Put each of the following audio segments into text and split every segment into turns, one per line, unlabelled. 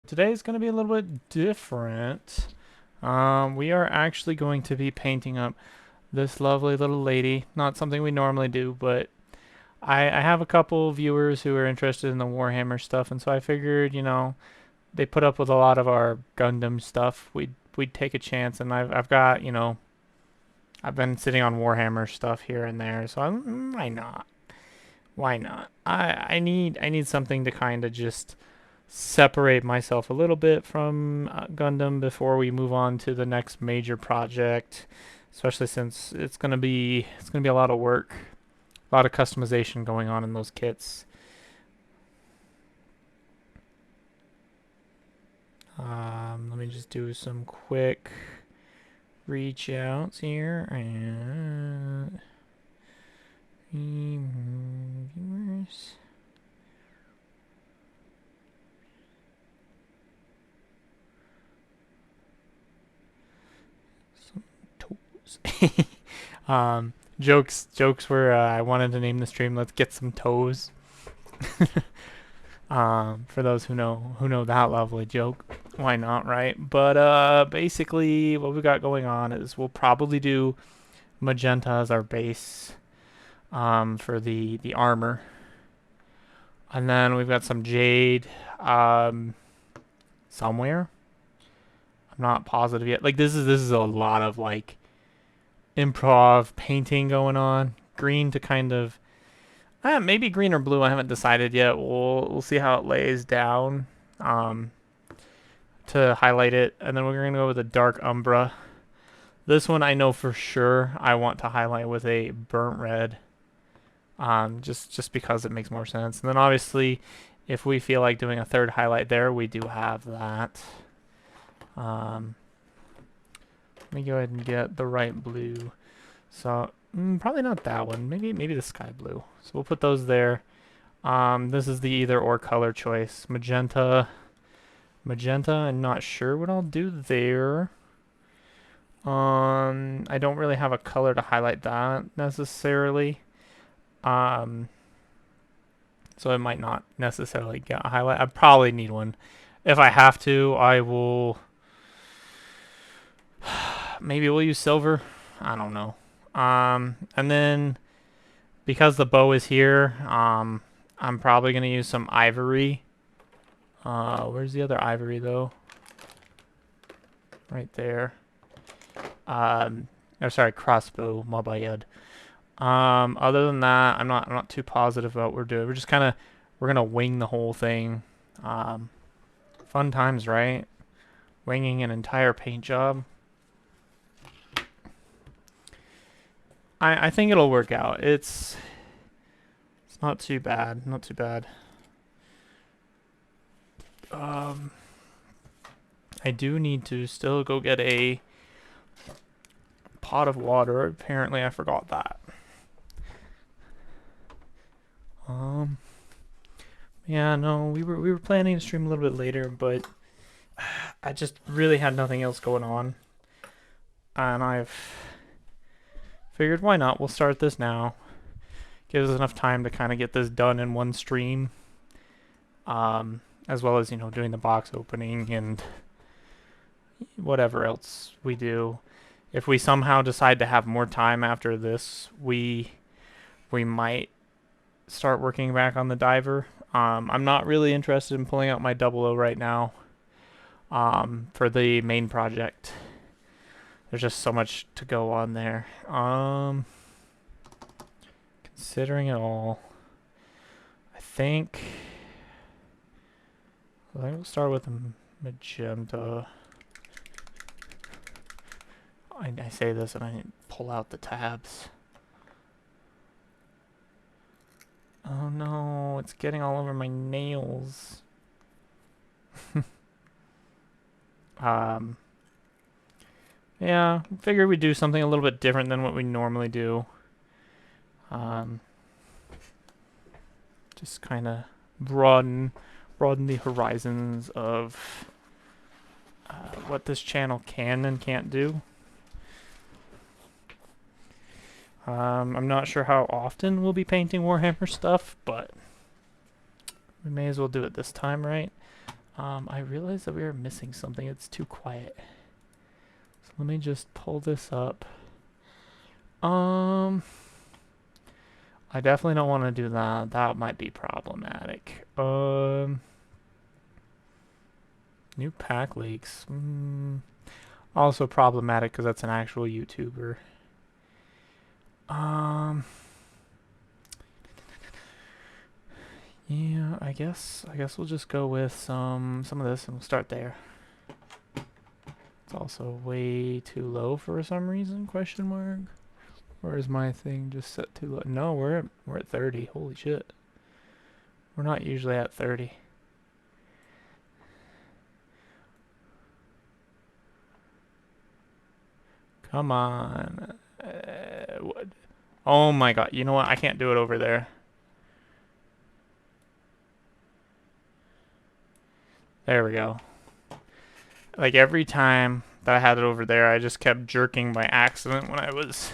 Today is going to be a little bit different. We are actually going to be painting up this lovely little lady. Not something we normally do, but I have a couple viewers who are interested in the Warhammer stuff, and so I figured, they put up with a lot of our Gundam stuff. We'd take a chance, and I've got, I've been sitting on Warhammer stuff here and there, so why not? Why not? I need something to kind of just separate myself a little bit from Gundam before we move on to the next major project, especially since it's gonna be a lot of work, a lot of customization going on in those kits. Let me just do some quick reach outs here and viewers. Jokes were I wanted to name the stream "Let's Get Some Toes." For those who know that lovely joke, why not, right? But basically, what we got going on is we'll probably do magenta as our base, for the armor, and then we've got some jade, somewhere. I'm not positive yet. Like this is a lot of like improv painting going on. Green to kind of maybe green or blue. I haven't decided yet. We'll see how it lays down um, to highlight it, and then we're gonna go with a dark umbra. This one I know for sure I want to highlight with a burnt red, just because it makes more sense. And then obviously, if we feel like doing a third highlight there, we do have that. Um, Let me go ahead and get the right blue. So probably not that one. Maybe the sky blue. So we'll put those there. This is the either or color choice. Magenta. I'm not sure what I'll do there. I don't really have a color to highlight that necessarily. So it might not necessarily get a highlight. I probably need one. If I have to, I will. Maybe we'll use silver. I don't know. And then because the bow is here, I'm probably gonna use some ivory. Where's the other ivory though? Right there. Sorry, crossbow. My bad. Other than that, I'm not too positive about what we're doing. We're gonna wing the whole thing. Fun times, right? Winging an entire paint job. I think it'll work out. It's not too bad. Not too bad. I do need to still go get a pot of water. Apparently, I forgot that. Yeah, no, we were planning to stream a little bit later, but I just really had nothing else going on, and I've figured why not? We'll start this now. Gives us enough time to kind of get this done in one stream, as well as doing the box opening and whatever else we do. If we somehow decide to have more time after this, we might start working back on the diver. I'm not really interested in pulling out my 00 right now, for the main project. There's just so much to go on there. Considering it all, I think we'll start with the magenta. I say this and I pull out the tabs. Oh no, it's getting all over my nails. Yeah, figured we'd do something a little bit different than what we normally do. Just kind of broaden the horizons of what this channel can and can't do. I'm not sure how often we'll be painting Warhammer stuff, but we may as well do it this time, right? I realized that we are missing something. It's too quiet. So let me just pull this up. I definitely don't want to do that. That might be problematic. New pack leaks. Also problematic because that's an actual YouTuber. Yeah, I guess we'll just go with some of this and we'll start there. It's also way too low for some reason, question mark. Or is my thing just set too low? No, we're at 30. Holy shit. We're not usually at 30. Come on. What? Oh my god. You know what? I can't do it over there. There we go. Like every time that I had it over there, I just kept jerking by accident when I was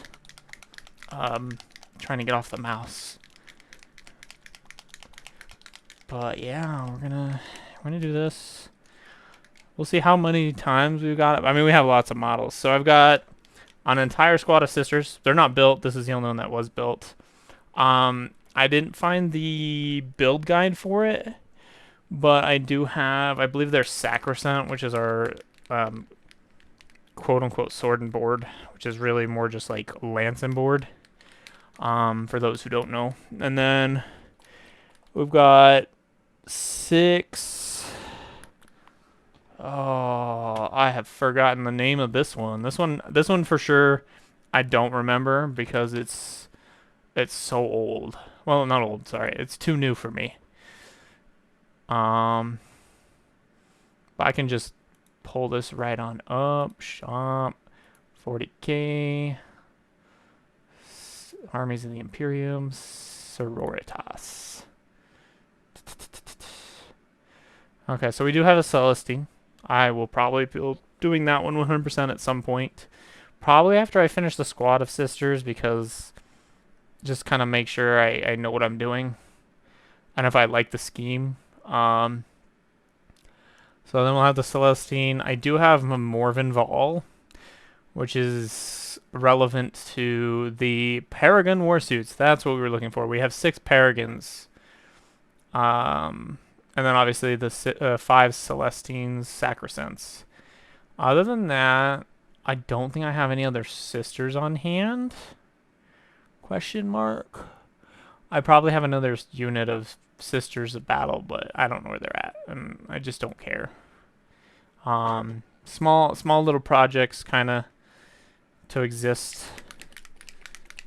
trying to get off the mouse. But yeah, we're gonna do this. We'll see how many times we've got. I mean, we have lots of models. So I've got an entire squad of sisters. They're not built. This is the only one that was built. I didn't find the build guide for it, but I do have, I believe they're Sacrosanct, which is our quote-unquote sword and board, which is really more just like lance and board, for those who don't know. And then we've got 6... Oh, I have forgotten the name of this one. This one for sure I don't remember because it's so old. Well, not old, sorry. It's too new for me. But I can just pull this right on up. Shop. 40k. Armies of the Imperium. Sororitas. Okay, so we do have a Celestine. I will probably be doing that one 100% at some point. Probably after I finish the squad of sisters, because just kind of make sure I know what I'm doing. And if I like the scheme. So then we'll have the Celestine. I do have a Morven Vaal, which is relevant to the Paragon Warsuits. That's what we were looking for. We have 6 Paragons. And then obviously the 5 Celestines, Sacrosancts. Other than that, I don't think I have any other sisters on hand. Question mark. I probably have another unit of Sisters of Battle, but I don't know where they're at, and I just don't care. Small little projects kind of to exist,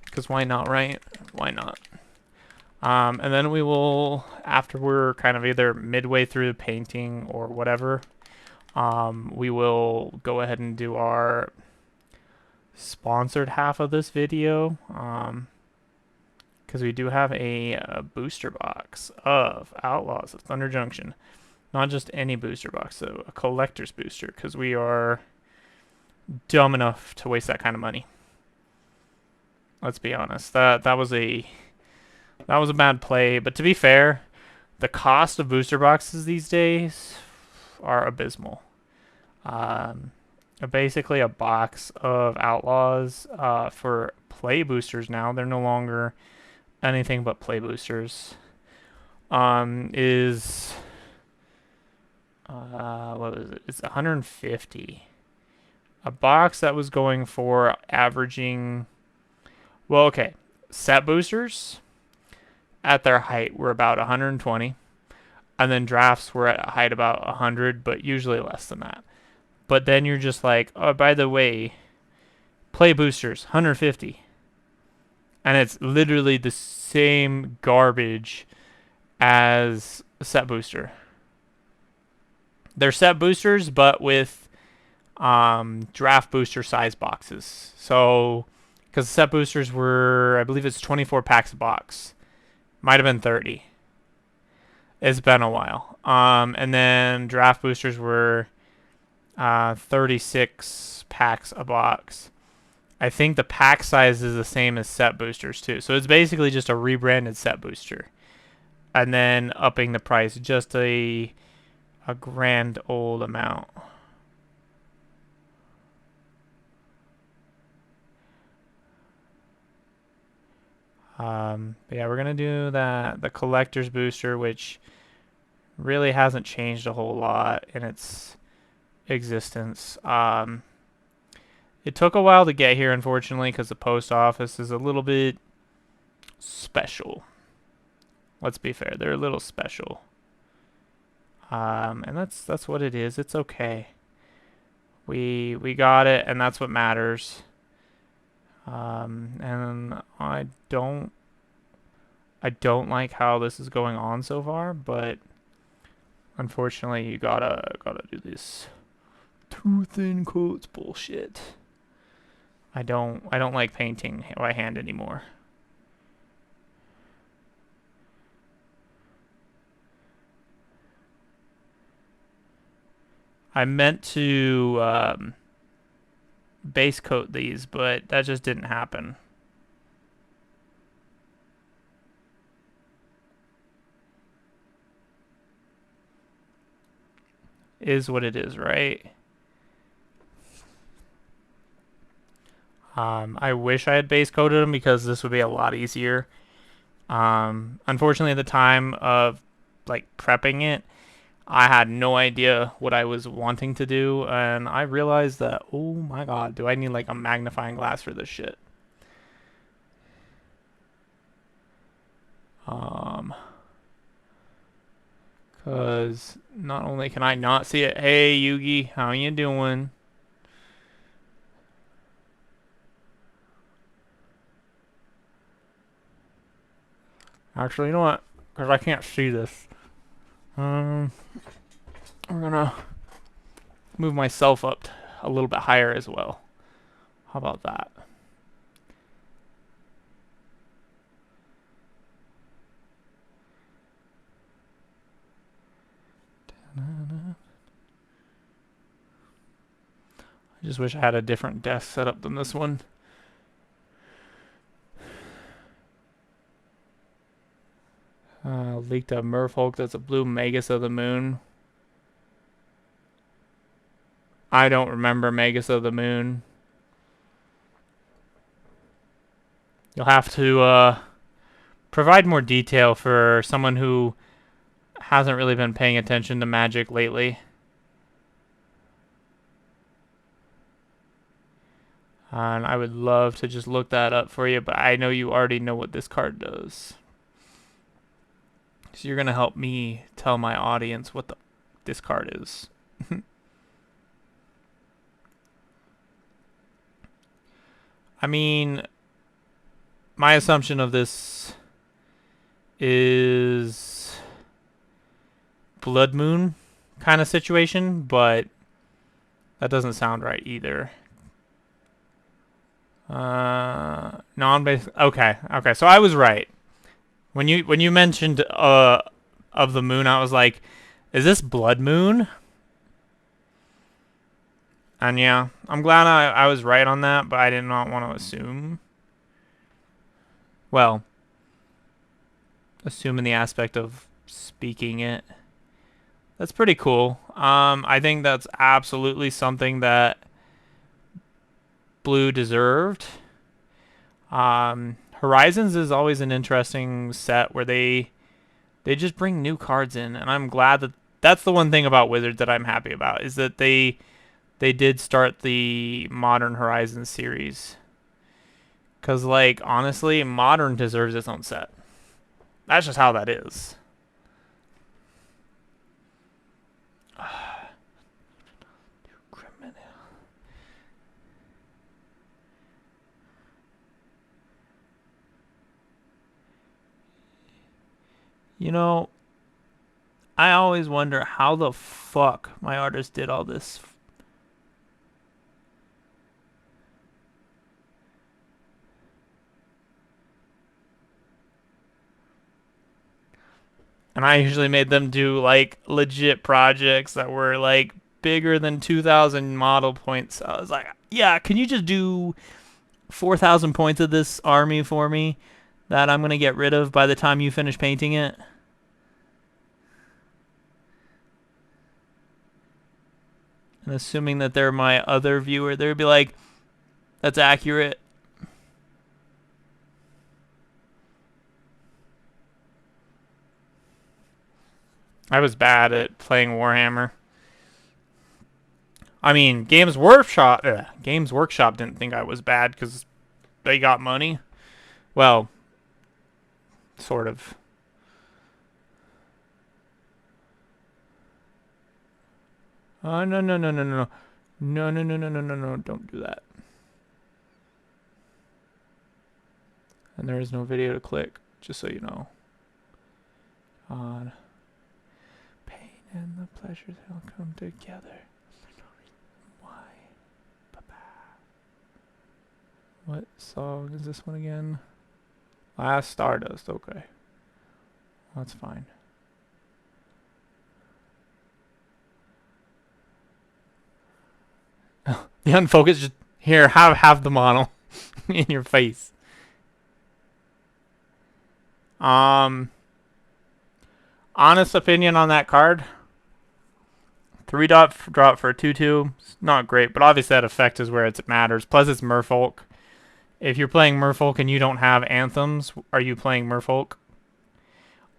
because why not, right? Why not? And then we will, after we're kind of either midway through the painting or whatever, we will go ahead and do our sponsored half of this video, because we do have a booster box of Outlaws of Thunder Junction. Not just any booster box, so a collector's booster, because we are dumb enough to waste that kind of money. Let's be honest. That was a bad play, but to be fair, the cost of booster boxes these days are abysmal. Basically a box of Outlaws for play boosters now, they're no longer anything but play boosters, is what was it? It's 150. A box that was going for averaging, well, okay, set boosters at their height were about 120, and then drafts were at a height about 100, but usually less than that. But then you're just like, oh, by the way, play boosters 150, and it's literally the same garbage as a set booster. They're set boosters, but with draft booster size boxes. So, because set boosters were, I believe it's 24 packs a box. Might have been 30. It's been a while. And then draft boosters were 36 packs a box. I think the pack size is the same as set boosters too. So it's basically just a rebranded set booster. And then upping the price just a a grand old amount. But yeah, we're gonna do the collector's booster, which really hasn't changed a whole lot in its existence. It took a while to get here, unfortunately, because the post office is a little bit special. Let's be fair, they're a little special. And that's what it is. It's okay. We got it, and that's what matters. And I don't like how this is going on so far, but unfortunately, you gotta do this too thin coats bullshit. I don't like painting by hand anymore. I meant to base coat these, but that just didn't happen. Is what it is, right? I wish I had base coated them because this would be a lot easier. Unfortunately, at the time of like prepping it, I had no idea what I was wanting to do, and I realized that, oh my god, do I need like a magnifying glass for this shit? Cause not only can I not see it, hey Yugi, how you doing? Actually, you know what? Cause I can't see this. We're gonna move myself up a little bit higher as well. How about that? I just wish I had a different desk setup than this one. Leaked a Merfolk that's a blue Magus of the Moon. I don't remember Magus of the Moon. You'll have to provide more detail for someone who hasn't really been paying attention to Magic lately. And I would love to just look that up for you, but I know you already know what this card does. So you're going to help me tell my audience what this card is. I mean, my assumption of this is Blood Moon kind of situation, but that doesn't sound right either. Non-basic. Okay. So I was right. When you mentioned of the moon, I was like, is this Blood Moon? And yeah, I'm glad I was right on that, but I did not want to assume. Well, assume in the aspect of speaking it. That's pretty cool. I think that's absolutely something that Blue deserved. Horizons is always an interesting set where they just bring new cards in, and I'm glad that that's the one thing about Wizards that I'm happy about is that they did start the Modern Horizons series. Cause like honestly, Modern deserves its own set. That's just how that is. You know, I always wonder how the fuck my artist did all this. And I usually made them do like legit projects that were like bigger than 2,000 model points. I was like, yeah, can you just do 4,000 points of this army for me that I'm going to get rid of by the time you finish painting it? And assuming that they're my other viewer, they'd be like, that's accurate. I was bad at playing Warhammer. I mean, Games Workshop didn't think I was bad because they got money. Well, sort of. Oh, no, no, no, no, no. No, no, no, no, no, no, no. Don't do that. And there is no video to click, just so you know. On pain and the pleasures will come together. Why? What song is this one again? Last Stardust. Okay. That's fine. The unfocused, just here, have the model in your face. Honest opinion on that card. 3 drop for a 2/2. It's not great, but obviously that effect is where it matters. Plus it's Merfolk. If you're playing Merfolk and you don't have anthems, are you playing Merfolk?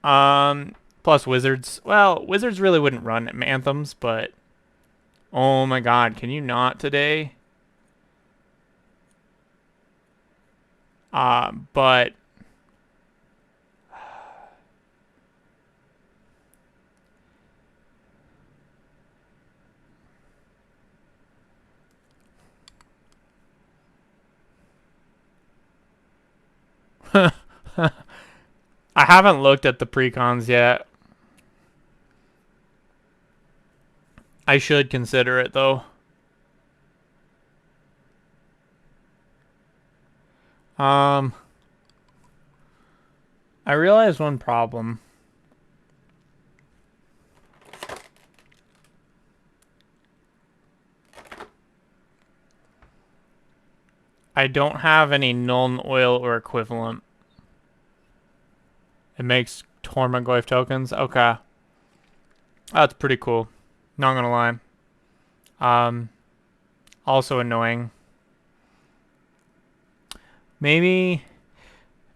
Plus Wizards. Well, Wizards really wouldn't run anthems, but oh my god, can you not today? But I haven't looked at the precons yet. I should consider it though. I realized one problem. I don't have any Nuln Oil or equivalent. It makes Tormagoyf tokens. Okay. That's pretty cool. Not gonna lie. Also annoying. Maybe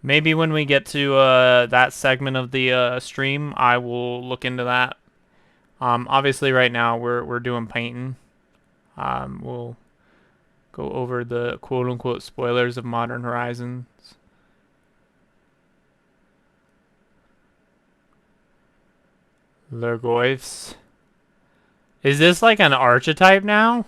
when we get to that segment of the stream, I will look into that. Obviously right now we're doing painting. We'll go over the quote-unquote spoilers of Modern Horizons. Lurgoyfs. Is this like an archetype now?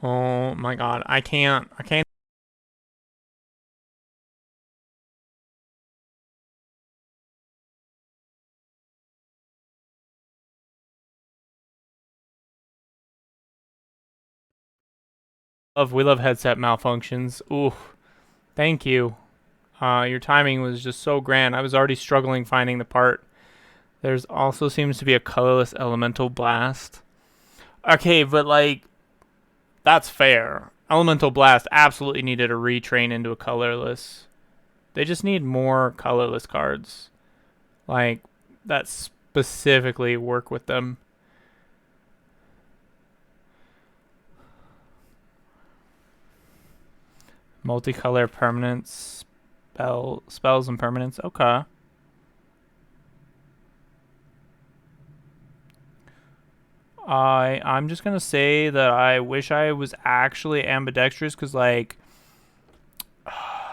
Oh my god, I can't. We love headset malfunctions. Ooh, thank you. Your timing was just so grand. I was already struggling finding the part. There's also seems to be a colorless elemental blast. Okay, but like, that's fair. Elemental blast absolutely needed a retrain into a colorless. They just need more colorless cards. Like, that specifically work with them. Multicolor permanents, spells and permanents. Okay. I'm just gonna say that I wish I was actually ambidextrous because like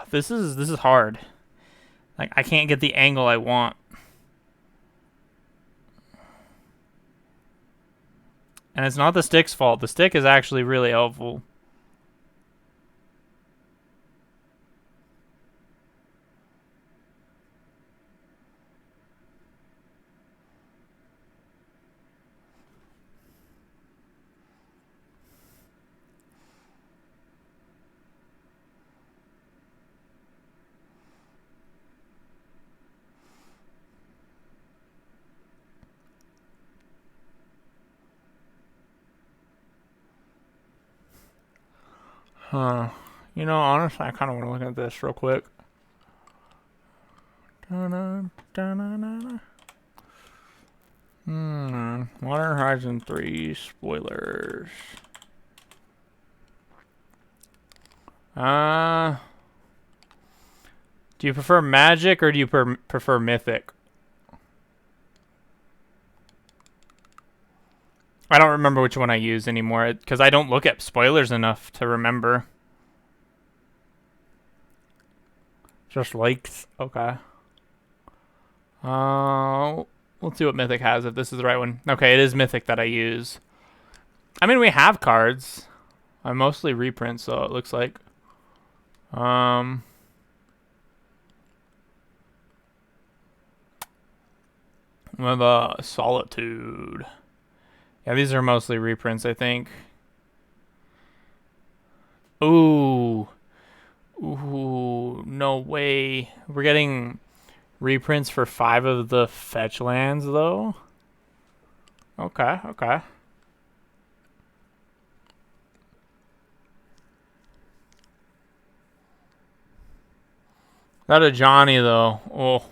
this is hard. Like I can't get the angle I want. And it's not the stick's fault. The stick is actually really helpful. Huh. You know, honestly, I kind of want to look at this real quick. Modern Horizon 3 spoilers. Do you prefer magic or do you prefer mythic? I don't remember which one I use anymore because I don't look at spoilers enough to remember. Just likes. Okay. Let's see what mythic has if this is the right one. Okay, it is mythic that I use. I mean, we have cards. I mostly reprints, so it looks like. We have a Solitude. Yeah, these are mostly reprints, I think. Ooh. Ooh, no way. We're getting reprints for 5 of the fetch lands, though. Okay, okay. That a Johnny, though. Oh.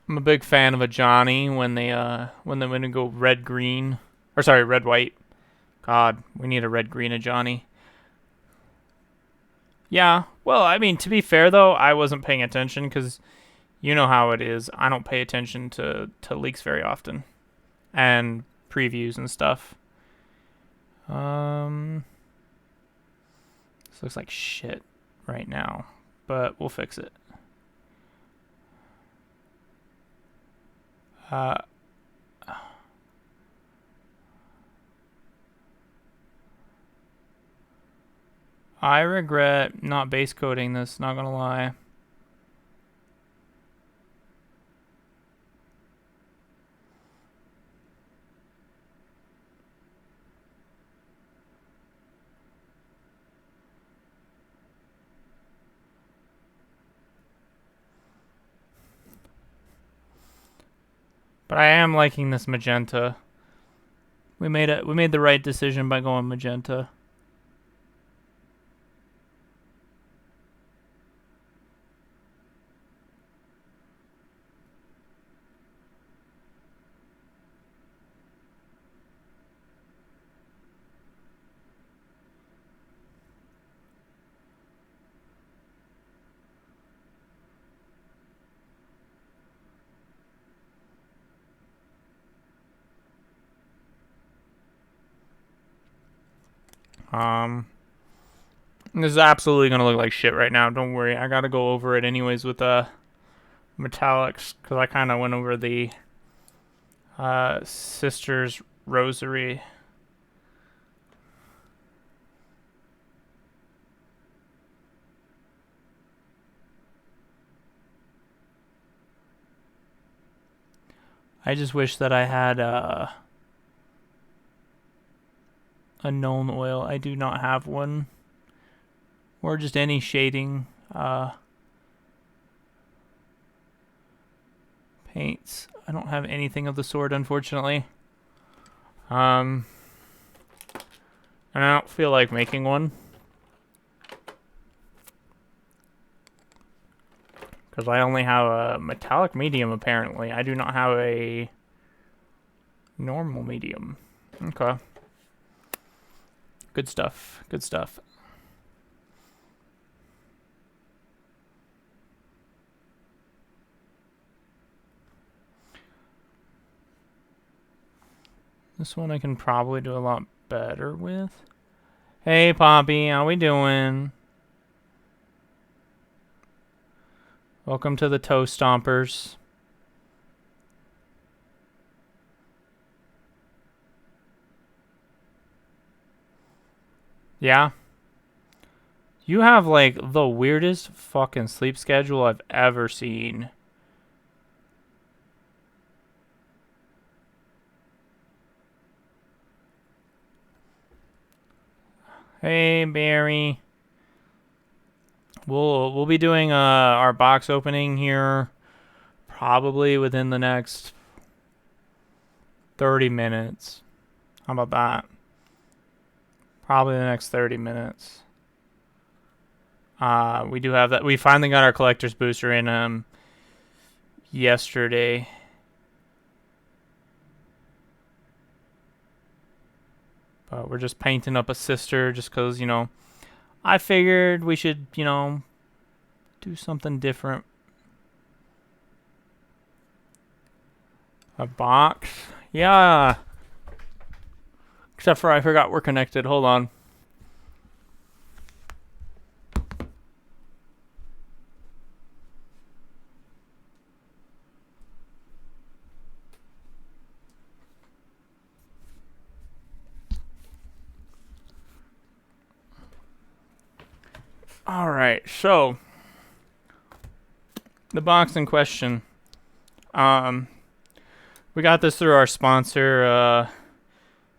I'm a big fan of a Johnny when they go red green. Or sorry, red white. God, we need a red green a Johnny. Yeah. Well, I mean, to be fair though, I wasn't paying attention because you know how it is. I don't pay attention to leaks very often and previews and stuff. This looks like shit right now, but we'll fix it. I regret not base coding this, not gonna lie. But I am liking this magenta. We made the right decision by going magenta. This is absolutely gonna look like shit right now. Don't worry, I gotta go over it anyways with metallics because I kind of went over the Sister's Rosary. I just wish that I had a known oil. I do not have one. Or just any shading paints. I don't have anything of the sort, unfortunately. And I don't feel like making one. Because I only have a metallic medium, apparently. I do not have a normal medium. Okay. Good stuff. Good stuff. This one I can probably do a lot better with. Hey, Poppy. How we doing? Welcome to the Toe Stompers. Yeah? You have, like, the weirdest fucking sleep schedule I've ever seen. Hey, Barry. We'll be doing our box opening here probably within the next 30 minutes. How about that? Probably the next 30 minutes. We do have that. We finally got our collector's booster in yesterday. But we're just painting up a sister just because, you know, I figured we should, you know, do something different. A box? Yeah. Except for I forgot we're connected. Hold on. Alright, so the box in question. We got this through our sponsor,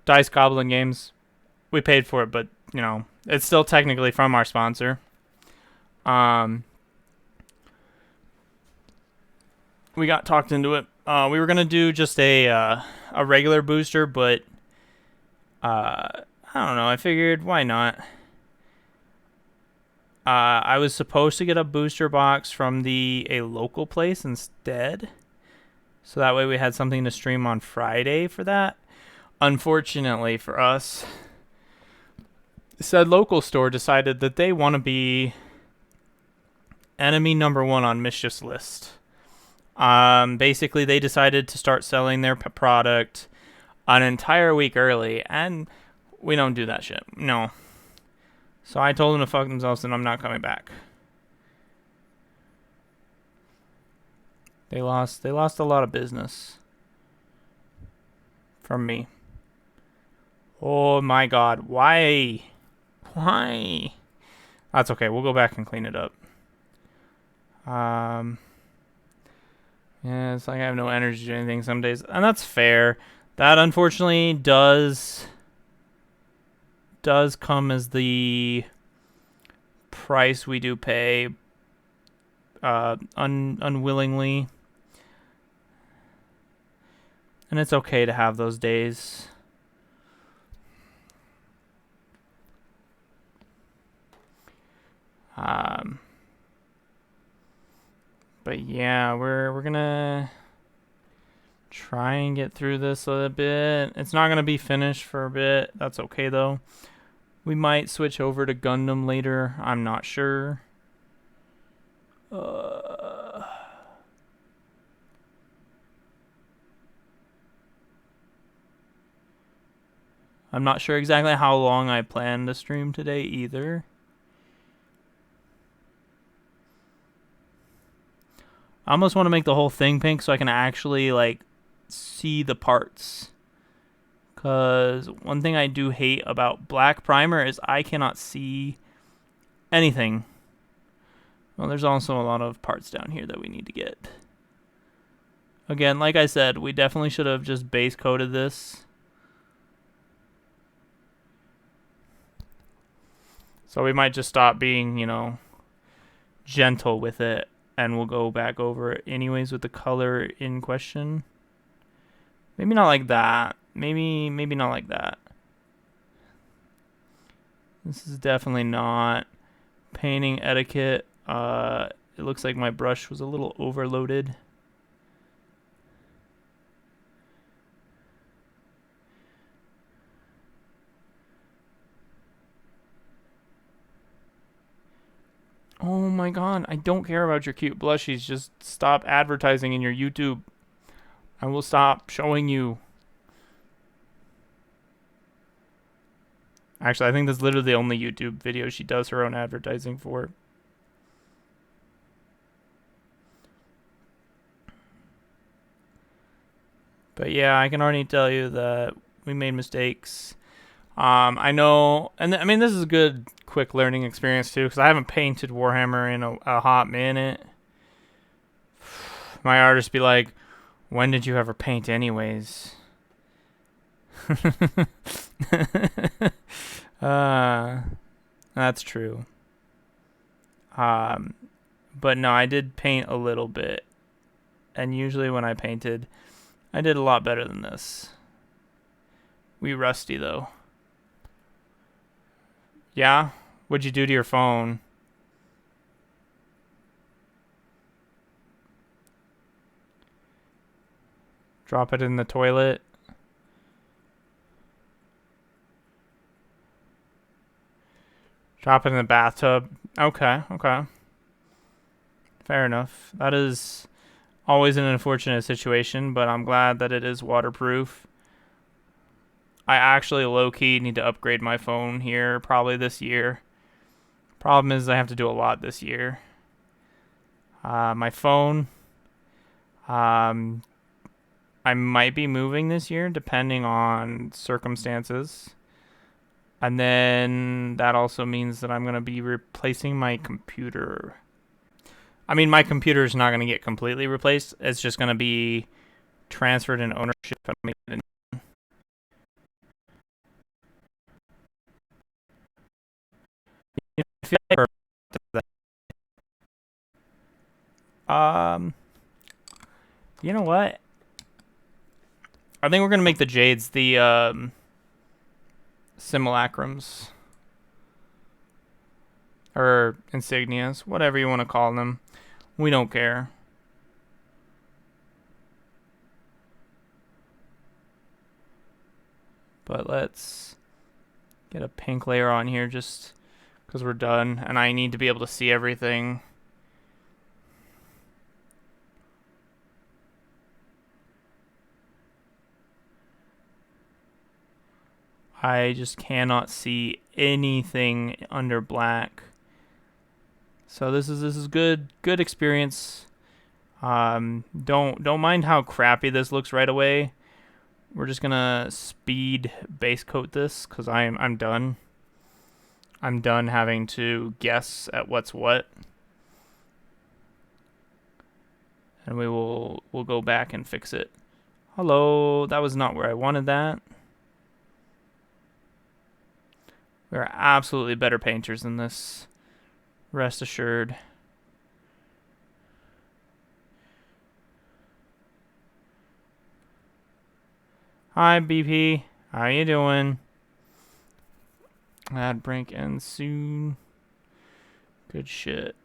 Dice Goblin Games. We paid for it, but you know, it's still technically from our sponsor. We got talked into it. We were gonna do just a regular booster, but I don't know. I figured why not. I was supposed to get a booster box from a local place instead, so that way we had something to stream on Friday for that. Unfortunately for us, said local store decided that they want to be enemy number one on Mischief's list. Basically, they decided to start selling their product an entire week early, and we don't do that shit. No. So I told them to fuck themselves, and I'm not coming back. They lost a lot of business from me. Oh my god, why? Why? That's okay, we'll go back and clean it up. Yeah, it's like I have no energy to do anything some days, and that's fair. That unfortunately does come as the price we do pay unwillingly. And it's okay to have those days. But yeah, we're gonna try and get through this a bit. It's not gonna be finished for a bit. That's okay though. We might switch over to Gundam later. I'm not sure. I'm not sure exactly how long I plan to stream today either. I almost want to make the whole thing pink so I can actually like see the parts. Because one thing I do hate about black primer is I cannot see anything. Well, there's also a lot of parts down here that we need to get. Again, like I said, we definitely should have just base coated this. So we might just stop being, you know, gentle with it. And we'll go back over it anyways with the color in question. Maybe not like that. Maybe not like that. This is definitely not painting etiquette. It looks like my brush was a little overloaded. Oh my god, I don't care about your cute blushies. Just stop advertising in your YouTube. I will stop showing you. Actually, I think that's literally the only YouTube video she does her own advertising for. But yeah, I can already tell you that we made mistakes. I know, and I mean, this is a good, quick learning experience too, because I haven't painted Warhammer in a hot minute. My artist be like, when did you ever paint anyways? That's true. But no, I did paint a little bit. And usually when I painted, I did a lot better than this. We rusty though. Yeah? What'd you do to your phone? Drop it in the toilet? Drop it in the bathtub? Okay, okay. Fair enough. That is always an unfortunate situation, but I'm glad that it is waterproof. I actually low-key need to upgrade my phone here probably this year. Problem is I have to do a lot this year. My phone, um, I might be moving this year depending on circumstances. And then that also means that I'm going to be replacing my computer. I mean, my computer is not going to get completely replaced. It's just going to be transferred in ownership. I feel like you know what? I think we're going to make the Jades the simulacrums. Or insignias, whatever you want to call them. We don't care. But let's get a pink layer on here just because we're done. And I need to be able to see everything. I just cannot see anything under black. So this is good experience. Don't mind how crappy this looks right away. We're just gonna speed base coat this because I'm done. I'm done having to guess at what's what. And we'll go back and fix it. Hello, that was not where I wanted that. We're absolutely better painters than this. Rest assured. Hi, BP. How you doing? Ad break ends soon. Good shit.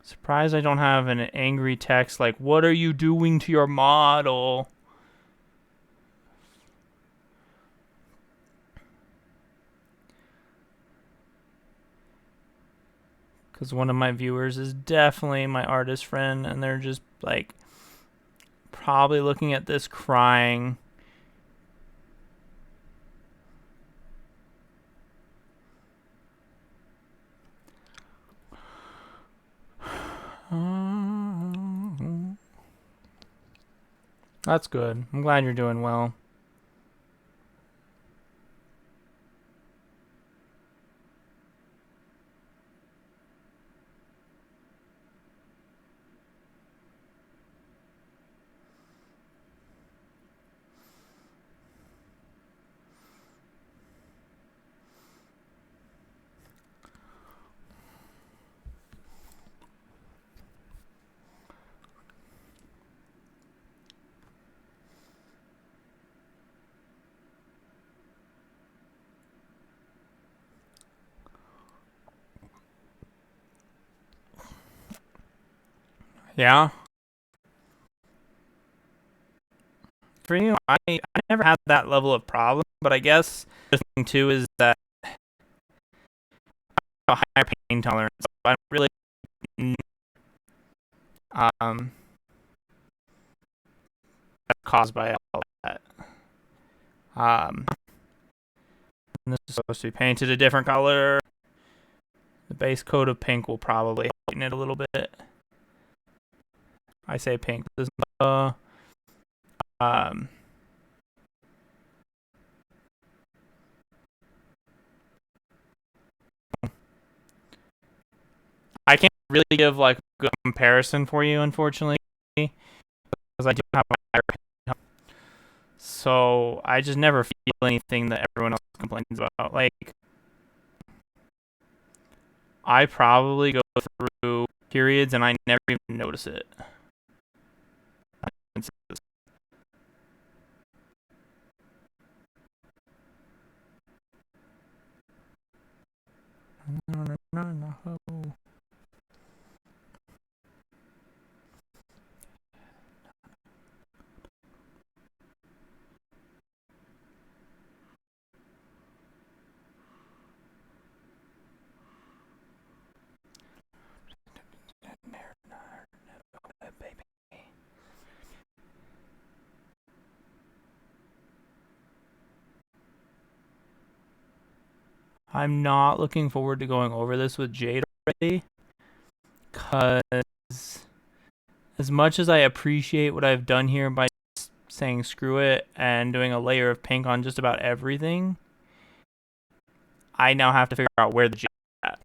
Surprised I don't have an angry text like, "What are you doing to your model?" Because one of my viewers is definitely my artist friend, and they're just like probably looking at this crying. That's good. I'm glad you're doing well. Yeah. For you, I never had that level of problem, but I guess the thing too is that a higher pain tolerance. So I don't really caused by all that. And this is supposed to be painted a different color. The base coat of pink will probably heighten it a little bit. I say pink. This I can't really give like a good comparison for you, unfortunately, because I do have a higher pain. So I just never feel anything that everyone else complains about. Like I probably go through periods and I never even notice it. I'm not looking forward to going over this with Jade already, because as much as I appreciate what I've done here by saying screw it and doing a layer of pink on just about everything, I now have to figure out where the Jade is at.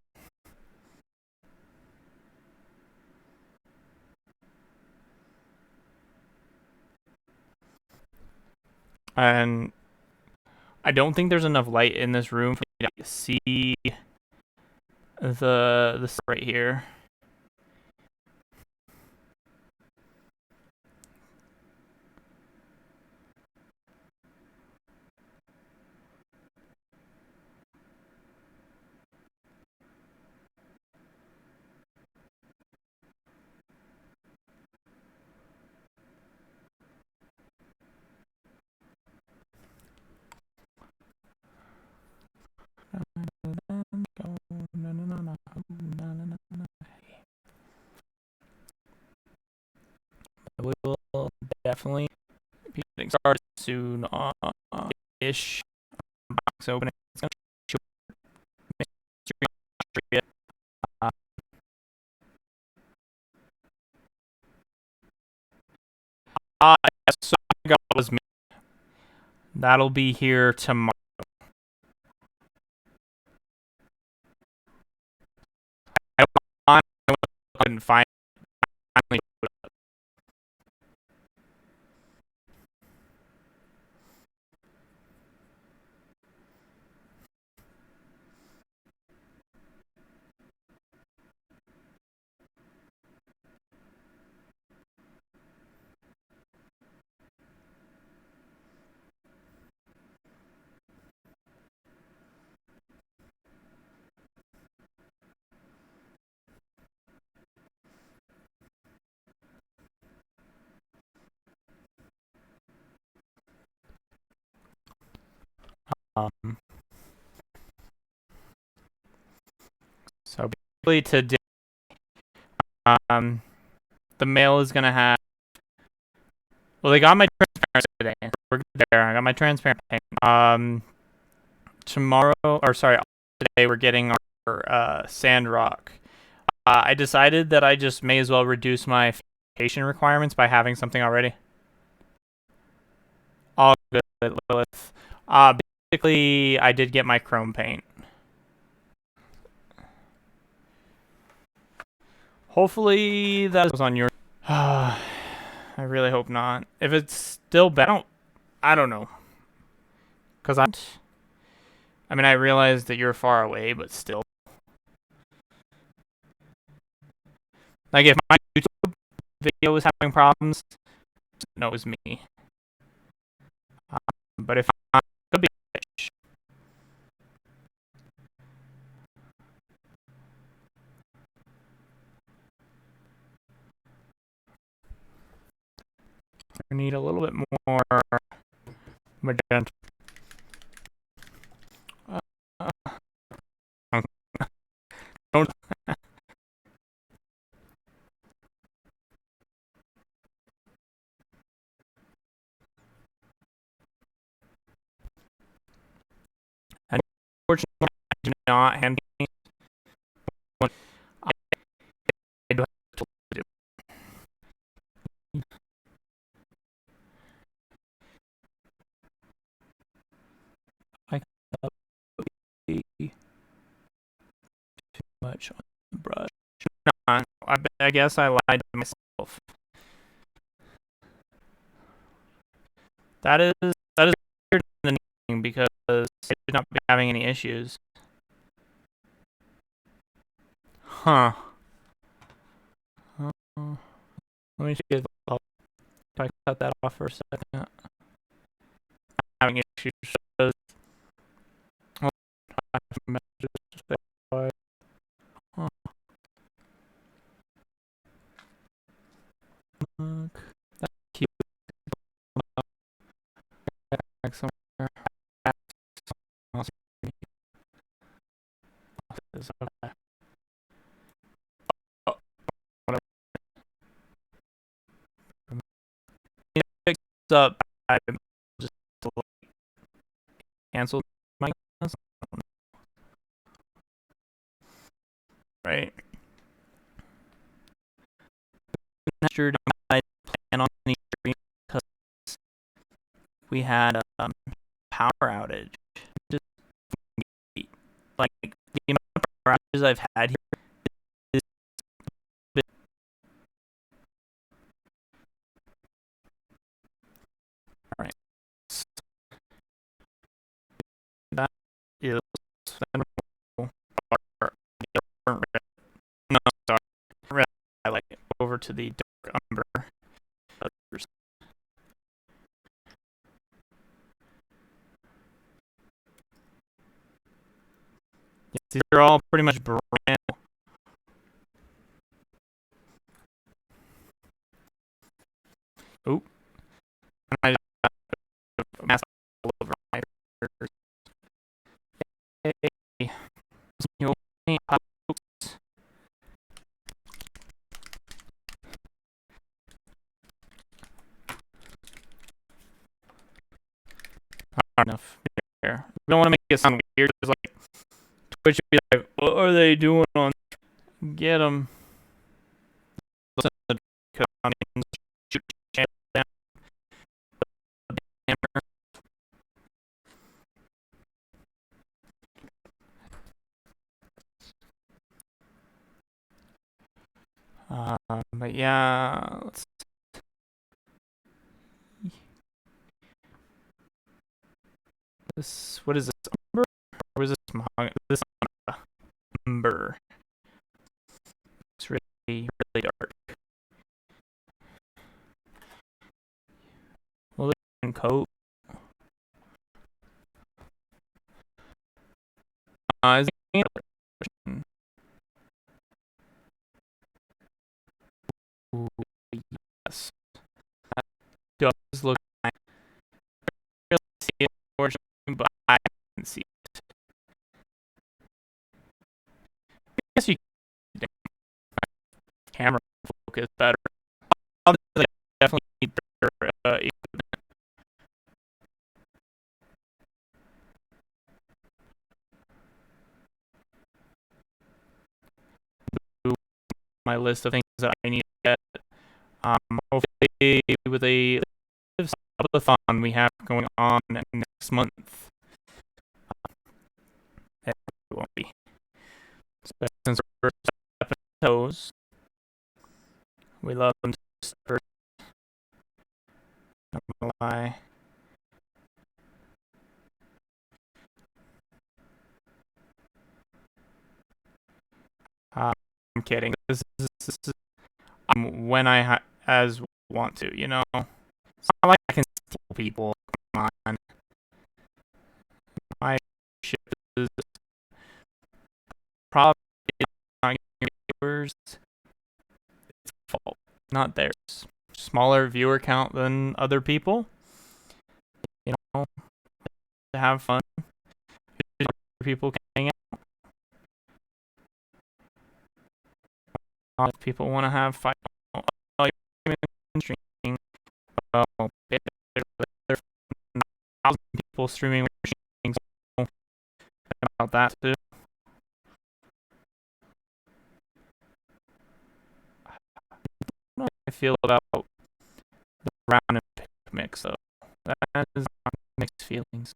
And I don't think there's enough light in this room for me to see the right here. We will definitely be getting started soon ish. Box opening. It's gonna show mystery. So that was me. That'll be here tomorrow. I couldn't find it. So basically today, the mail is gonna have. Well, they got my transparent today. We're good there. I got my transparent thing. Tomorrow, or sorry, today we're getting our sand rock. I decided that I just may as well reduce my fabrication requirements by having something already. All good, Lilith. Basically, I did get my chrome paint. Hopefully that was on your. I really hope not. If it's still bad, I don't know. Cause I mean, I realize that you're far away, but still. Like if my YouTube video was having problems, no, it was me. But if I could be, I need a little bit more magenta. Don't. Unfortunately, I do not hand paint. I do have to do. I could be too much on the brush. No, I guess I lied to myself. That is weird in the name because I did not be having any issues. Huh. Uh, let me see if I cut that off for a second. Having issues. Oh, that's cute. Back somewhere. Okay. Oh, whatever. It picks up. I just canceled my class. Right. Not sure I plan on any stream because we had a power outage. Just like the amount of power outages I've had here is a bit. All right. That is no, sorry. Red highlight over to the dark umber. Yes, these are all pretty much brand. Oop. I just mask all over my fingers. Hey. Enough here. We don't want to make it sound weird. It's like Twitch would be like, "What are they doing on?" Get them. But yeah, let's. This what is this umber? Or is this mahogany? This umber. It's really dark. Well, they coat. Is it Ooh, yes. That does look nice. I really see it, but I can see it. I guess you can camera focus better. Obviously, I definitely need better my list of things that I need to get. Hopefully, with a subathon we have going on next month, it won't be. Since we're stepping toes, we love them to start. Not gonna lie. I'm kidding. This is when I as want to, you know. It's not like I can steal people. Come on, my ship is probably not getting viewers. It's fault, not theirs. Smaller viewer count than other people. You know, to have fun. People can hang out. If people want to have fun, streaming. Well, there's 1,000 people streaming about that too. I feel about the round and pick mix though. That is mixed feelings.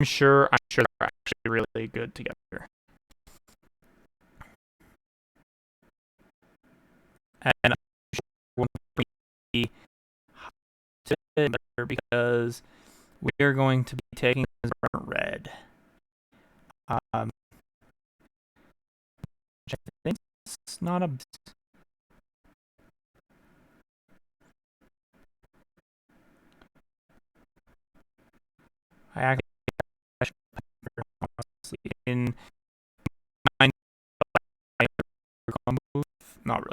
I'm sure they're actually really good together. And I wouldn't be better because we are going to be taking this burnt red. Which I think it's not a. I actually honestly in my move, not really.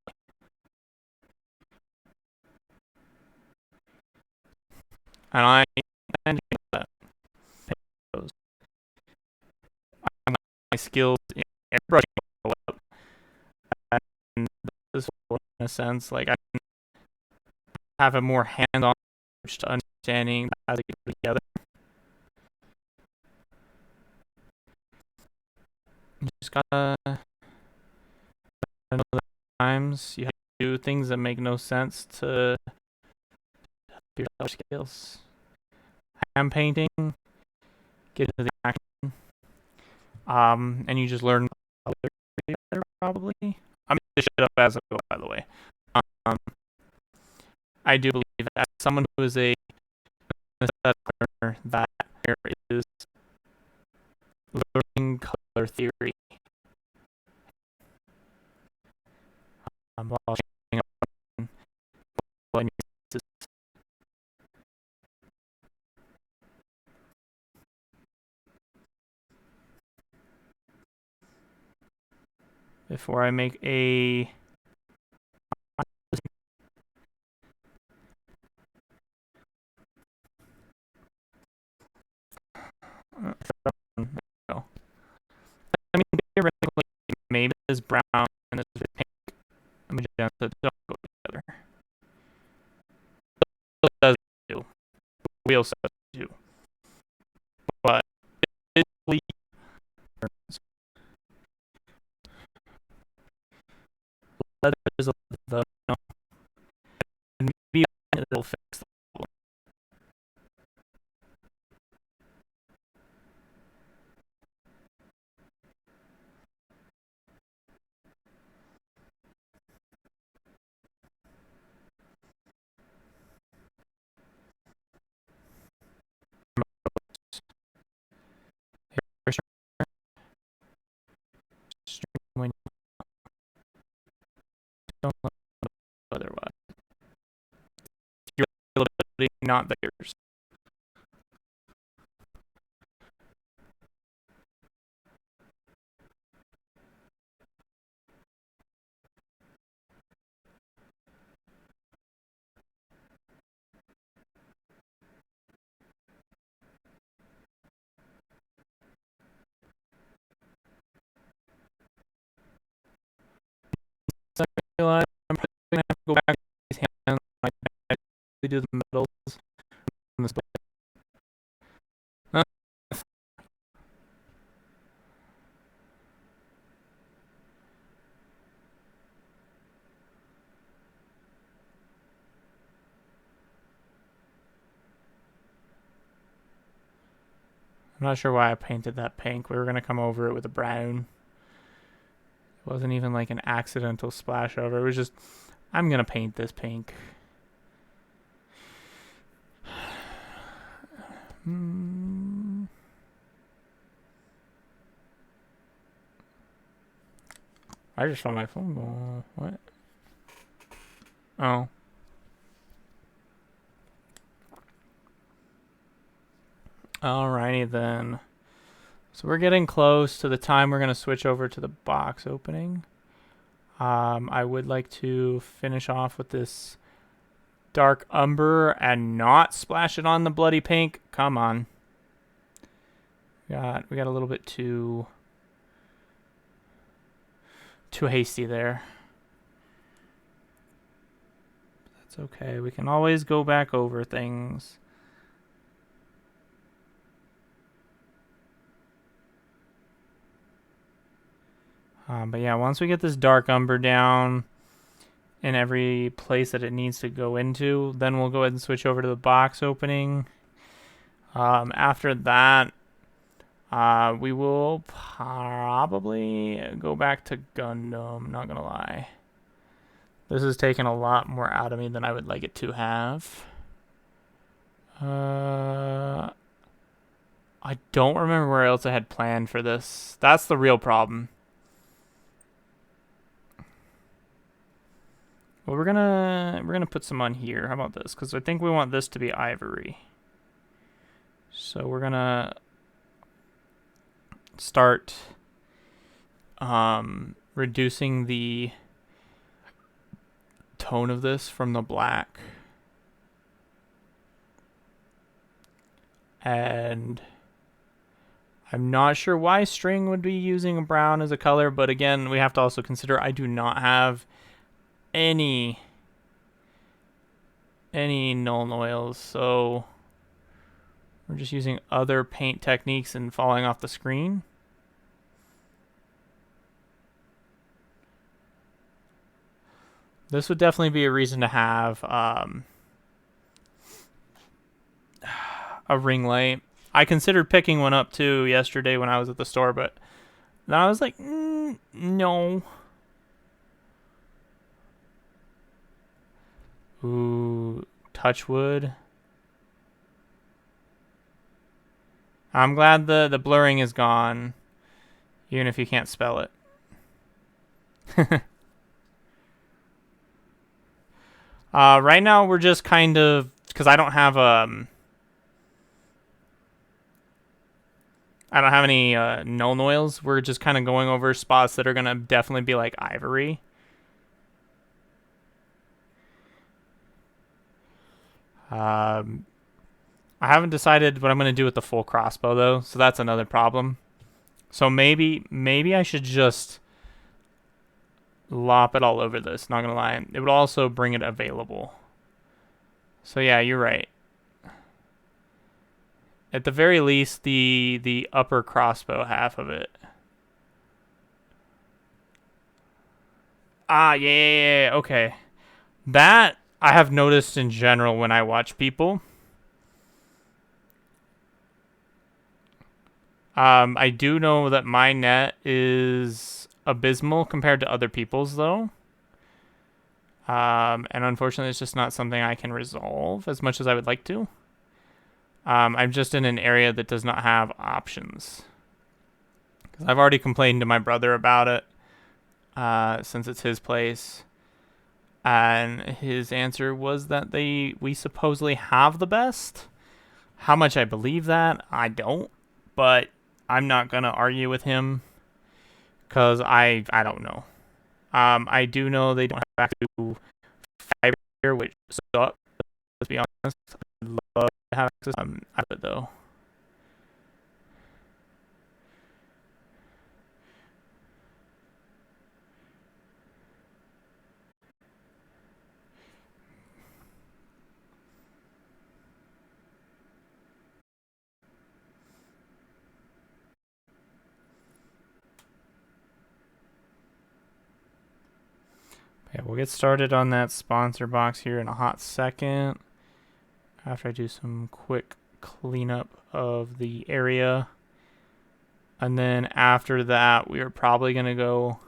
And I and that my skills in airbrushing up, and this in a sense like I have a more hands-on approach to understanding how to get together. You just gotta know that times you have to do things that make no sense to your skills. Hand painting, get into the action, and you just learn better probably. I'm this shit up as I go, by the way. Um, I do believe that as someone who is a learner, that there is learning color theory. While before I make a I mean, theoretically, maybe this brown and this pink magenta don't go together. It does do. Wheel set do. But it leather is a the no. And maybe it'll fix the problem. When you don't know otherwise. Your ability, not theirs. So I realize I'm probably gonna have to go back to these hands. Like, I do the metals on this. I'm not sure why I painted that pink. We were gonna come over it with a brown. It wasn't even like an accidental splash over. It was just, I'm gonna paint this pink. I just saw my phone go. What? Oh. Alrighty then. So we're getting close to the time we're going to switch over to the box opening. I would like to finish off with this dark umber and not splash it on the bloody pink. Come on. We got a little bit too hasty there. That's okay. We can always go back over things. But yeah, once we get this dark umber down in every place that it needs to go into, then we'll go ahead and switch over to the box opening. After that, we will probably go back to Gundam, not gonna lie. This has taken a lot more out of me than I would like it to have. I don't remember where else I had planned for this. That's the real problem. Well, we're gonna put some on here. How about this? Because I think we want this to be ivory. So we're gonna start reducing the tone of this from the black. And I'm not sure why string would be using a brown as a color, but again, we have to also consider I do not have any Nuln oils, so we're just using other paint techniques and falling off the screen. This would definitely be a reason to have a ring light. I considered picking one up too yesterday when I was at the store, but then I was like, no. Ooh, touchwood. I'm glad the blurring is gone, even if you can't spell it. Right now we're just kind of, because I don't have any Nuln oils. We're just kind of going over spots that are gonna definitely be like ivory. I haven't decided what I'm gonna do with the full crossbow though, so that's another problem. So maybe I should just lop it all over this. Not gonna lie, it would also bring it available. So yeah, you're right. At the very least, the upper crossbow half of it. Ah, yeah, okay. That I have noticed in general when I watch people. I do know that my net is abysmal compared to other people's, though. And unfortunately, it's just not something I can resolve as much as I would like to. I'm just in an area that does not have options. Because I've already complained to my brother about it, since it's his place. And his answer was that we supposedly have the best. How much I believe that, I don't. But I'm not going to argue with him because I don't know. I do know they don't have to fiber here, which sucks. Let's be honest. I'd love to have access. I would though. Yeah, we'll get started on that sponsor box here in a hot second. After I do some quick cleanup of the area. And then after that, we are probably going to go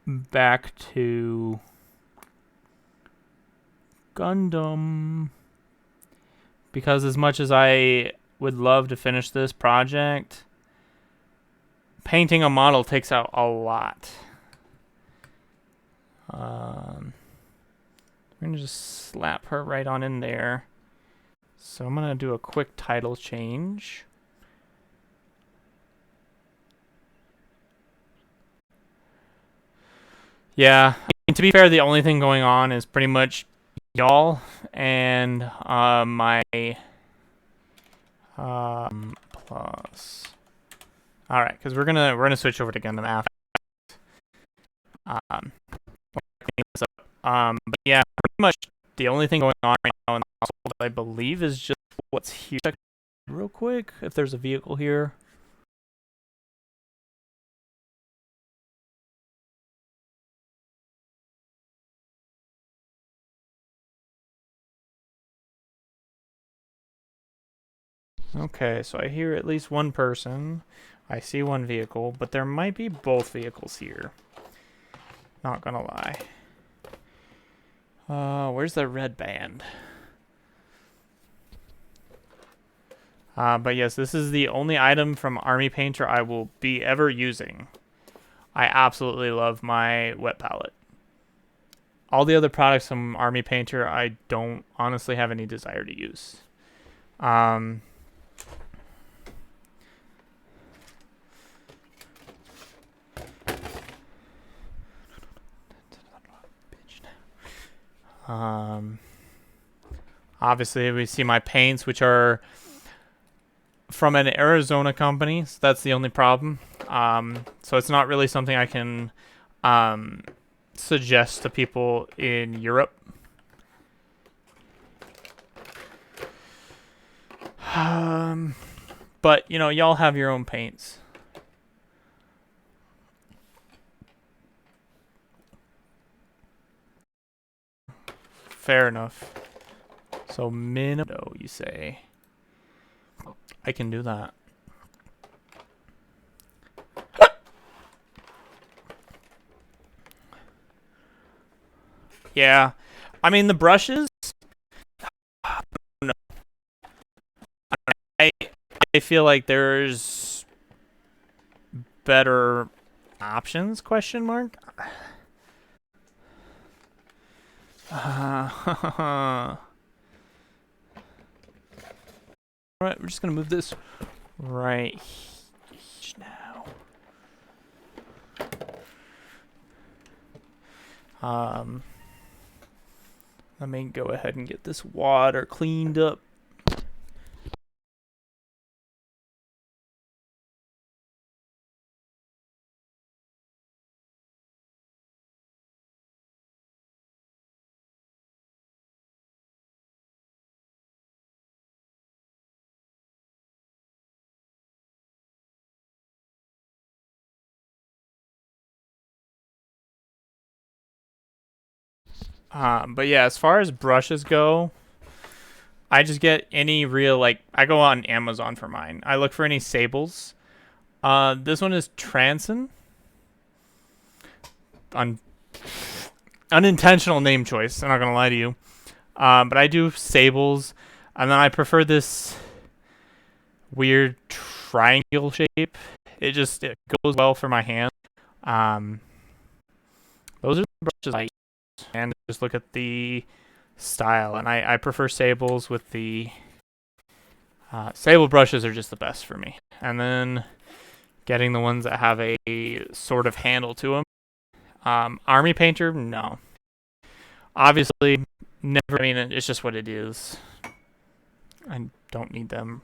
back to Gundam. Because as much as I would love to finish this project, painting a model takes out a lot. I'm going to just slap her right on in there. So I'm going to do a quick title change. Yeah, to be fair, the only thing going on is pretty much y'all and my plus. All right, because we're gonna switch over to Gundam after. But yeah, pretty much the only thing going on right now in the household, I believe, is just what's here. Check real quick if there's a vehicle here. Okay, so I hear at least one person. I see one vehicle, but there might be both vehicles here. Not gonna lie. Where's the red band? But yes, this is the only item from Army Painter I will be ever using. I absolutely love my wet palette. All the other products from Army Painter, I don't honestly have any desire to use. Um, um, obviously, we see my paints, which are from an Arizona company. So that's the only problem. So it's not really something I can um, suggest to people in Europe. Um, but you know, y'all have your own paints. Fair enough. So minimum, you say? I can do that. Yeah, I mean the brushes. No, I I feel like there's better options? Question mark. All right, we're just gonna move this right now. Let me go ahead and get this water cleaned up. But yeah, as far as brushes go, I just get any real like I go on Amazon for mine. I look for any sables. This one is Transon. Un- Unintentional name choice. I'm not gonna lie to you. But I do sables, and then I prefer this weird triangle shape. It goes well for my hand. Um, those are the brushes I use, and just look at the style, and I prefer sables with the sable brushes are just the best for me. And then getting the ones that have a sort of handle to them. Army Painter, no. Obviously, never. I mean, it's just what it is. I don't need them.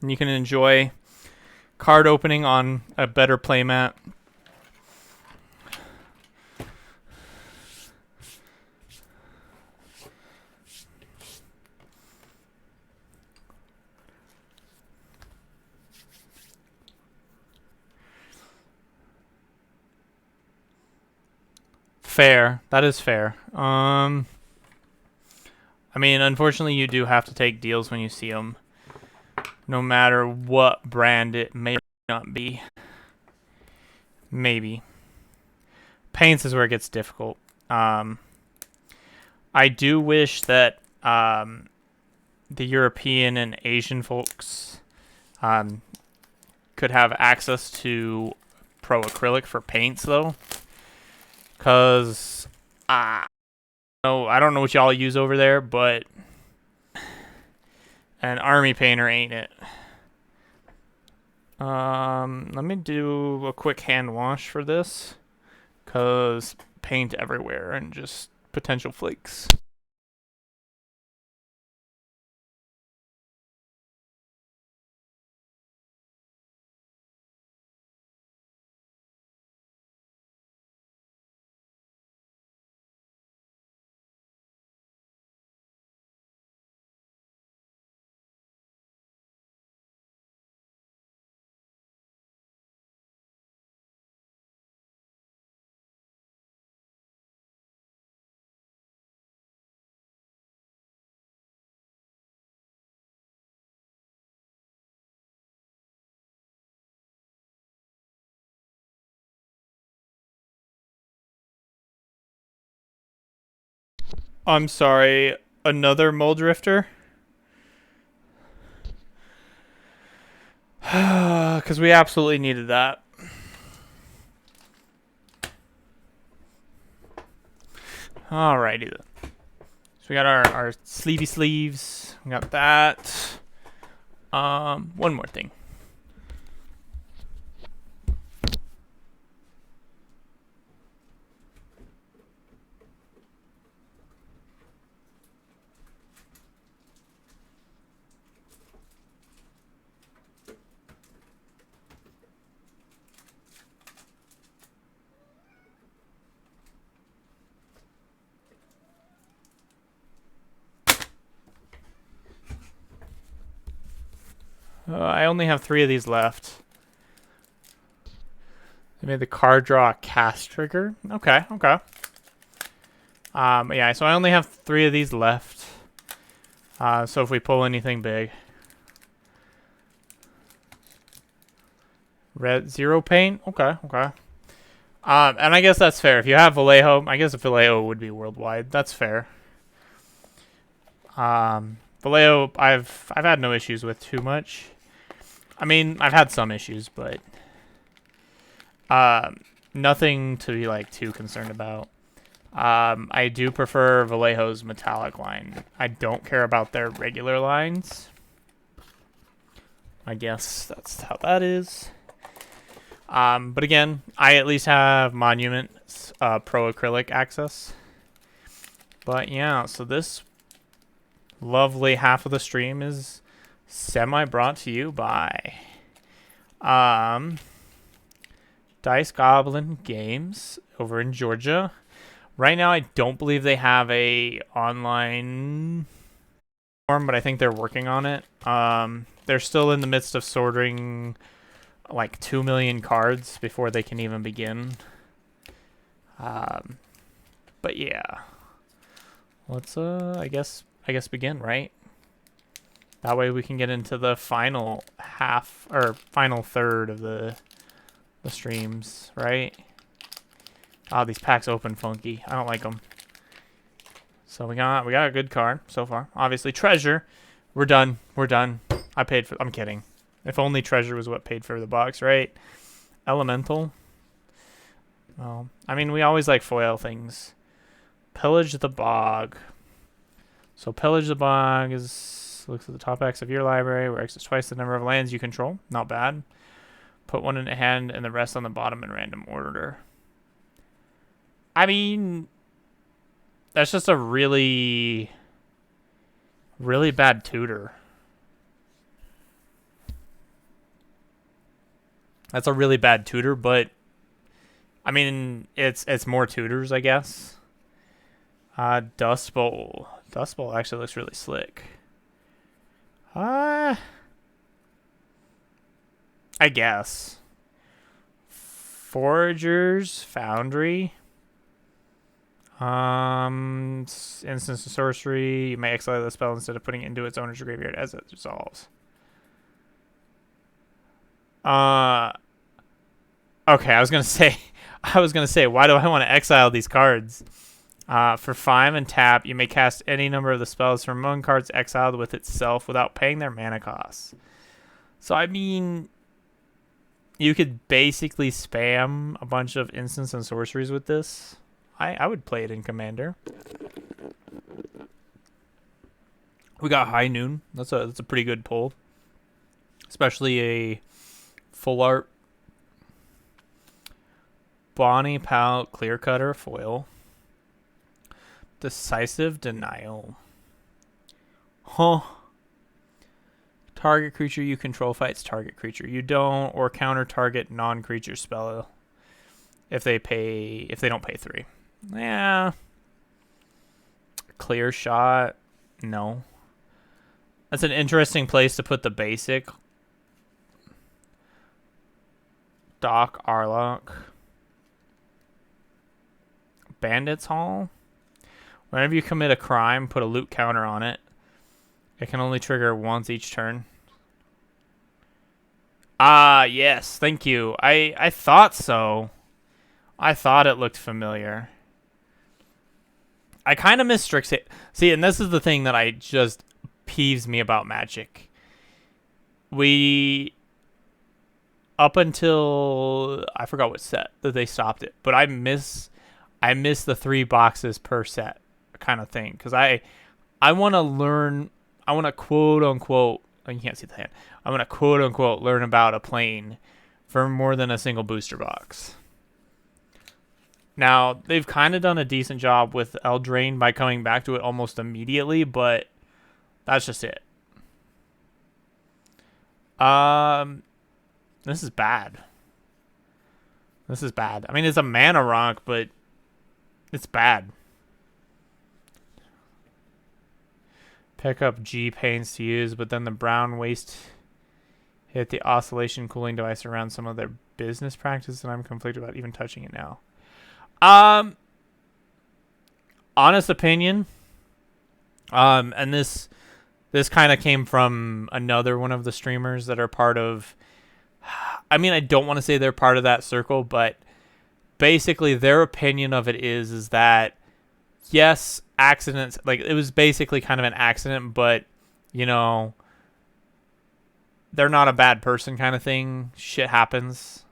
And you can enjoy card opening on a better playmat. Fair. That is fair. I mean, unfortunately, you do have to take deals when you see them, no matter what brand it may not be. Maybe. Paints is where it gets difficult. Um, I do wish that the European and Asian folks um, could have access to pro acrylic for paints, though, because I don't know what y'all use over there, but an army painter ain't it. Let me do a quick hand wash for this, cause paint everywhere and just potential flakes. I'm sorry. Another mole drifter? Because we absolutely needed that. Alrighty then. So we got our sleevey sleeves. We got that. One more thing. I only have 3 of these left. They made the card draw a cast trigger. Okay, okay. Yeah, so I only have 3 of these left. So if we pull anything big. Red 0 paint? Okay, okay. And I guess that's fair. If you have Vallejo, I guess Vallejo would be worldwide. That's fair. Vallejo, I've had no issues with too much. I mean, I've had some issues, but nothing to be like too concerned about. I do prefer Vallejo's metallic line. I don't care about their regular lines. I guess that's how that is. But again, I at least have Monument's Pro Acrylic access. But yeah, so this lovely half of the stream is semi-brought to you by Dice Goblin Games over in Georgia. Right now, I don't believe they have a online form, but I think they're working on it. They're still in the midst of sorting like 2 million cards before they can even begin. But yeah, let's I guess begin, right? That way we can get into the final half or final third of the streams, right? Oh, these packs open funky. I don't like them. So we got a good card so far. Obviously, treasure. We're done. We're done. I paid for. I'm kidding. If only treasure was what paid for the box, right? Elemental. Well, I mean, we always like foil things. Pillage the Bog. So Pillage the Bog looks at the top X of your library, where X is twice the number of lands you control. Not bad. Put one in a hand and the rest on the bottom in random order. I mean, that's just a really, really bad tutor. That's a really bad tutor, but I mean, it's more tutors, I guess. Dust Bowl. Dust Bowl actually looks really slick. I guess. Forager's Foundry. Instance of sorcery. You may exile the spell instead of putting it into its owner's graveyard as it resolves. Okay, I was gonna say, why do I want to exile these cards? For 5 and tap, you may cast any number of the spells from among cards exiled with itself without paying their mana costs. So I mean, you could basically spam a bunch of instants and sorceries with this. I would play it in Commander. We got High Noon. That's a pretty good pull, especially a full art Bonnie Pal Clear Cutter foil. Decisive Denial. Huh. Target creature you control fights target creature you don't, or counter target non-creature spell if they don't pay 3. Yeah. Clear Shot. No. That's an interesting place to put the basic. Doc Arlock. Bandits Hall. Whenever you commit a crime, put a loot counter on it. It can only trigger once each turn. Ah, yes. Thank you. I thought so. I thought it looked familiar. I kind of miss Strixhaven. See, and this is the thing that I just peeves me about Magic. We up until I forgot what set that they stopped it, but I miss the 3 boxes per set kind of thing because I want to learn. I want to quote unquote. Oh, you can't see the hand. I want to quote unquote learn about a plane for more than a single booster box. Now they've kind of done a decent job with Eldraine by coming back to it almost immediately, but that's just it. This is bad. This is bad. I mean, it's a mana rock, but it's bad. Pick up G paints to use, but then the brown waste hit the oscillation cooling device around some of their business practices, and I'm conflicted about even touching it now. Honest opinion. And this kind of came from another one of the streamers that are part of. I mean, I don't want to say they're part of that circle, but basically their opinion of it is that yes, accidents, like it was basically kind of an accident, but you know, they're not a bad person kind of thing. Shit happens.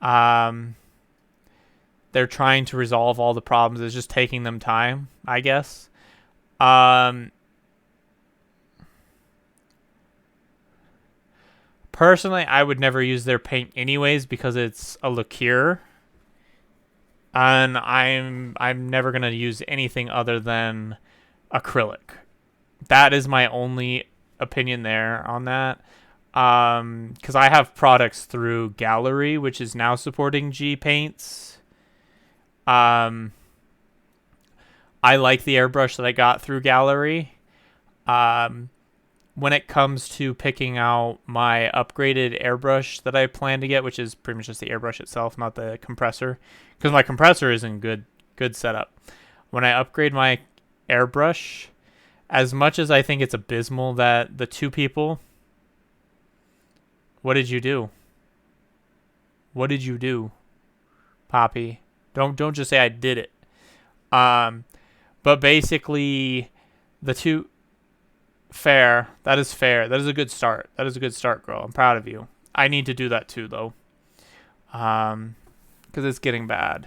They're trying to resolve all the problems. It's just taking them time, I guess. Personally, I would never use their paint anyways because it's a liqueur. And I'm never going to use anything other than acrylic. That is my only opinion there on that. Because I have products through Gallery, which is now supporting G paints. I like the airbrush that I got through Gallery. When it comes to picking out my upgraded airbrush that I plan to get, which is pretty much just the airbrush itself, not the compressor, because my compressor is in good setup. When I upgrade my airbrush, as much as I think it's abysmal that the 2 people, what did you do? What did you do, Poppy? Don't just say I did it. But basically, the 2. Fair. That is fair. That is a good start. That is a good start, girl. I'm proud of you. I need to do that too, though. Because it's getting bad.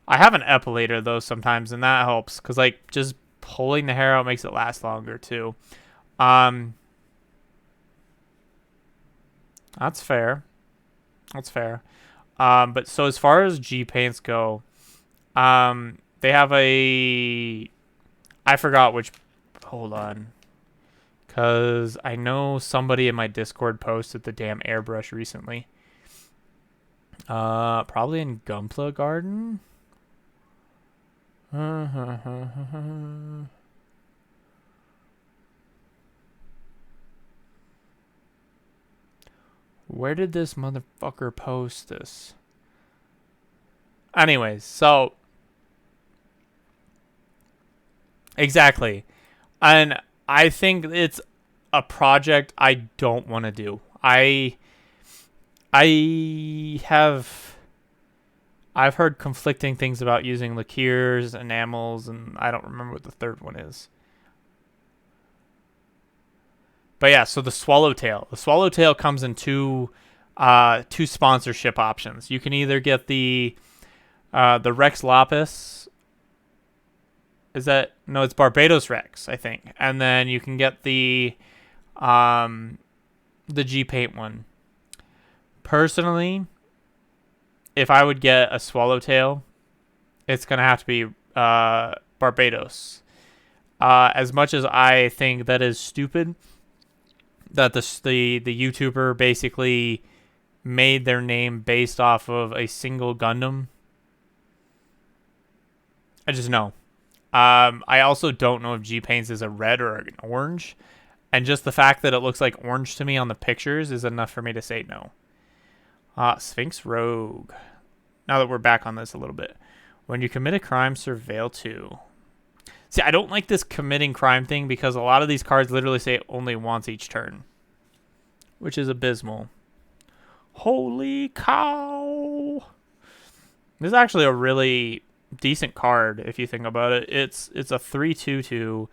I have an epilator, though, sometimes, and that helps. Because, like, just pulling the hair out makes it last longer, too. That's fair. That's fair. But so as far as G paints go, they have a... I forgot which... Hold on. Because I know somebody in my Discord posted the damn airbrush recently. Probably in Gunpla Garden? Where did this motherfucker post this? Anyways, so... Exactly. And I think it's a project I don't want to do. I've heard conflicting things about using liqueurs, enamels, and I don't remember what the third one is. But yeah, so the Swallowtail. The Swallowtail comes in two sponsorship options. You can either get the Rex Lapis. Is that no? It's Barbados Rex, I think, and then you can get the G Paint one. Personally, if I would get a Swallowtail, it's gonna have to be Barbados. As much as I think that is stupid, that the YouTuber basically made their name based off of a single Gundam. I just know. I also don't know if G Paints is a red or an orange. And just the fact that it looks like orange to me on the pictures is enough for me to say no. Sphinx Rogue. Now that we're back on this a little bit. When you commit a crime, surveil 2. See, I don't like this committing crime thing because a lot of these cards literally say only once each turn. Which is abysmal. Holy cow! This is actually a really decent card if you think about it. It's a 3/2/2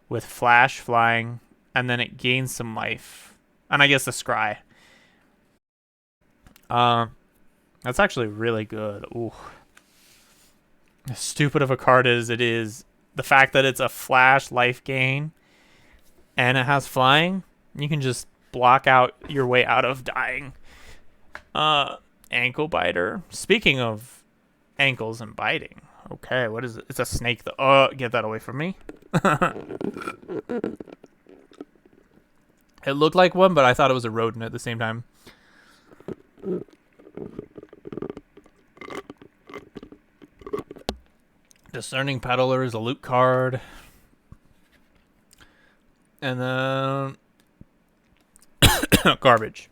with flash flying, and then it gains some life, and I guess the scry. That's actually really good. Ooh. As stupid of a card as it is, the fact that it's a flash life gain and it has flying, you can just block out your way out of dying. Ankle biter. Speaking of ankles and biting. Okay, what is it? It's a snake. Get that away from me. It looked like one, but I thought it was a rodent at the same time. Discerning Peddler is a loot card. And then garbage.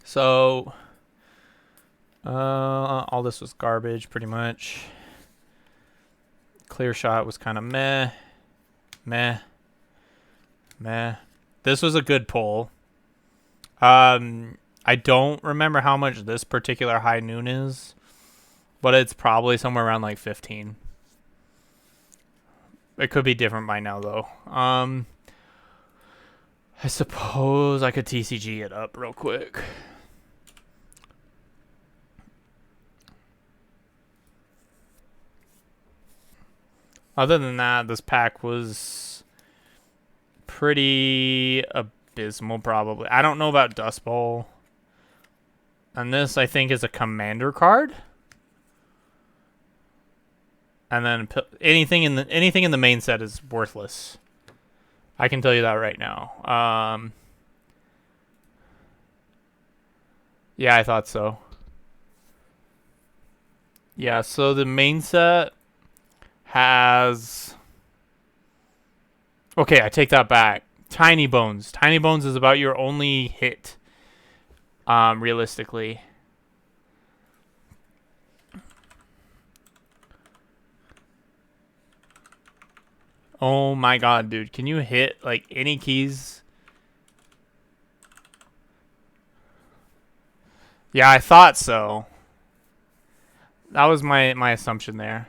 So all this was garbage pretty much. Clear shot was kind of meh. This was a good pull. I don't remember how much this particular high noon is, but it's probably somewhere around like 15. It could be different by now though. I suppose I could TCG it up real quick. Other than that, this pack was pretty abysmal probably. I don't know about Dust Bowl. And this, I think, is a commander card. And then anything in the main set is worthless. I can tell you that right now. Yeah, I thought so. Yeah, so the main set has... Okay, I take that back. Tiny Bones. Tiny Bones is about your only hit, realistically. Oh my god, dude. Can you hit, like, any keys? Yeah, I thought so. That was my assumption there.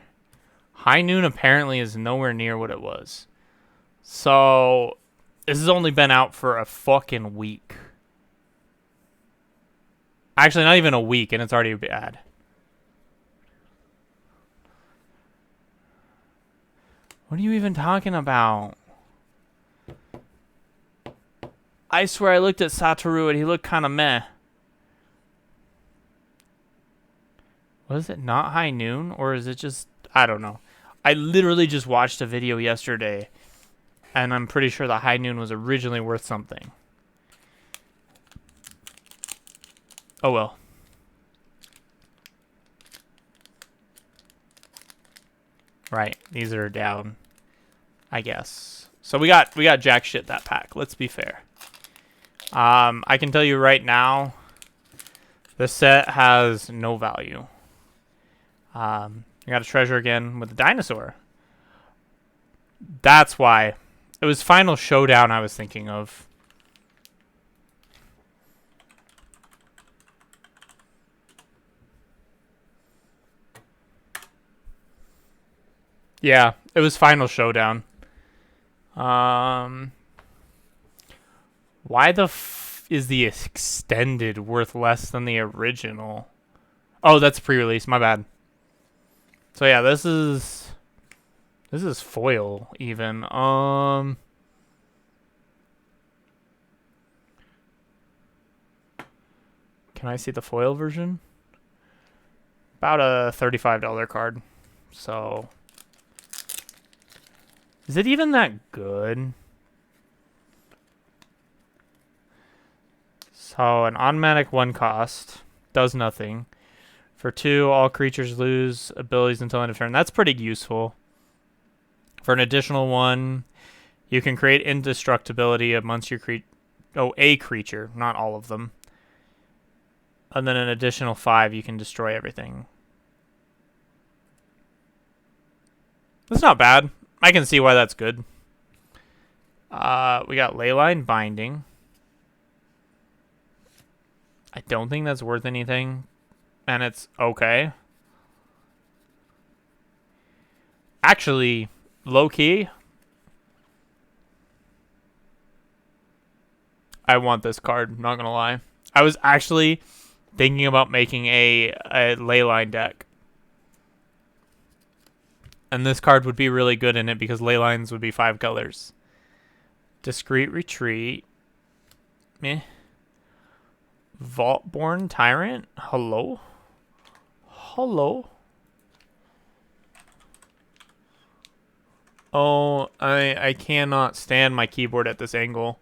High Noon apparently is nowhere near what it was. So, this has only been out for a fucking week. Actually, not even a week, and it's already bad. What are you even talking about? I swear I looked at Satoru and he looked kind of meh. Was it not High Noon? Or is it just... I don't know. I literally just watched a video yesterday, and I'm pretty sure the High Noon was originally worth something. Oh well. Right, these are down, I guess. So we got jack shit that pack. Let's be fair. I can tell you right now, this set has no value. We got a treasure again with the dinosaur. That's why. It was Final Showdown I was thinking of. Yeah, it was Final Showdown. Why the is the extended worth less than the original? Oh, that's pre-release. My bad. So yeah, this is foil even. Can I see the foil version? About a $35 card. So is it even that good? So an automatic 1 cost does nothing. For 2, all creatures lose abilities until end of turn. That's pretty useful. For an additional 1, you can create indestructibility amongst your a creature, not all of them. And then an additional 5, you can destroy everything. That's not bad. I can see why that's good. We got Leyline Binding. I don't think that's worth anything. And it's okay. Actually, low-key, I want this card, not gonna lie. I was actually thinking about making a Leyline deck. And this card would be really good in it because Leylines would be 5 colors. Discreet Retreat. Meh. Vaultborn Tyrant. Hello? Hello? Oh, I cannot stand my keyboard at this angle.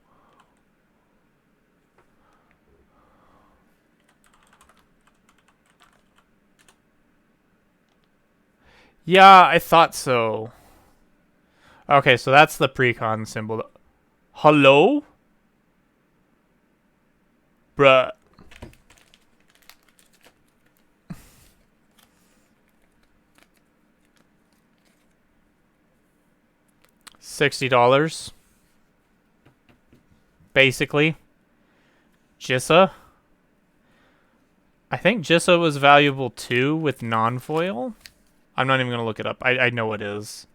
Yeah, I thought so. Okay, so that's the precon symbol. Hello? Bruh. $60. Basically. Jissa. I think Jissa was valuable too with non-foil. I'm not even going to look it up. I know it is.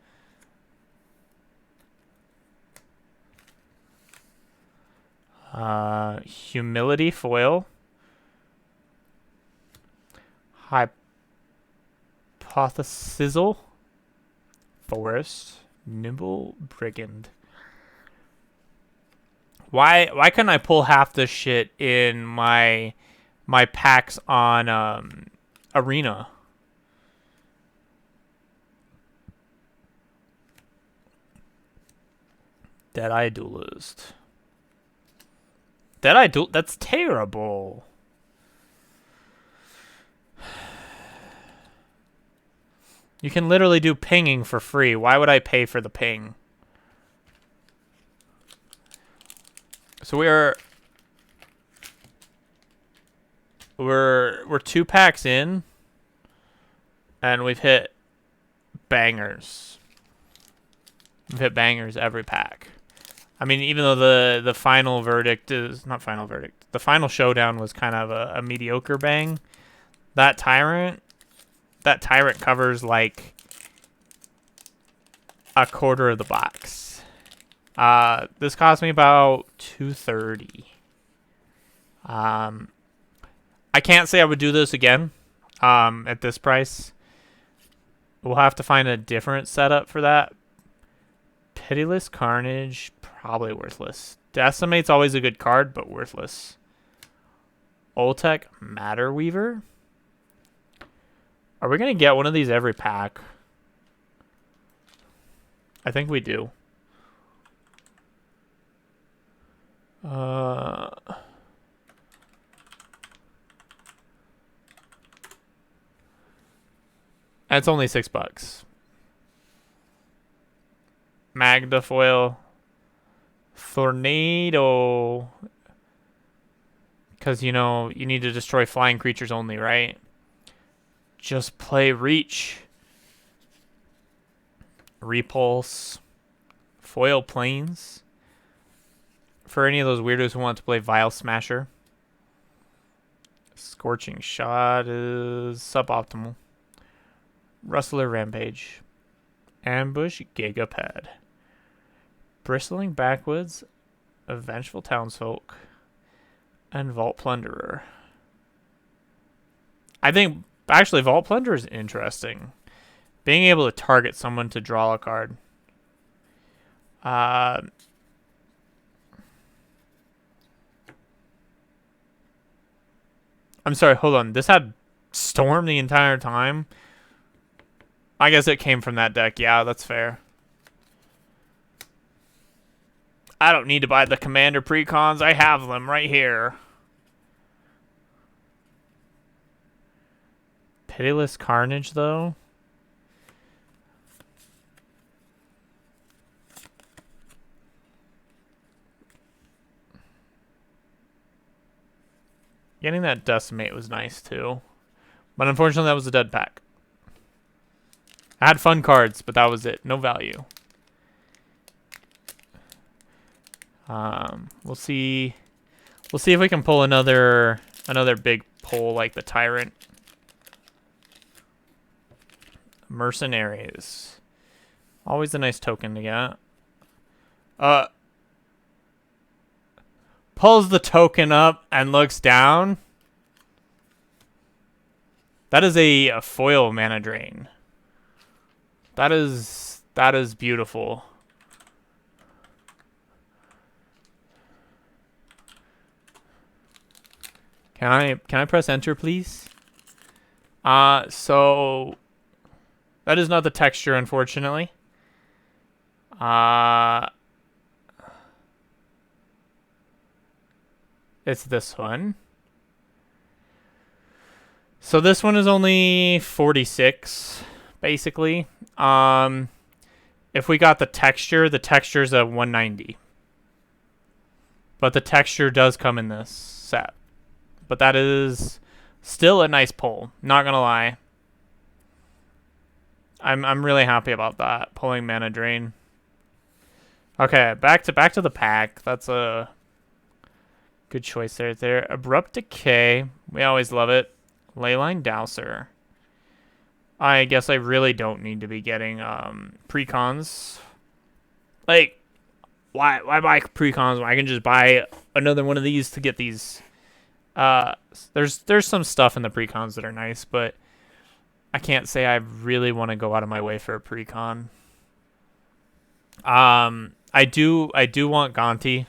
Humility foil. Hypothesizzle. Forest. Nimble Brigand. Why couldn't I pull half this shit in my packs on Arena? Deadeye Duelist. Deadeye Duel... That's terrible. You can literally do pinging for free. Why would I pay for the ping? So we're 2 packs in, and we've hit bangers. We've hit bangers every pack. I mean, even though the final verdict is not final verdict, the final showdown was kind of a mediocre bang. That tyrant covers like a quarter of the box. This cost me about $230. I can't say I would do this again. At this price, we'll have to find a different setup for that. Pitiless Carnage, probably worthless. Decimate's always a good card, but worthless. Oltec Matter Weaver. Are we going to get one of these every pack? I think we do. That's only $6. Magda foil. Tornado. Because, you know, you need to destroy flying creatures only, right? Just play Reach. Repulse. Foil Plains. For any of those weirdos who want to play Vile Smasher. Scorching Shot is suboptimal. Rustler Rampage. Ambush Gigapad. Bristling Backwoods. A Vengeful Townsfolk. And Vault Plunderer. I think, actually, Vault Plunderer is interesting. Being able to target someone to draw a card. I'm sorry, hold on. This had Storm the entire time? I guess it came from that deck. Yeah, that's fair. I don't need to buy the Commander Precons. I have them right here. Pitiless Carnage, though. Getting that Decimate was nice, too. But unfortunately, that was a dead pack. I had fun cards, but that was it. No value. We'll see. We'll see if we can pull another big pull like the Tyrant. Mercenaries. Always a nice token to get. Pulls the token up and looks down. That is a foil mana drain. That is beautiful. Can I press enter, please? So that is not the texture, unfortunately. It's this one. So this one is only 46, basically. If we got the texture's a 190. But the texture does come in this set. But that is still a nice pull, not gonna lie. I'm really happy about that, pulling mana drain. Okay, back to the pack. That's a good choice there. Abrupt Decay. We always love it. Leyline Dowser. I guess I really don't need to be getting precons. Like, why buy precons when I can just buy another one of these to get these? There's some stuff in the precons that are nice, but I can't say I really want to go out of my way for a precon. I do want Gonti,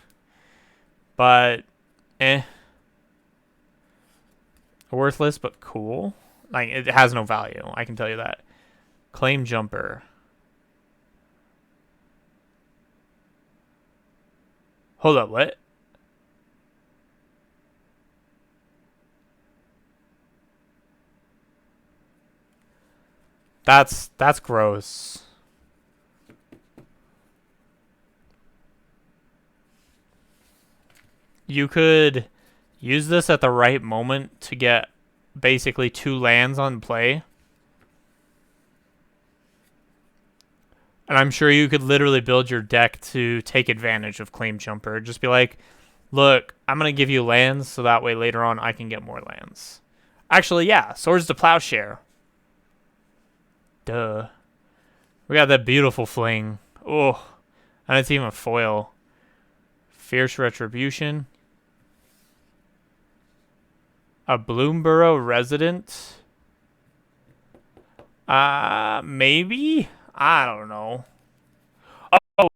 but worthless but cool. Like, it has no value, I can tell you that. Claim Jumper. Hold up, what? That's gross. You could use this at the right moment to get basically 2 lands on play. And I'm sure you could literally build your deck to take advantage of Claim Jumper. Just be like, look, I'm going to give you lands so that way later on I can get more lands. Actually, yeah, Swords to Plowshare. Duh. We got that beautiful fling. Oh, and it's even foil. Fierce Retribution. A Bloomborough Resident. Maybe? I don't know. Oh,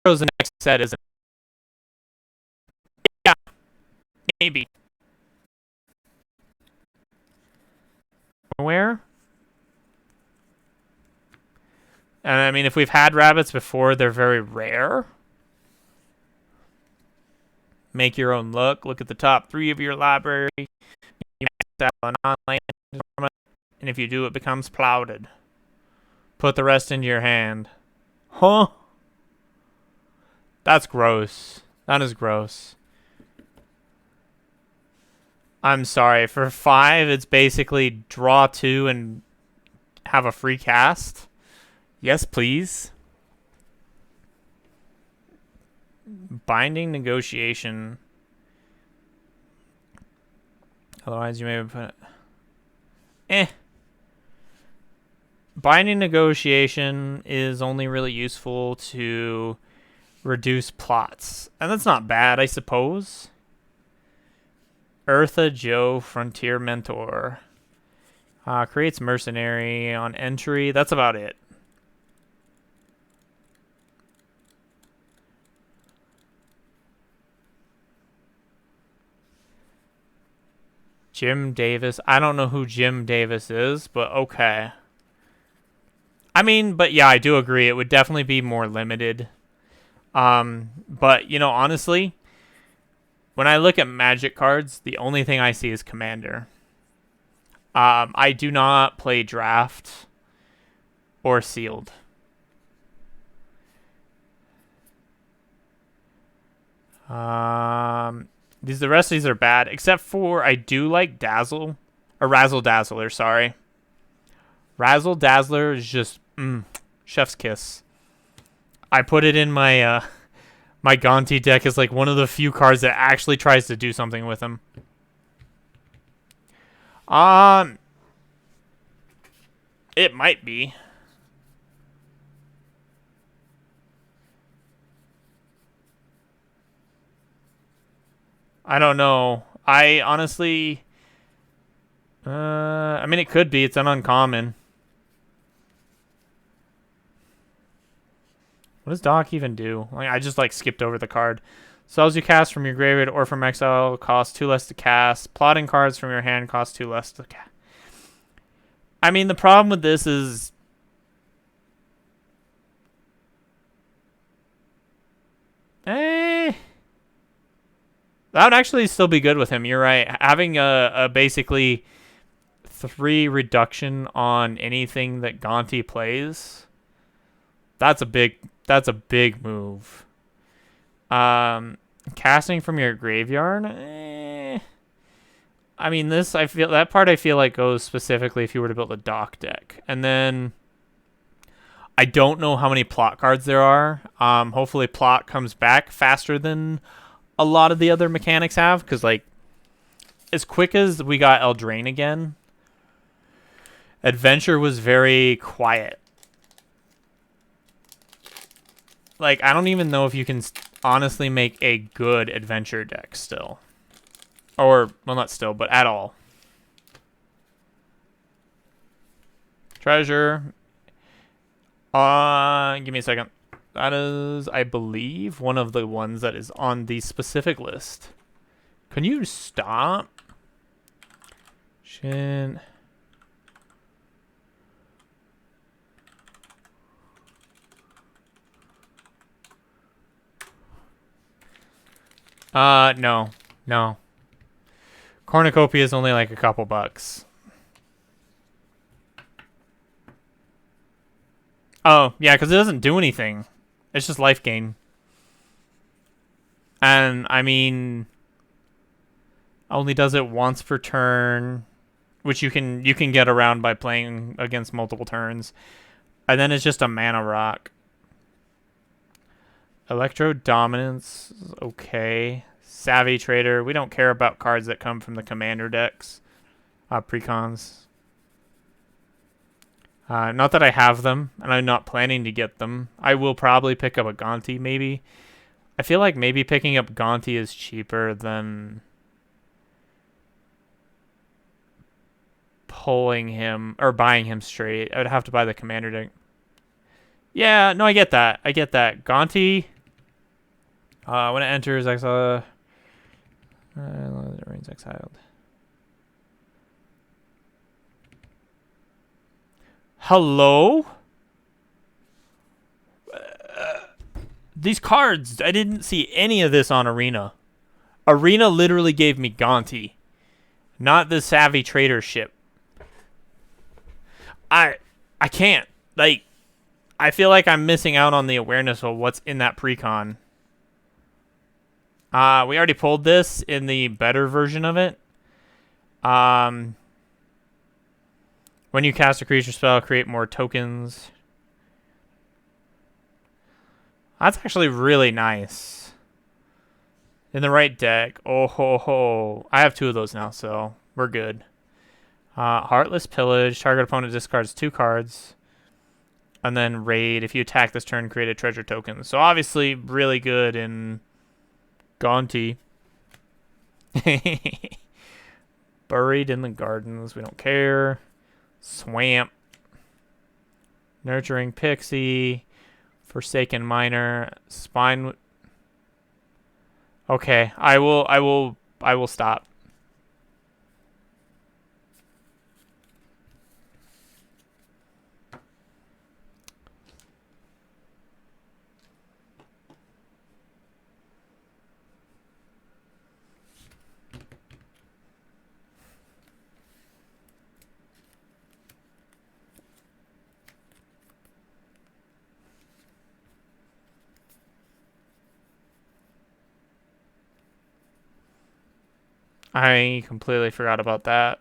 Bloomboro's the next set, isn't it? Yeah, maybe. Where? And I mean, if we've had rabbits before, they're very rare. Make your own look. Look at the top 3 of your library. You max out on land, and if you do, it becomes plowed. Put the rest into your hand. Huh? That's gross. That is gross. I'm sorry. For 5, it's basically draw 2 and have a free cast. Yes, please. Binding Negotiation. Otherwise, you may put it. Binding Negotiation is only really useful to reduce plots. And that's not bad, I suppose. Eartha Joe, Frontier Mentor. Creates Mercenary on entry. That's about it. Jim Davis. I don't know who Jim Davis is, but okay. I mean, but yeah, I do agree. It would definitely be more limited. But, you know, honestly, when I look at Magic cards, the only thing I see is Commander. I do not play Draft or Sealed. The rest of these are bad, except for I do like Dazzle, or Razzle Dazzler, sorry. Razzle Dazzler is just, chef's kiss. I put it in my, my Gonti deck as like one of the few cards that actually tries to do something with him. It might be. I don't know. I honestly, I mean, it could be. It's an uncommon. What does Doc even do? Like, I just like skipped over the card. Spells you cast from your graveyard or from exile cost 2 less to cast. Plotting cards from your hand cost 2 less to cast. I mean, the problem with this is, eh, that would actually still be good with him. You're right. Having a basically 3 reduction on anything that Gonti plays. That's a big move. Casting from your graveyard. I mean, I feel like goes specifically if you were to build a dock deck, and then I don't know how many plot cards there are. Hopefully, plot comes back faster than a lot of the other mechanics have, because like as quick as we got Eldraine again, Adventure was very quiet. Like, I don't even know if you can honestly make a good Adventure deck still. Or, well, not still, but at all. Treasure. Give me a second. That is, I believe, one of the ones that is on the specific list. Can you stop? Shit. No. No. Cornucopia is only like a couple bucks. Oh, yeah, because it doesn't do anything. It's just life gain. And, I mean, only does it once per turn, which you can get around by playing against multiple turns. And then it's just a mana rock. Electro Dominance, okay. Savvy Trader. We don't care about cards that come from the commander decks. Precons. Not that I have them, and I'm not planning to get them. I will probably pick up a Gonti, maybe. I feel like maybe picking up Gonti is cheaper than pulling him or buying him straight. I would have to buy the commander deck. Yeah, no, I get that. I get that. Gonti, when it enters exile, it remains exiled. Hello? These cards, I didn't see any of this on Arena. Arena literally gave me Gonti, not the Savvy Trader ship. I can't. Like, I feel like I'm missing out on the awareness of what's in that precon. We already pulled this in the better version of it. When you cast a creature spell, create more tokens. That's actually really nice. In the right deck. Oh ho ho. I have 2 of those now, so we're good. Heartless Pillage. Target opponent discards 2 cards. And then Raid. If you attack this turn, create a treasure token. So obviously really good in Gonti. Buried in the Gardens. We don't care. Swamp. Nurturing Pixie. Forsaken Miner. Spine. Okay, I will stop. I completely forgot about that.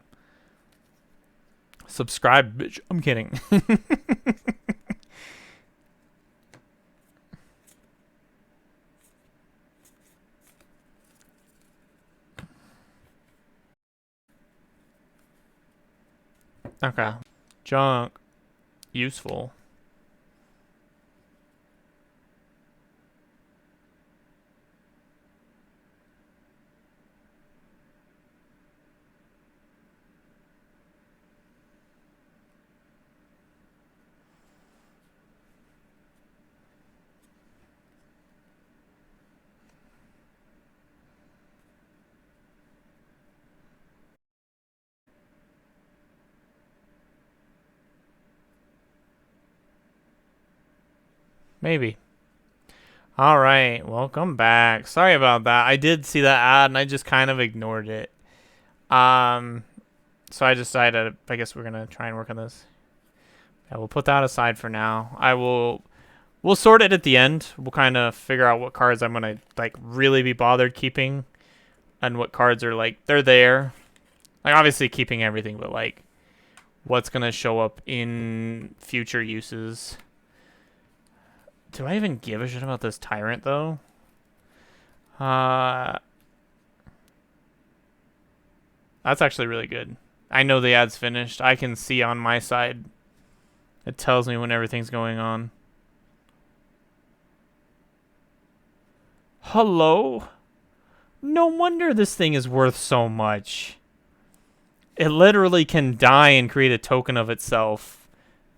Subscribe, bitch. I'm kidding. Okay. Junk. Useful. Maybe. All right, welcome back. Sorry about that. I did see that ad and I just kind of ignored it. So I decided, I guess we're gonna try and work on this. Yeah, we'll put that aside for now. We'll sort it at the end. We'll kind of figure out what cards I'm gonna like really be bothered keeping, and what cards are like they're there. Like obviously keeping everything, but like what's gonna show up in future uses. Do I even give a shit about this tyrant though? That's actually really good. I know the ad's finished. I can see on my side. It tells me when everything's going on. Hello? No wonder this thing is worth so much. It literally can die and create a token of itself.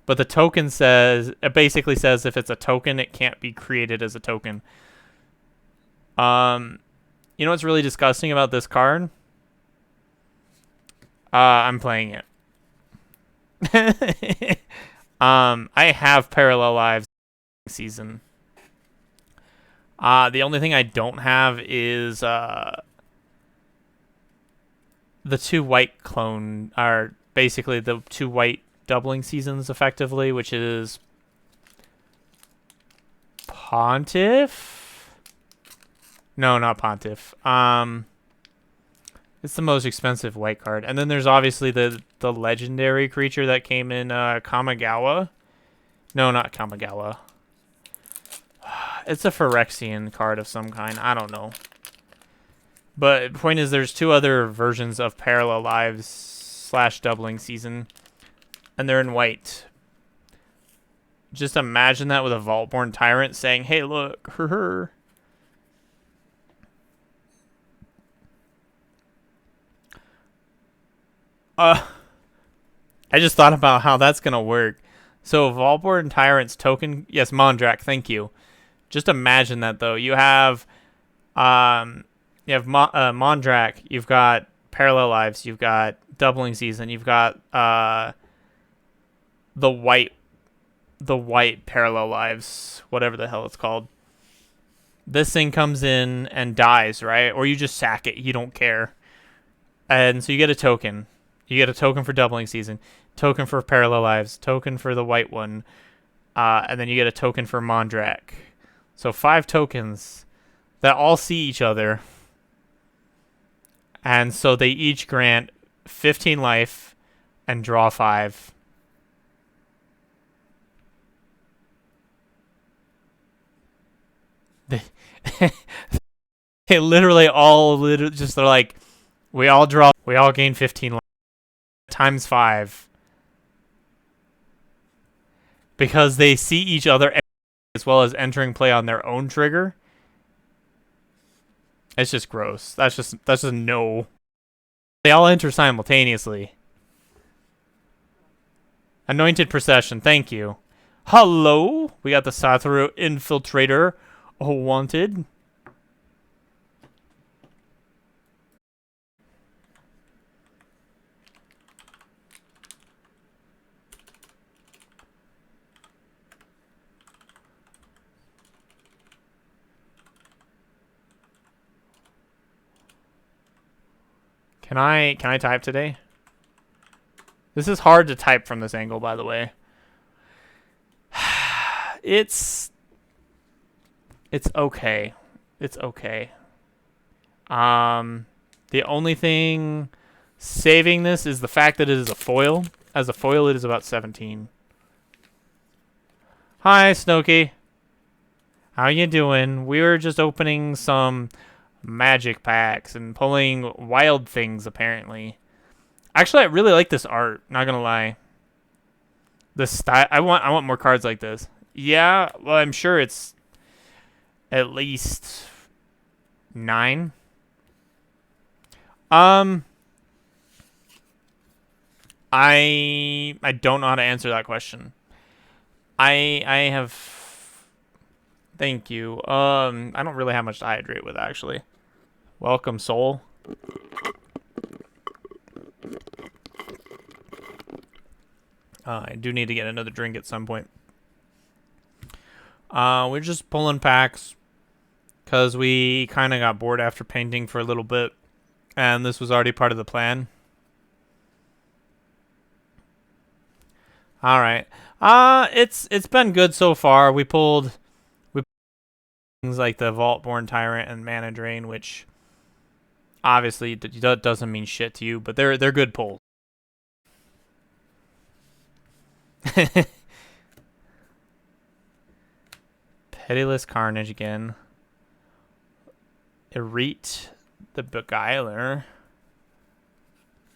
But the token says, it basically says if it's a token, it can't be created as a token. You know what's really disgusting about this card? I'm playing it. I have Parallel Lives season. The only thing I don't have is the two white clone are basically the two white doubling seasons effectively, which is Pontiff. No, not Pontiff. It's the most expensive white card, and then there's obviously the legendary creature that came in Kamigawa. No, not Kamigawa. It's a Phyrexian card of some kind. I don't know. But the point is, there's two other versions of Parallel Lives / Doubling Season, and they're in white. Just imagine that with a Vaultborn Tyrant saying, "Hey, look, her." I just thought about how that's gonna work. So Vaultborn Tyrant's token, yes, Mondrak. Thank you. Just imagine that though. You have Mondrak. You've got Parallel Lives. You've got Doubling Season. You've got the white Parallel Lives, whatever the hell it's called. This thing comes in and dies, right? Or you just sack it. You don't care. And so you get a token. You get a token for Doubling Season, token for Parallel Lives, token for the white one, and then you get a token for Mondrak. So 5 tokens that all see each other. And so they each grant 15 life and draw 5. They literally all just they're like, we all gain 15 life times 5. Because they see each other as well as entering play on their own trigger. It's just gross. That's just no. They all enter simultaneously. Anointed Procession, thank you. Hello? We got the Satoru Infiltrator wanted. Can I type today? This is hard to type from this angle, by the way. It's okay. It's okay. The only thing saving this is the fact that it is a foil. As a foil, it is about 17. Hi, Snooky. How you doing? We were just opening some magic packs and pulling wild things, apparently. Actually, I really like this art, not gonna lie. The style, I want more cards like this. Yeah, well, I'm sure it's at least 9. I don't know how to answer that question. I have. Thank you. I don't really have much to hydrate with, actually. Welcome, Soul. I do need to get another drink at some point. We're just pulling packs because we kind of got bored after painting for a little bit, and this was already part of the plan. All right. It's been good so far. We pulled things like the Vaultborn Tyrant and Mana Drain, which obviously doesn't mean shit to you, but they're good pulls. Pitiless Carnage again. Irete the Beguiler.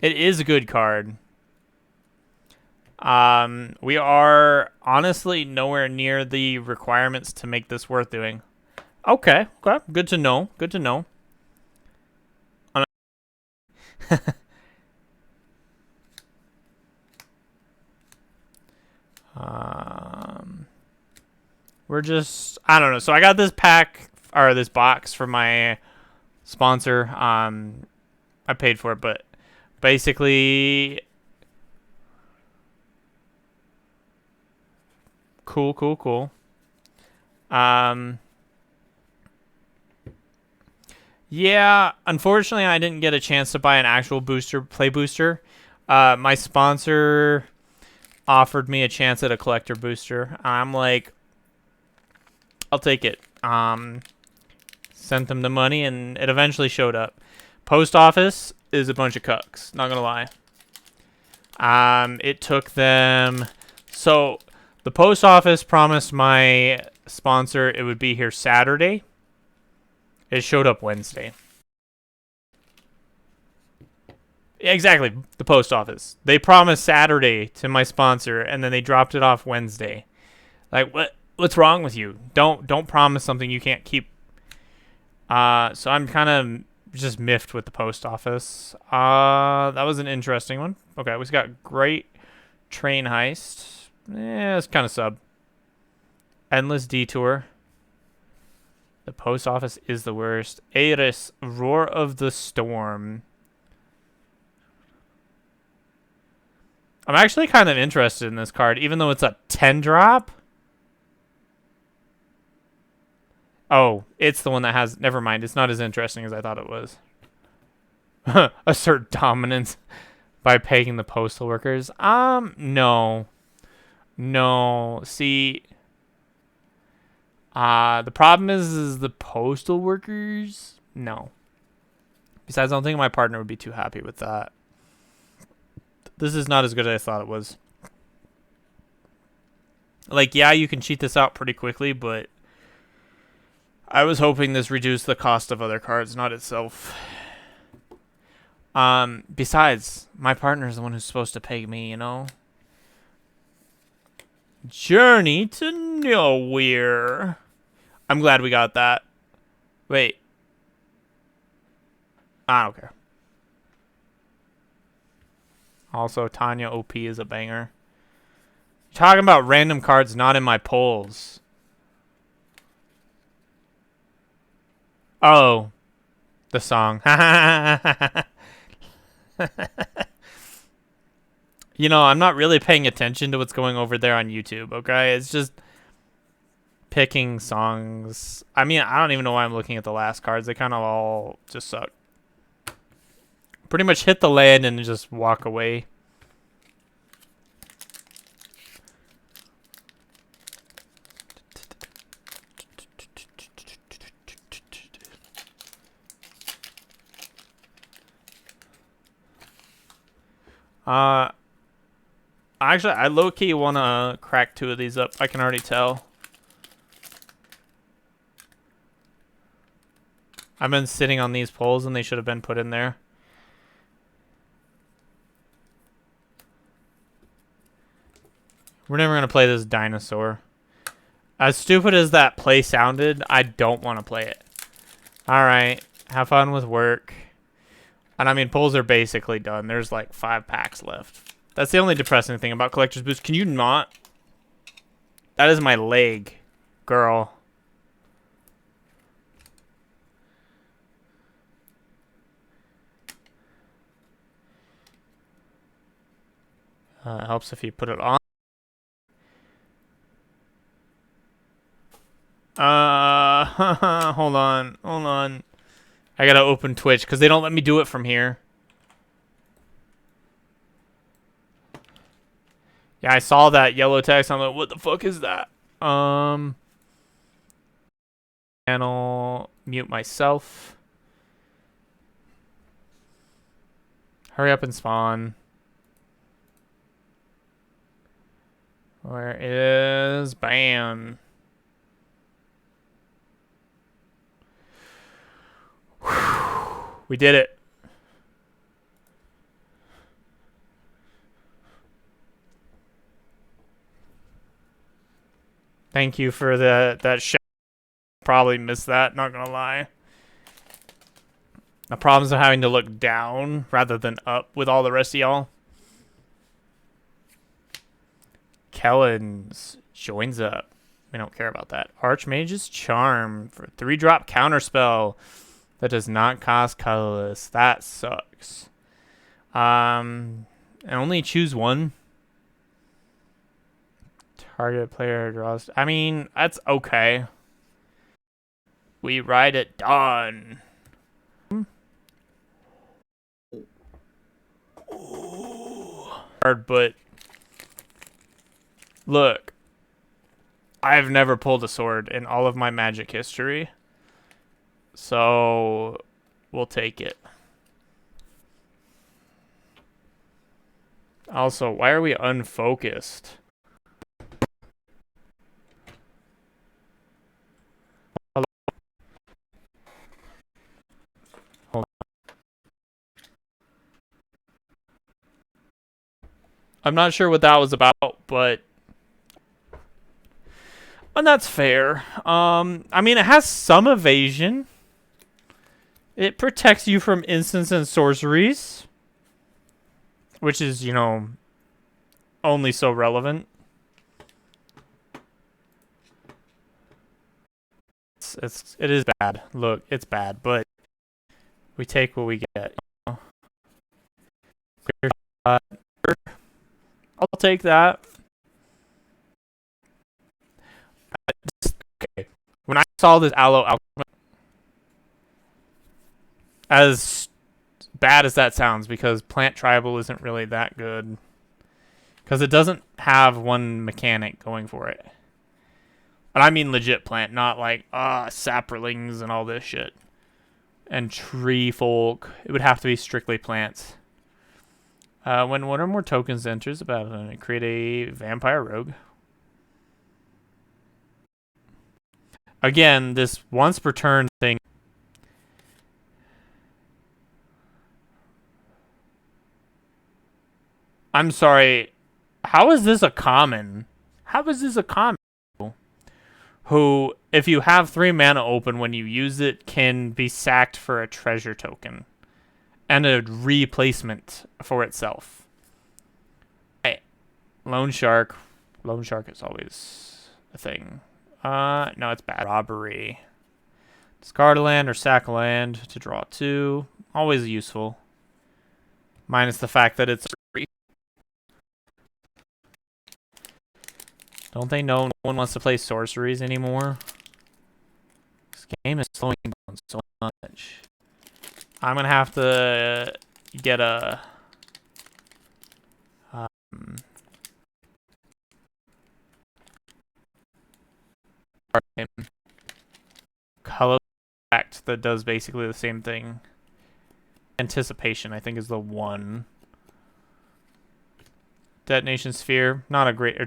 It is a good card. We are honestly nowhere near the requirements to make this worth doing. Okay, okay, good to know. Good to know. We're just, I don't know. So I got this pack or this box from my sponsor. I paid for it, but basically, cool. Yeah, unfortunately, I didn't get a chance to buy an actual play booster. My sponsor offered me a chance at a collector booster. I'm like, I'll take it. Sent them the money, and it eventually showed up. Post office is a bunch of cucks, not gonna lie. It took them... So, the post office promised my sponsor it would be here Saturday. It showed up Wednesday. Exactly, the post office. They promised Saturday to my sponsor, and then they dropped it off Wednesday. Like, what's wrong with you? Don't promise something you can't keep. So I'm kind of just miffed with the post office. That was an interesting one. Okay, we got Great Train Heist. It's kind of sub. Endless Detour. The post office is the worst. Aeris, Roar of the Storm. I'm actually kind of interested in this card, even though it's a 10-drop. Oh, it's the one that has... Never mind, it's not as interesting as I thought it was. Assert dominance by pegging the postal workers. No. No. See... the problem is the postal workers... No. Besides, I don't think my partner would be too happy with that. This is not as good as I thought it was. Like, yeah, you can cheat this out pretty quickly, but I was hoping this reduced the cost of other cards, not itself. Besides, my partner is the one who's supposed to peg me, you know? Journey to Nowhere. I'm glad we got that. Wait. I don't care. Also, Tanya OP is a banger. You're talking about random cards not in my polls. Oh. The song. You know, I'm not really paying attention to what's going over there on YouTube, okay? It's just picking songs. I mean, I don't even know why I'm looking at the last cards. They kind of all just suck. Pretty much hit the land and just walk away. Actually, I low-key want to crack 2 of these up. I can already tell. I've been sitting on these poles and they should have been put in there. We're never going to play this dinosaur. As stupid as that play sounded, I don't want to play it. Alright, have fun with work. And I mean, pulls are basically done. There's like 5 packs left. That's the only depressing thing about Collector's Boost. Can you not? That is my leg, girl. It helps if you put it on. Hold on. Hold on. I gotta open Twitch because they don't let me do it from here. Yeah, I saw that yellow text. I'm like, what the fuck is that? Channel, mute myself. Hurry up and spawn. Where is Ban? We did it. Thank you for that shout. Probably missed that, not gonna lie. The problems of having to look down rather than up with all the rest of y'all. Kellens joins up. We don't care about that. Archmage's Charm for 3-drop counterspell that does not cost colorless. That sucks. And only choose one. Target player draws. I mean, that's okay. We ride at dawn. Hard, but look, I've never pulled a sword in all of my Magic history, so we'll take it. Also, why are we unfocused? Hello? Hold on. I'm not sure what that was about, but and that's fair. I mean, it has some evasion. It protects you from instants and sorceries, which is, you know, only so relevant. It is bad. Look, it's bad, but we take what we get. You know? I'll take that. Okay. When I saw this Aloe Alchemy, as bad as that sounds, because Plant Tribal isn't really that good, because it doesn't have one mechanic going for it. But I mean legit plant, not like saplings and all this shit. And tree folk. It would have to be strictly plants. When one or more tokens enters the battle, create a vampire rogue. Again, this once per turn thing. I'm sorry. How is this a common? How is this a common? Who, if you have 3 mana open when you use it, can be sacked for a treasure token and a replacement for itself. Hey, Loan Shark. Loan Shark is always a thing. No, it's bad. Robbery. Discard a land or sack a land to draw 2. Always useful. Minus the fact that it's free. Don't they know no one wants to play sorceries anymore? This game is slowing down so much. I'm gonna have to get a color act that does basically the same thing. Anticipation, I think, is the one. Detonation Sphere, not a great.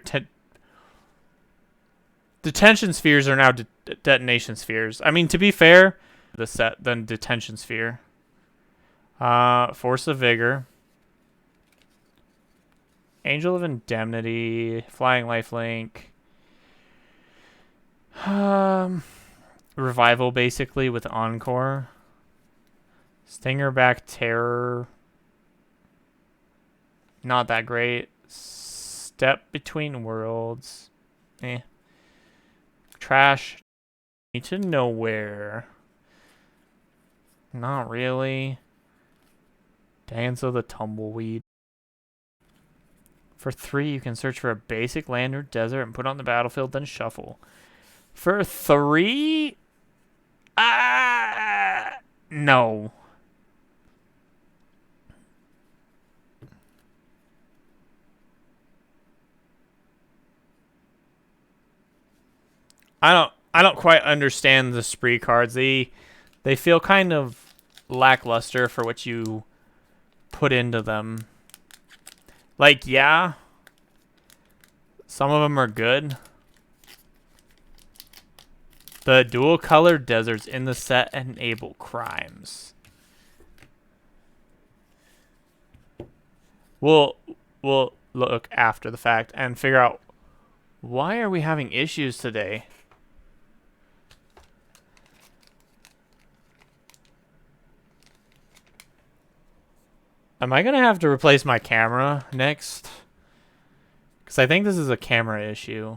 Detention Spheres are now Detonation Spheres. I mean, to be fair, the set than Detention Sphere. Force of Vigor. Angel of Indemnity. Flying Lifelink. Revival, basically, with Encore. Stingerback Terror. Not that great. Step Between Worlds. Eh. Trash. Need to Nowhere. Not really. Dance of the Tumbleweed. For 3, you can search for a basic land or desert and put on the battlefield, then shuffle. For 3, Ah, no. I don't quite understand the spree cards. They feel kind of lackluster for what you put into them. Like, yeah, some of them are good. The dual colored deserts in the set enable crimes. We'll look after the fact and figure out why are we having issues today. Am I gonna have to replace my camera next? Because I think this is a camera issue.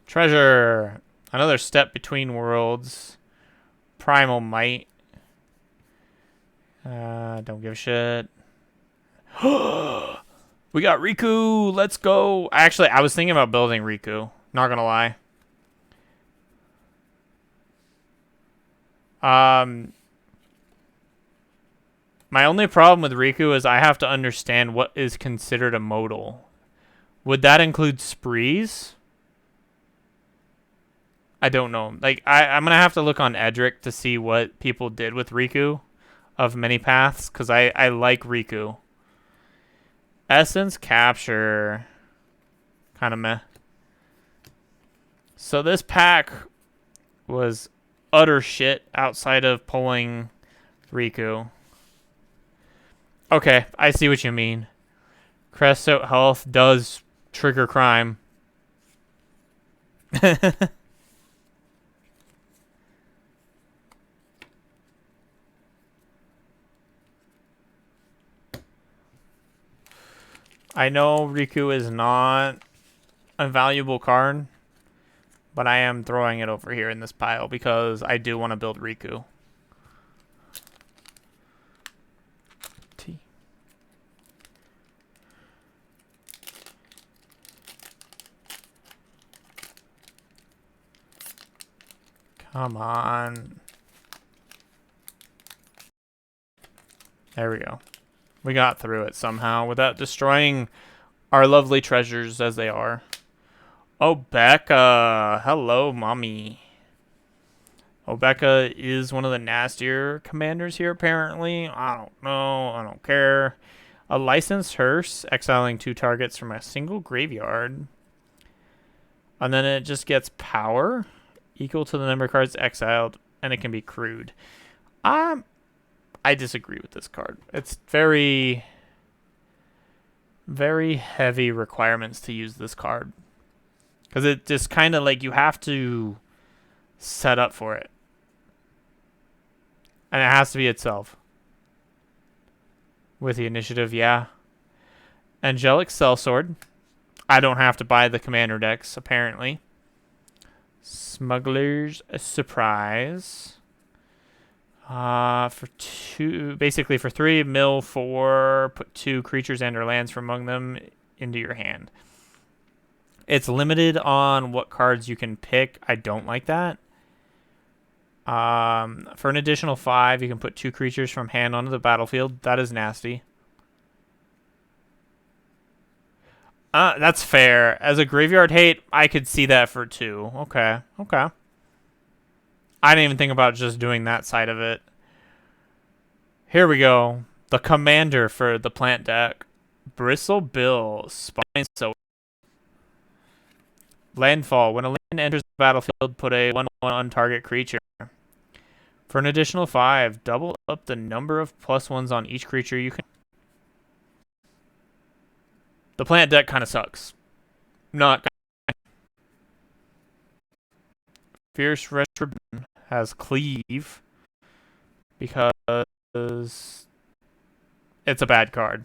Treasure. Another step between worlds. Primal might. Don't give a shit. We got Riku. Let's go. Actually, I was thinking about building Riku. Not gonna lie. My only problem with Riku is I have to understand what is considered a modal. Would that include sprees? I don't know. Like, I'm going to have to look on Edric to see what people did with Riku of many paths, because I like Riku. Essence capture. Kind of meh. So this pack was utter shit outside of pulling Riku. Okay, I see what you mean. Crest out health does trigger crime. I know Riku is not a valuable card, but I am throwing it over here in this pile because I do want to build Riku. Come on. There we go. We got through it somehow without destroying our lovely treasures as they are. Oh, Becca. Hello, mommy. Oh, Becca is one of the nastier commanders here, apparently. I don't know. I don't care. A licensed hearse, exiling 2 targets from a single graveyard. And then it just gets power equal to the number of cards exiled, and it can be crewed. I disagree with this card. It's very, very heavy requirements to use this card. Because it just kind of like you have to set up for it. And it has to be itself. With the initiative, yeah. Angelic Sellsword. I don't have to buy the commander decks, apparently. Smuggler's Surprise. For 2, basically for 3, mill 4, put 2 creatures and or lands from among them into your hand. It's limited on what cards you can pick. I don't like that. For an additional 5, you can put 2 creatures from hand onto the battlefield. That is nasty. That's fair. As a graveyard hate, I could see that for 2. Okay. I didn't even think about just doing that side of it. Here we go. The commander for the plant deck. Bristle Bill. Spine Sower. Landfall. When a land enters the battlefield, put a 1/1 on target creature. For an additional 5, double up the number of +1s on each creature you can. The plant deck kind of sucks. Not. Fierce Retribution has Cleave because it's a bad card.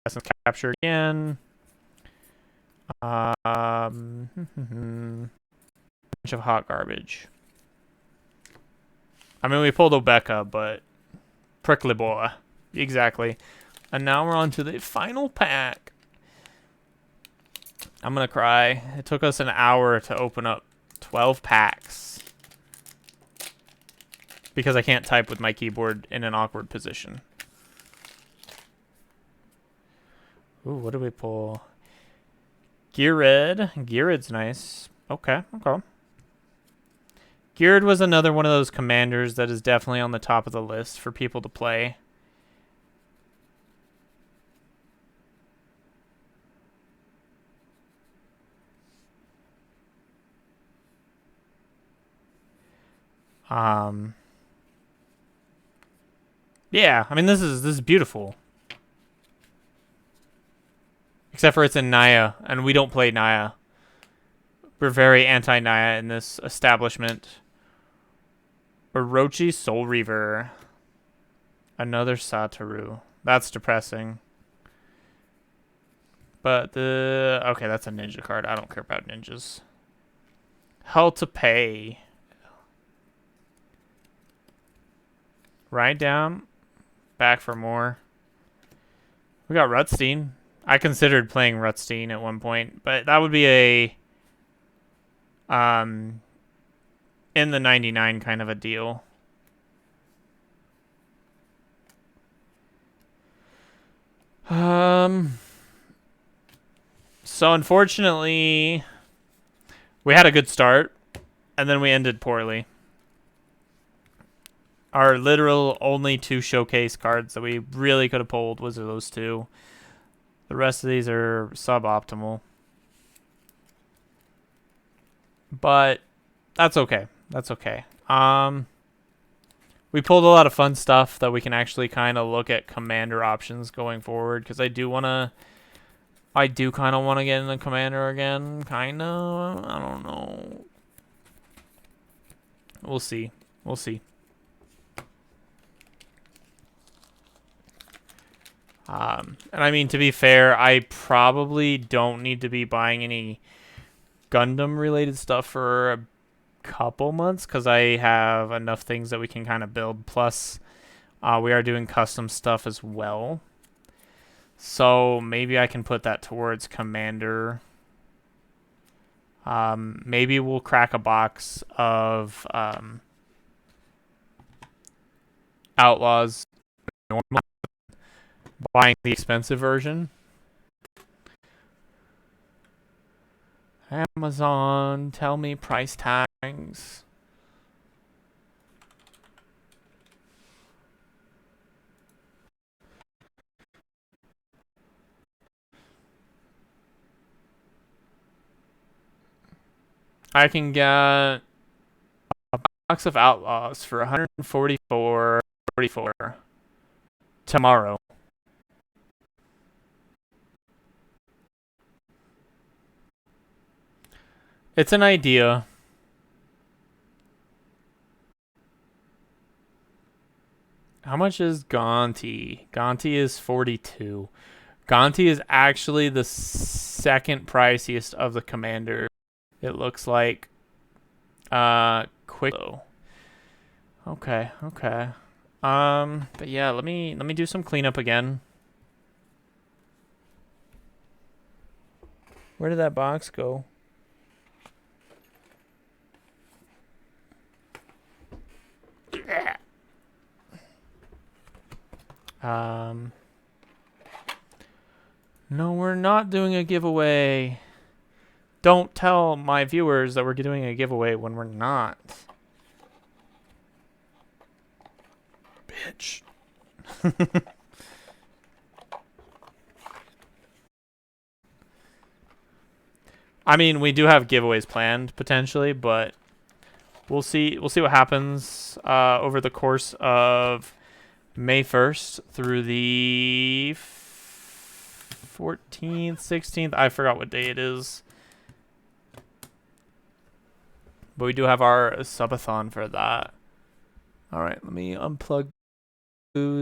Essence Capture again. Bunch of hot garbage. I mean, we pulled Obeka, but prickly boy. Exactly. And now we're on to the final pack. I'm going to cry. It took us an hour to open up 12 packs. Because I can't type with my keyboard in an awkward position. Ooh, what do we pull? Geared. Geared's nice. Okay, okay. Geared was another one of those commanders that is definitely on the top of the list for people to play. Yeah, I mean this is beautiful. Except for it's in Naya, and we don't play Naya. We're very anti-Naya in this establishment. Orochi Soul Reaver. Another Satoru. That's depressing. But the... Okay, that's a ninja card. I don't care about ninjas. Hell to pay. Ride down. Back for more. We got Rutstein. I considered playing Rutstein at one point, but that would be a... in the 99 kind of a deal. So unfortunately, we had a good start, and then we ended poorly. Our literal only 2 showcase cards that we really could have pulled was those 2. The rest of these are suboptimal. But that's okay. That's okay. We pulled a lot of fun stuff that we can actually kind of look at commander options going forward, because I do kind of want to get in the commander again. Kind of. I don't know. We'll see. We'll see. And I mean, to be fair, I probably don't need to be buying any Gundam related stuff for a couple months, because I have enough things that we can kind of build. Plus, we are doing custom stuff as well. So maybe I can put that towards Commander. Maybe we'll crack a box of Outlaws normal, buying the expensive version. Amazon, tell me price tags. I can get a box of Outlaws for 144.44 tomorrow. It's an idea. How much is Gonti? Gonti is 42. Gonti is actually the second priciest of the commander. It looks like quick. Okay, okay. But yeah, let me do some cleanup again. Where did that box go? No, we're not doing a giveaway. Don't tell my viewers that we're doing a giveaway when we're not. Bitch. I mean, we do have giveaways planned potentially, but we'll see. We'll see what happens over the course of May 1st through the 14th, 16th. I forgot what day it is. But we do have our subathon for that. All right, let me unplug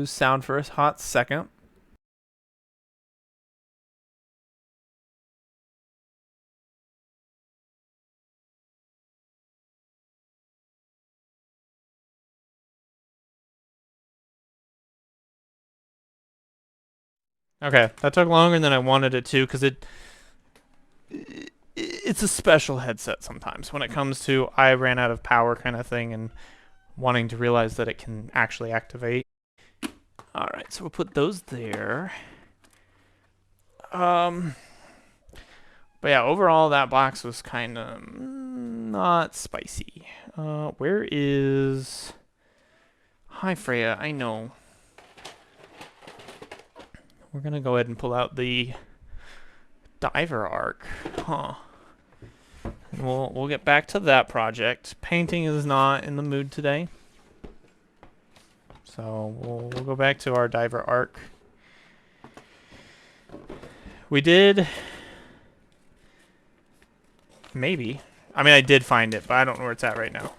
sound for a hot second. Okay, that took longer than I wanted it to, because it's a special headset sometimes when it comes to I ran out of power kind of thing and wanting to realize that it can actually activate. All right, so we'll put those there. But yeah, overall that box was kind of not spicy. Where is... Hi, Freya. I know. We're gonna go ahead and pull out the diver arc. Huh. And we'll get back to that project. Painting is not in the mood today. So we'll go back to our diver arc. We did... Maybe. I mean, I did find it, but I don't know where it's at right now.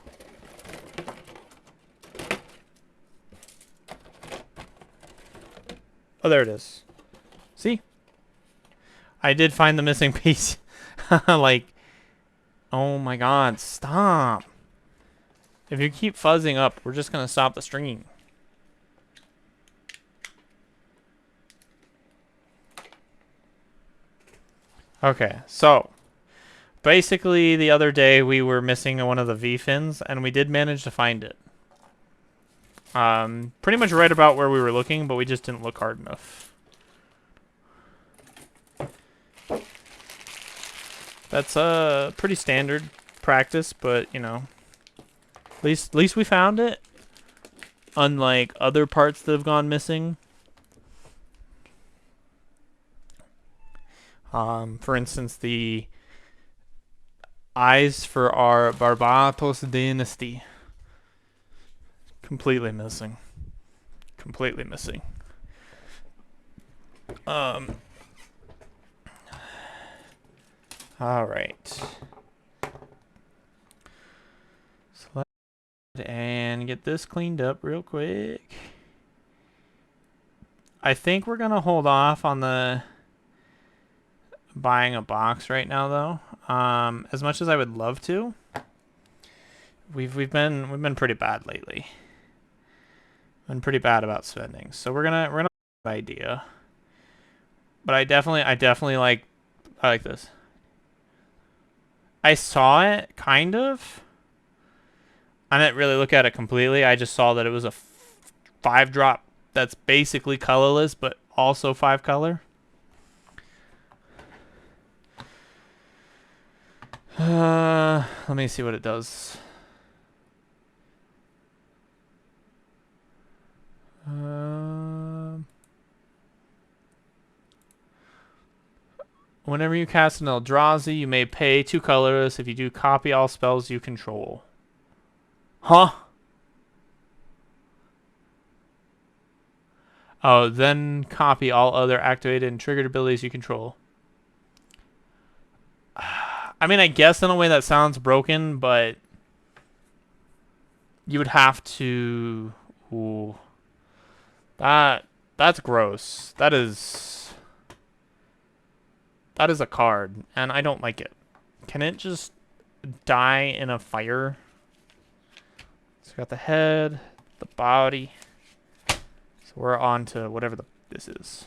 Oh, there it is. See? I did find the missing piece. Like, oh my god, stop. If you keep fuzzing up, we're just going to stop the stream. Okay, so basically the other day we were missing one of the V-fins, and we did manage to find it. Pretty much right about where we were looking, but we just didn't look hard enough. That's pretty standard practice, but you know, at least we found it. Unlike other parts that have gone missing. For instance, the eyes for our Barbatos dynasty. Completely missing. Completely missing. Alright. So let's and get this cleaned up real quick. I think we're gonna hold off on the buying a box right now though. As much as I would love to. We've been pretty bad lately. Been pretty bad about spending. So we're gonna idea. But I definitely like this. I saw it kind of. I didn't really look at it completely. I just saw that it was a 5-drop that's basically colorless but also 5 color. Let me see what it does. Whenever you cast an Eldrazi, you may pay 2 colorless. If you do, copy all spells you control. Huh? Oh, then copy all other activated and triggered abilities you control. I mean, I guess in a way that sounds broken, but you would have to... Ooh. That's gross. That is a card, and I don't like it. Can it just die in a fire? So we got the head, the body. So we're on to whatever this is.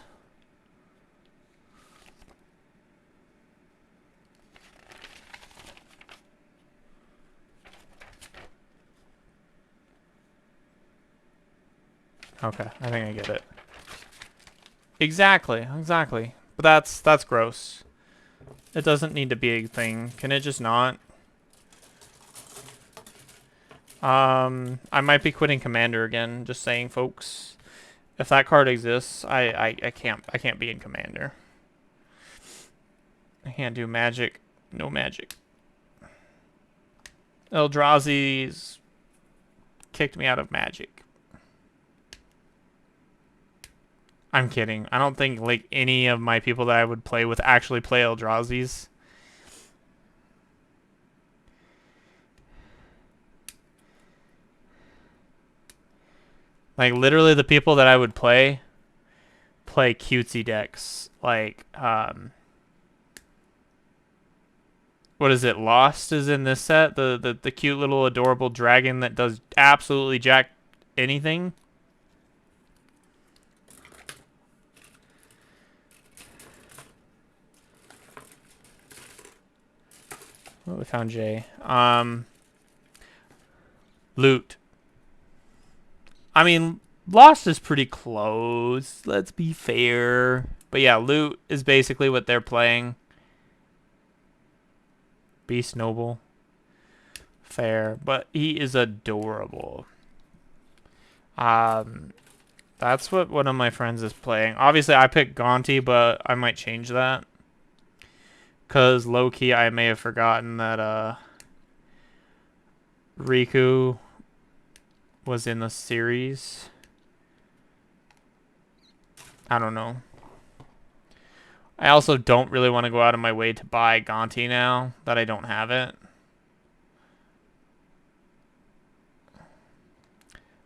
Okay, I think I get it. Exactly. But that's gross. It doesn't need to be a thing. Can it just not? I might be quitting Commander again, just saying, folks. If that card exists, I can't be in Commander. I can't do magic. No magic. Eldrazi's kicked me out of magic. I'm kidding. I don't think like any of my people that I would play with actually play Eldrazi's. Like literally the people that I would play cutesy decks. Like what is it? Lost is in this set. The cute little adorable dragon that does absolutely jack anything. Oh, we found J. Loot. I mean, Lost is pretty close. Let's be fair. But yeah, Loot is basically what they're playing. Beast Noble. Fair. But he is adorable. That's what one of my friends is playing. Obviously, I picked Gonti, but I might change that. Because low-key, I may have forgotten that Riku was in the series. I don't know. I also don't really want to go out of my way to buy Gonti now that I don't have it.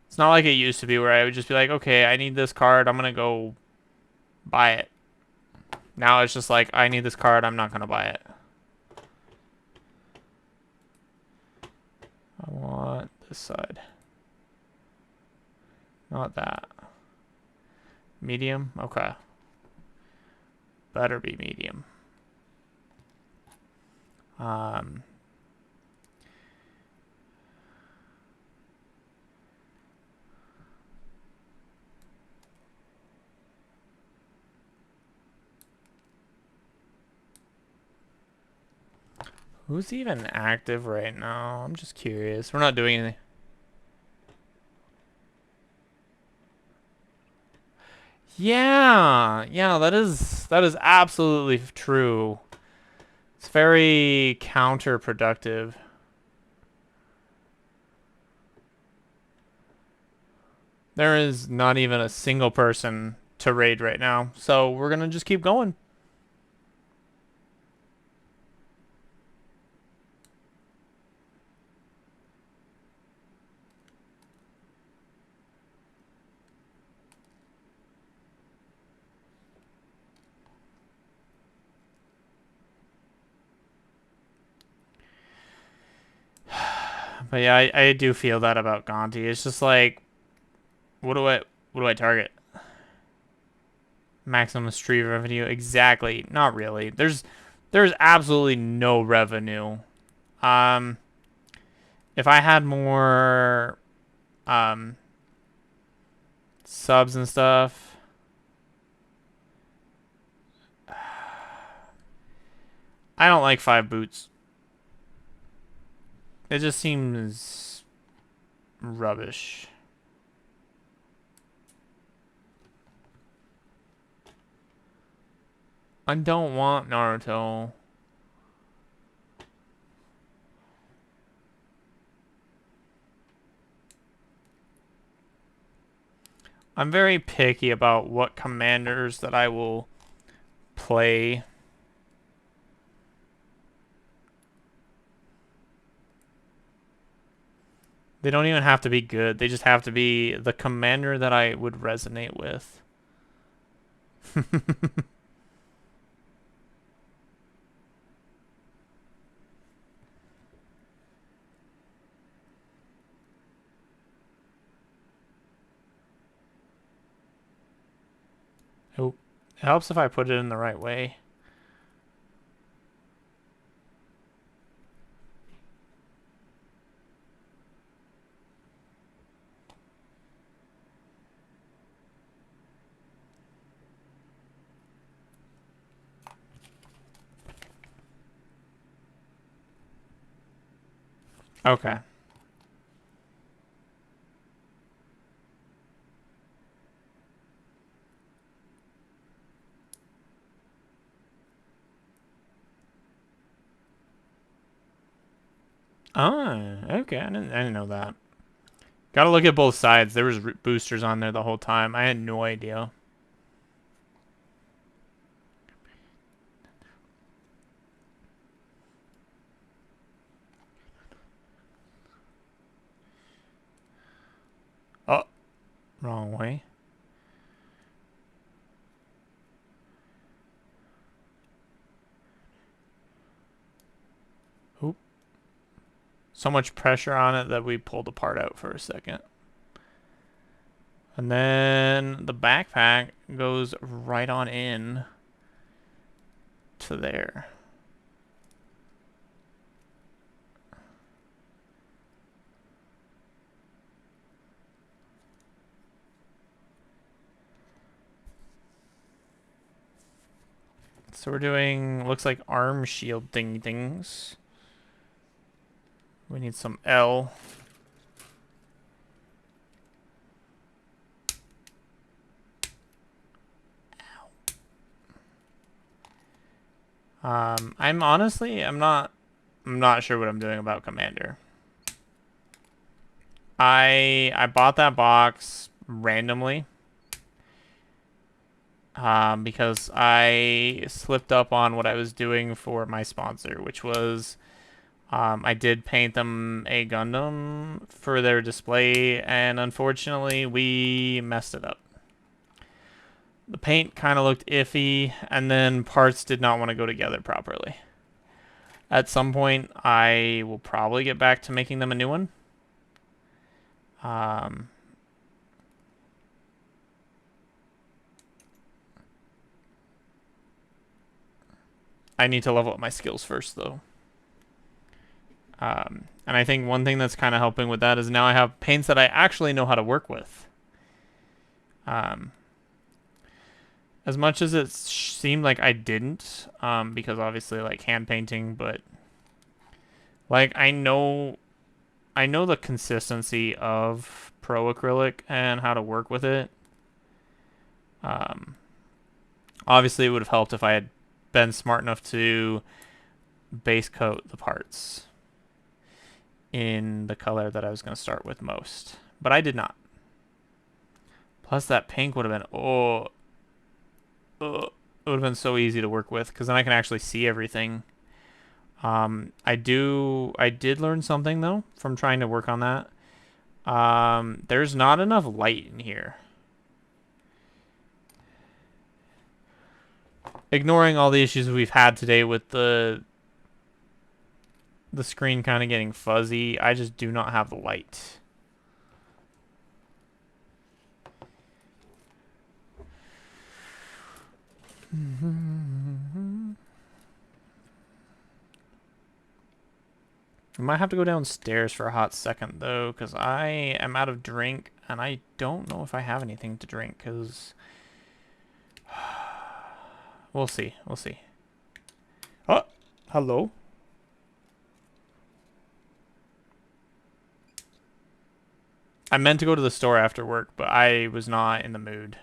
It's not like it used to be where I would just be like, okay, I need this card, I'm going to go buy it. Now it's just like, I need this card, I'm not going to buy it. I want this side. Not that. Medium? Okay. Better be medium. Who's even active right now? I'm just curious. We're not doing anything. Yeah, that is absolutely true. It's very counterproductive. There is not even a single person to raid right now, so we're gonna just keep going. But yeah, I do feel that about Gonti. It's just like, what do I target? Maximum street revenue? Exactly. Not really. There's absolutely no revenue. If I had more subs and stuff, I don't like 5 boots. It just seems rubbish. I don't want Naruto. I'm very picky about what commanders that I will play. They don't even have to be good. They just have to be the commander that I would resonate with. Oh, it helps if I put it in the right way. Okay. Oh, okay. I didn't know that. Gotta look at both sides. There was boosters on there the whole time. I had no idea. Oh, wrong way. Oop. So much pressure on it that we pulled the part out for a second. And then the backpack goes right on in to there. So we're doing, looks like arm shield things. We need some L. I'm honestly, I'm not sure what I'm doing about Commander. I bought that box randomly. Because I slipped up on what I was doing for my sponsor, which was I did paint them a Gundam for their display, and unfortunately we messed it up. The paint kind of looked iffy, and then parts did not want to go together properly. At some point, I will probably get back to making them a new one. I need to level up my skills first, though. And I think one thing that's kind of helping with that is now I have paints that I actually know how to work with. As much as it seemed like I didn't, because obviously like hand painting, but like I know the consistency of pro acrylic and how to work with it. Obviously it would have helped if I had been smart enough to base coat the parts in the color that I was going to start with most, but I did not. Plus that pink would have been, it would have been so easy to work with because then I can actually see everything. I did learn something though from trying to work on that. There's not enough light in here. Ignoring all the issues we've had today with the screen kind of getting fuzzy, I just do not have the light. I might have to go downstairs for a hot second, though, because I am out of drink, and I don't know if I have anything to drink, because... We'll see. We'll see. Oh! Hello? I meant to go to the store after work, but I was not in the mood.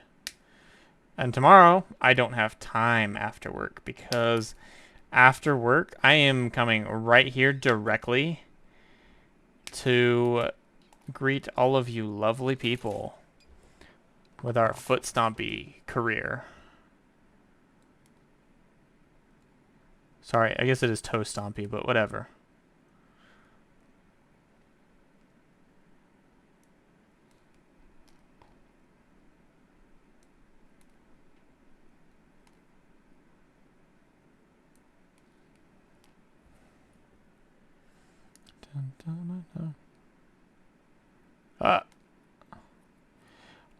And tomorrow, I don't have time after work, because... After work, I am coming right here directly to greet all of you lovely people with our foot stompy career. Sorry, I guess it is toe stompy, but whatever.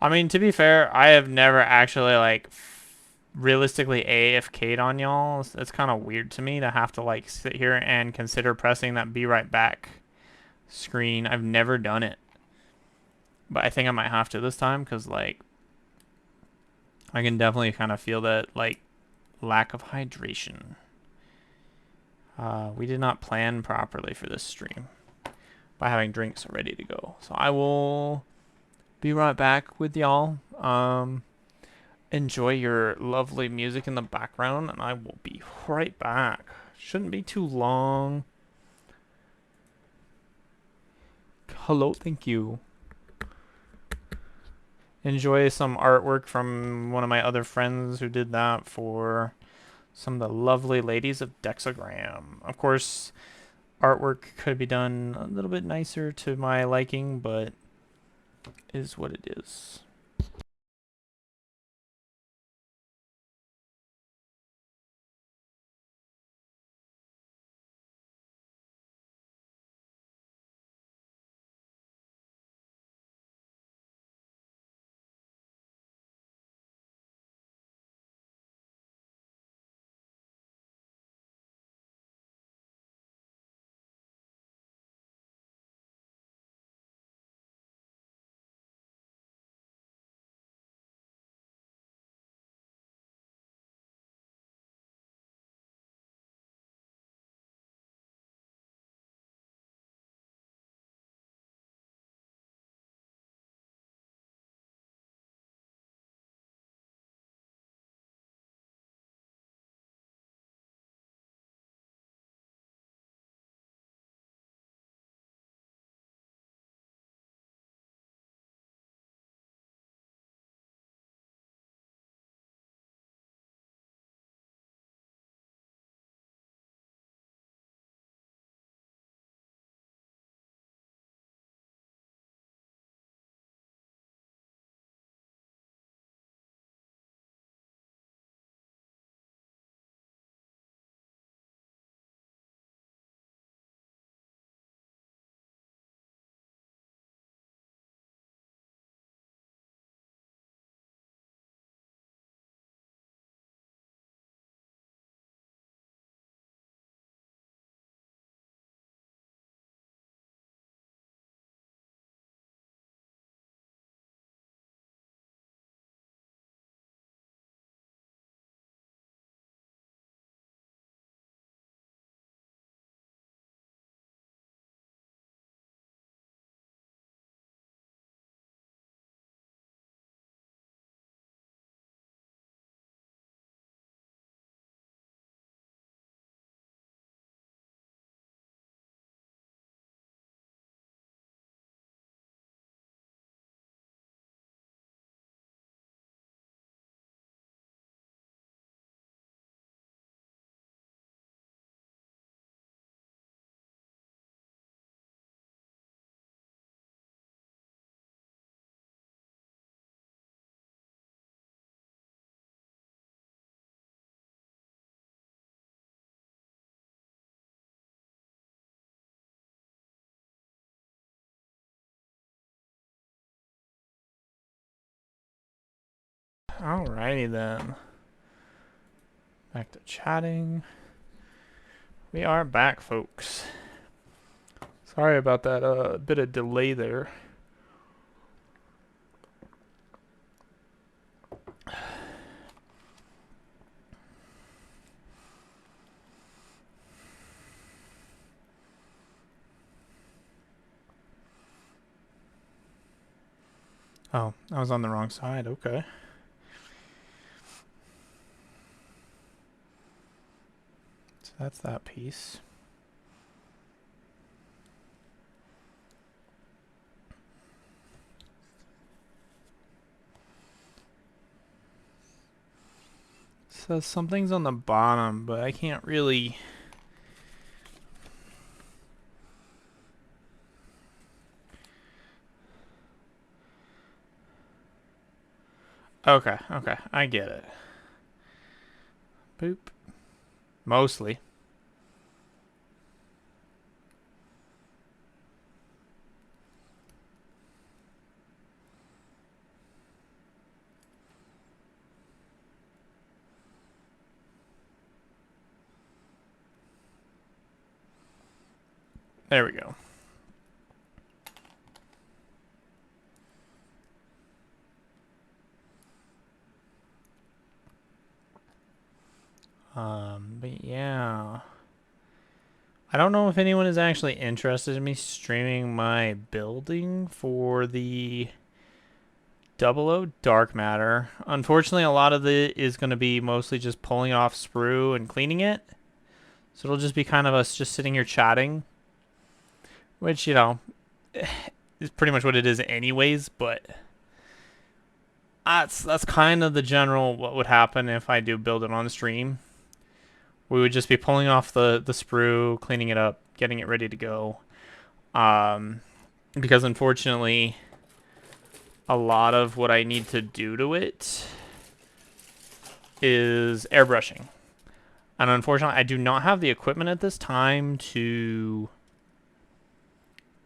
I mean, to be fair, I have never actually, like, realistically AFK'd on y'all. It's kind of weird to me to have to, like, sit here and consider pressing that be right back screen. I've never done it. But I think I might have to this time, because, like, I can definitely kind of feel that, like, lack of hydration. We did not plan properly for this stream by having drinks ready to go. So I will be right back with y'all. Enjoy your lovely music in the background, and I will be right back. Shouldn't be too long. Hello, thank you. Enjoy some artwork from one of my other friends who did that for some of the lovely ladies of Dexagram. Of course, artwork could be done a little bit nicer to my liking, but is what it is. Alrighty then. Back to chatting. We are back, folks. Sorry about that bit of delay there. Oh, I was on the wrong side. Okay. So that's that piece. So something's on the bottom, but I can't really... Okay, I get it. Boop. Mostly. There we go. But yeah. I don't know if anyone is actually interested in me streaming my building for the 00 Dark Matter. Unfortunately, a lot of it is going to be mostly just pulling off sprue and cleaning it. So it'll just be kind of us just sitting here chatting. Which, you know, is pretty much what it is anyways, but... That's kind of the general what would happen if I do build it on stream. We would just be pulling off the sprue, cleaning it up, getting it ready to go. Because unfortunately, a lot of what I need to do to it is airbrushing. And unfortunately, I do not have the equipment at this time to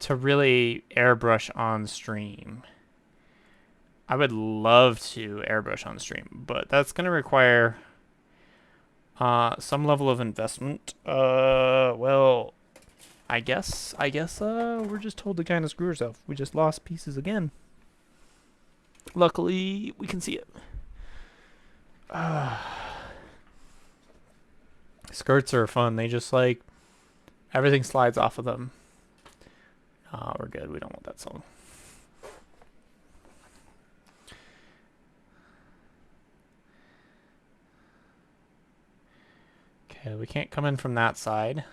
really airbrush on stream. I would love to airbrush on stream, but that's going to require some level of investment. Well, I guess we're just told to kind of screw ourselves. We just lost pieces again. Luckily, we can see it. Skirts are fun. They just like everything slides off of them. We're good. We don't want that song. Okay, we can't come in from that side.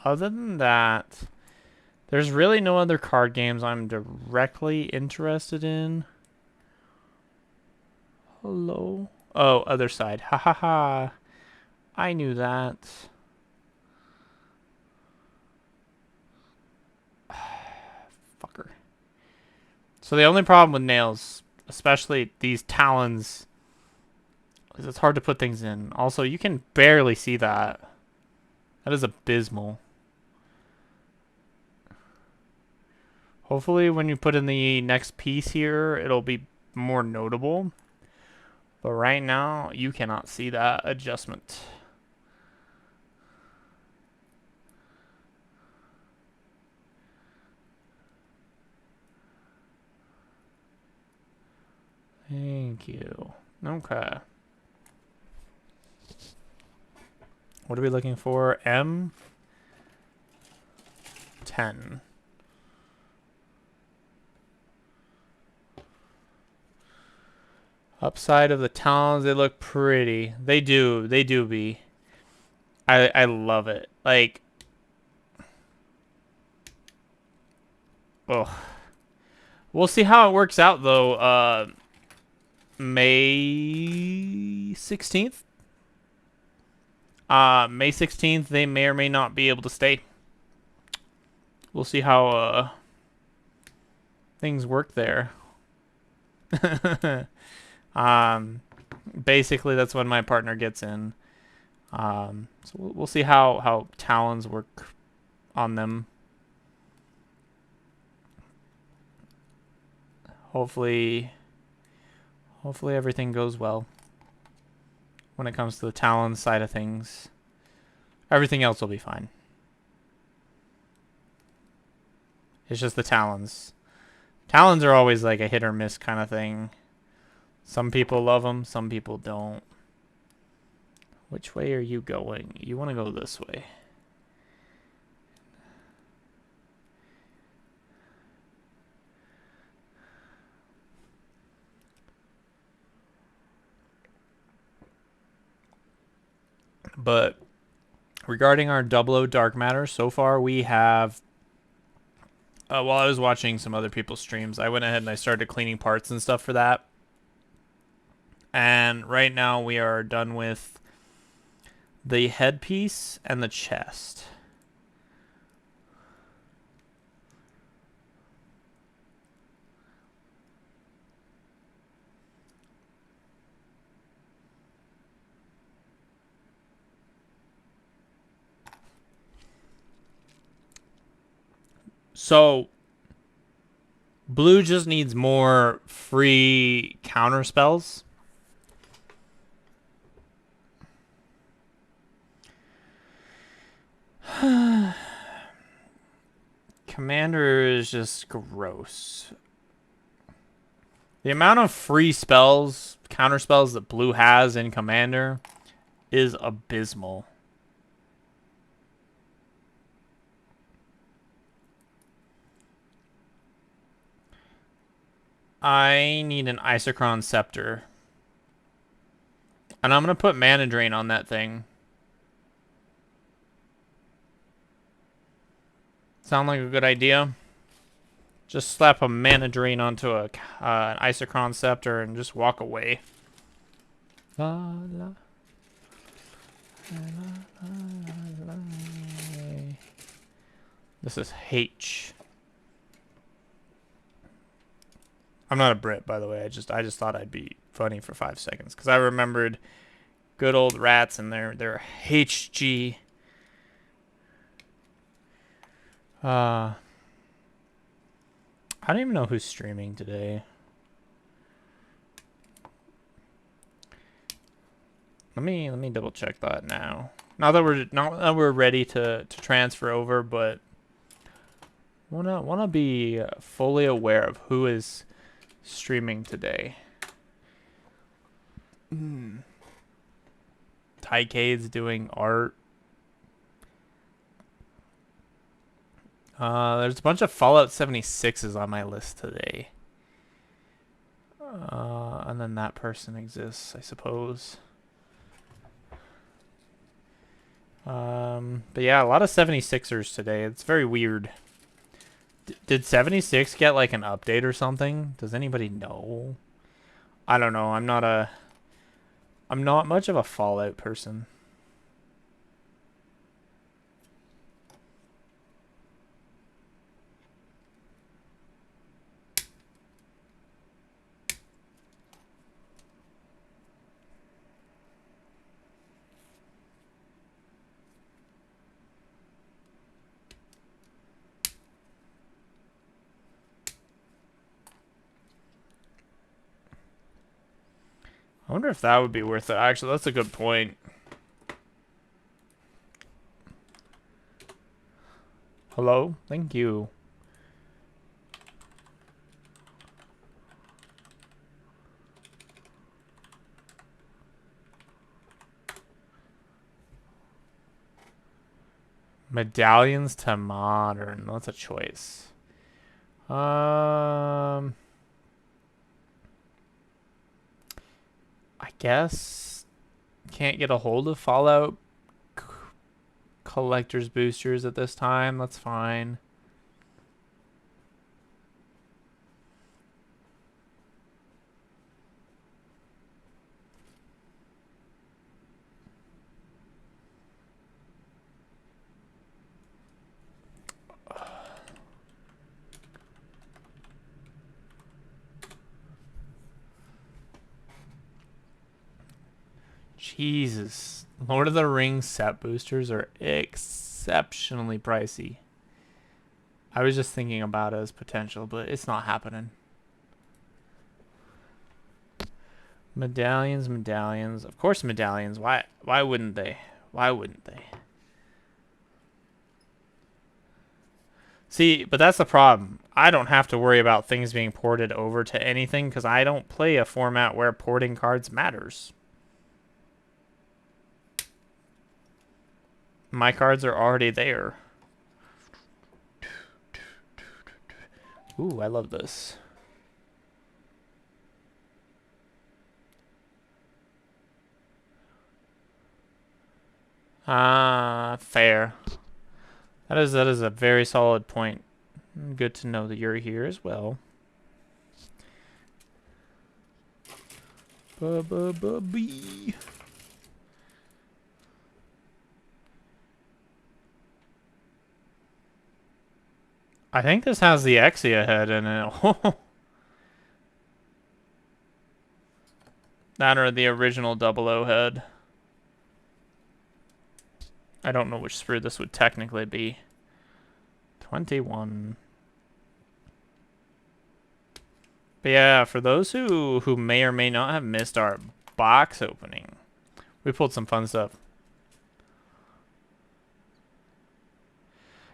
Other than that, there's really no other card games I'm directly interested in. Hello? Oh, other side. Ha ha ha. I knew that. Fucker. So the only problem with nails, especially these talons, is it's hard to put things in. Also, you can barely see that. That is abysmal. Hopefully when you put in the next piece here, it'll be more notable. But right now, you cannot see that adjustment. Thank you. Okay. What are we looking for? M10. Upside of the talons, they look pretty. They do be. I love it. Like, oh, we'll see how it works out though. May 16th. May 16th, they may or may not be able to stay. We'll see how things work there. Basically, that's when my partner gets in. So we'll see how talons work on them. Hopefully everything goes well when it comes to the talon side of things. Everything else will be fine. It's just the talons. Talons are always like a hit or miss kind of thing. Some people love them, some people don't. Which way are you going? You want to go this way. But regarding our 00 dark matter, so far we have... while I was watching some other people's streams, I went ahead and I started cleaning parts and stuff for that. And right now we are done with the headpiece and the chest. So, blue just needs more free counter spells. Commander is just gross. The amount of free spells, counter spells that blue has in Commander is abysmal. I need an Isochron Scepter. And I'm going to put Mana Drain on that thing. Sound like a good idea? Just slap a Mana Drain onto an Isochron Scepter and just walk away. La, la. This is H. I'm not a Brit, by the way. I just thought I'd be funny for 5 seconds because I remembered good old rats and their HG. I don't even know who's streaming today. Let me double check that now. Not that we're ready to transfer over, but wanna be fully aware of who is streaming today. Tycade's doing art. There's a bunch of Fallout 76s on my list today. And then that person exists, I suppose. But yeah, a lot of 76ers today. It's very weird. Did 76 get like an update or something? Does anybody know? I don't know. I'm not much of a Fallout person. I wonder if that would be worth it. Actually, that's a good point. Hello? Thank you. Medallions to modern. That's a choice. I guess can't get a hold of Fallout collector's boosters at this time. That's fine. Jesus. Lord of the Rings set boosters are exceptionally pricey. I was just thinking about it as potential, but it's not happening. Medallions, medallions. Of course medallions. Why wouldn't they? Why wouldn't they? See, but that's the problem. I don't have to worry about things being ported over to anything because I don't play a format where porting cards matters. My cards are already there. Ooh, I love this. Fair. That is a very solid point. Good to know that you're here as well. Bee. I think this has the Exia head in it. That or the original 00 head. I don't know which sprue this would technically be. 21. But yeah, for those who may or may not have missed our box opening, we pulled some fun stuff.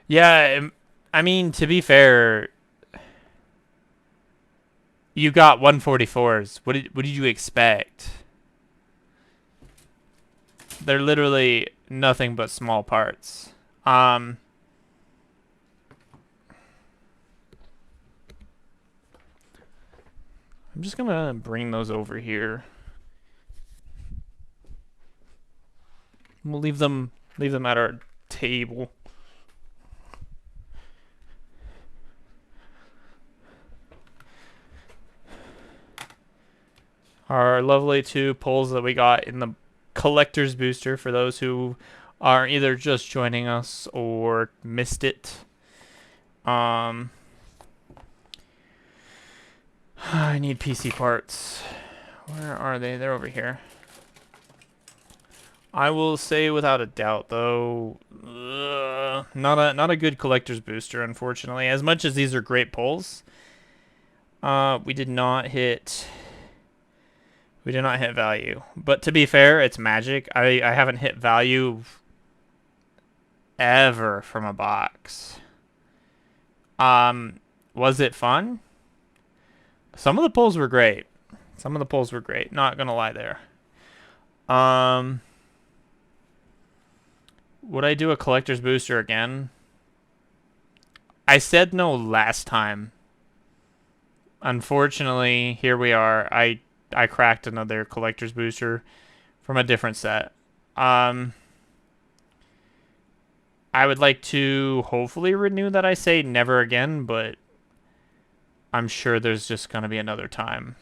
Yeah, I mean, to be fair, you got 144s. What did you expect? They're literally nothing but small parts. I'm just gonna bring those over here. We'll leave them at our table. Our lovely 2 pulls that we got in the collector's booster for those who are either just joining us or missed it. I need PC parts. Where are they? They're over here. I will say without a doubt, though, not a good collector's booster, unfortunately. As much as these are great pulls, we did not hit value. But to be fair, it's Magic. I haven't hit value ever from a box. Was it fun? Some of the pulls were great. Not gonna lie there. Would I do a collector's booster again? I said no last time. Unfortunately, here we are. I cracked another collector's booster from a different set. I would like to hopefully renew that. I say never again, but I'm sure there's just going to be another time.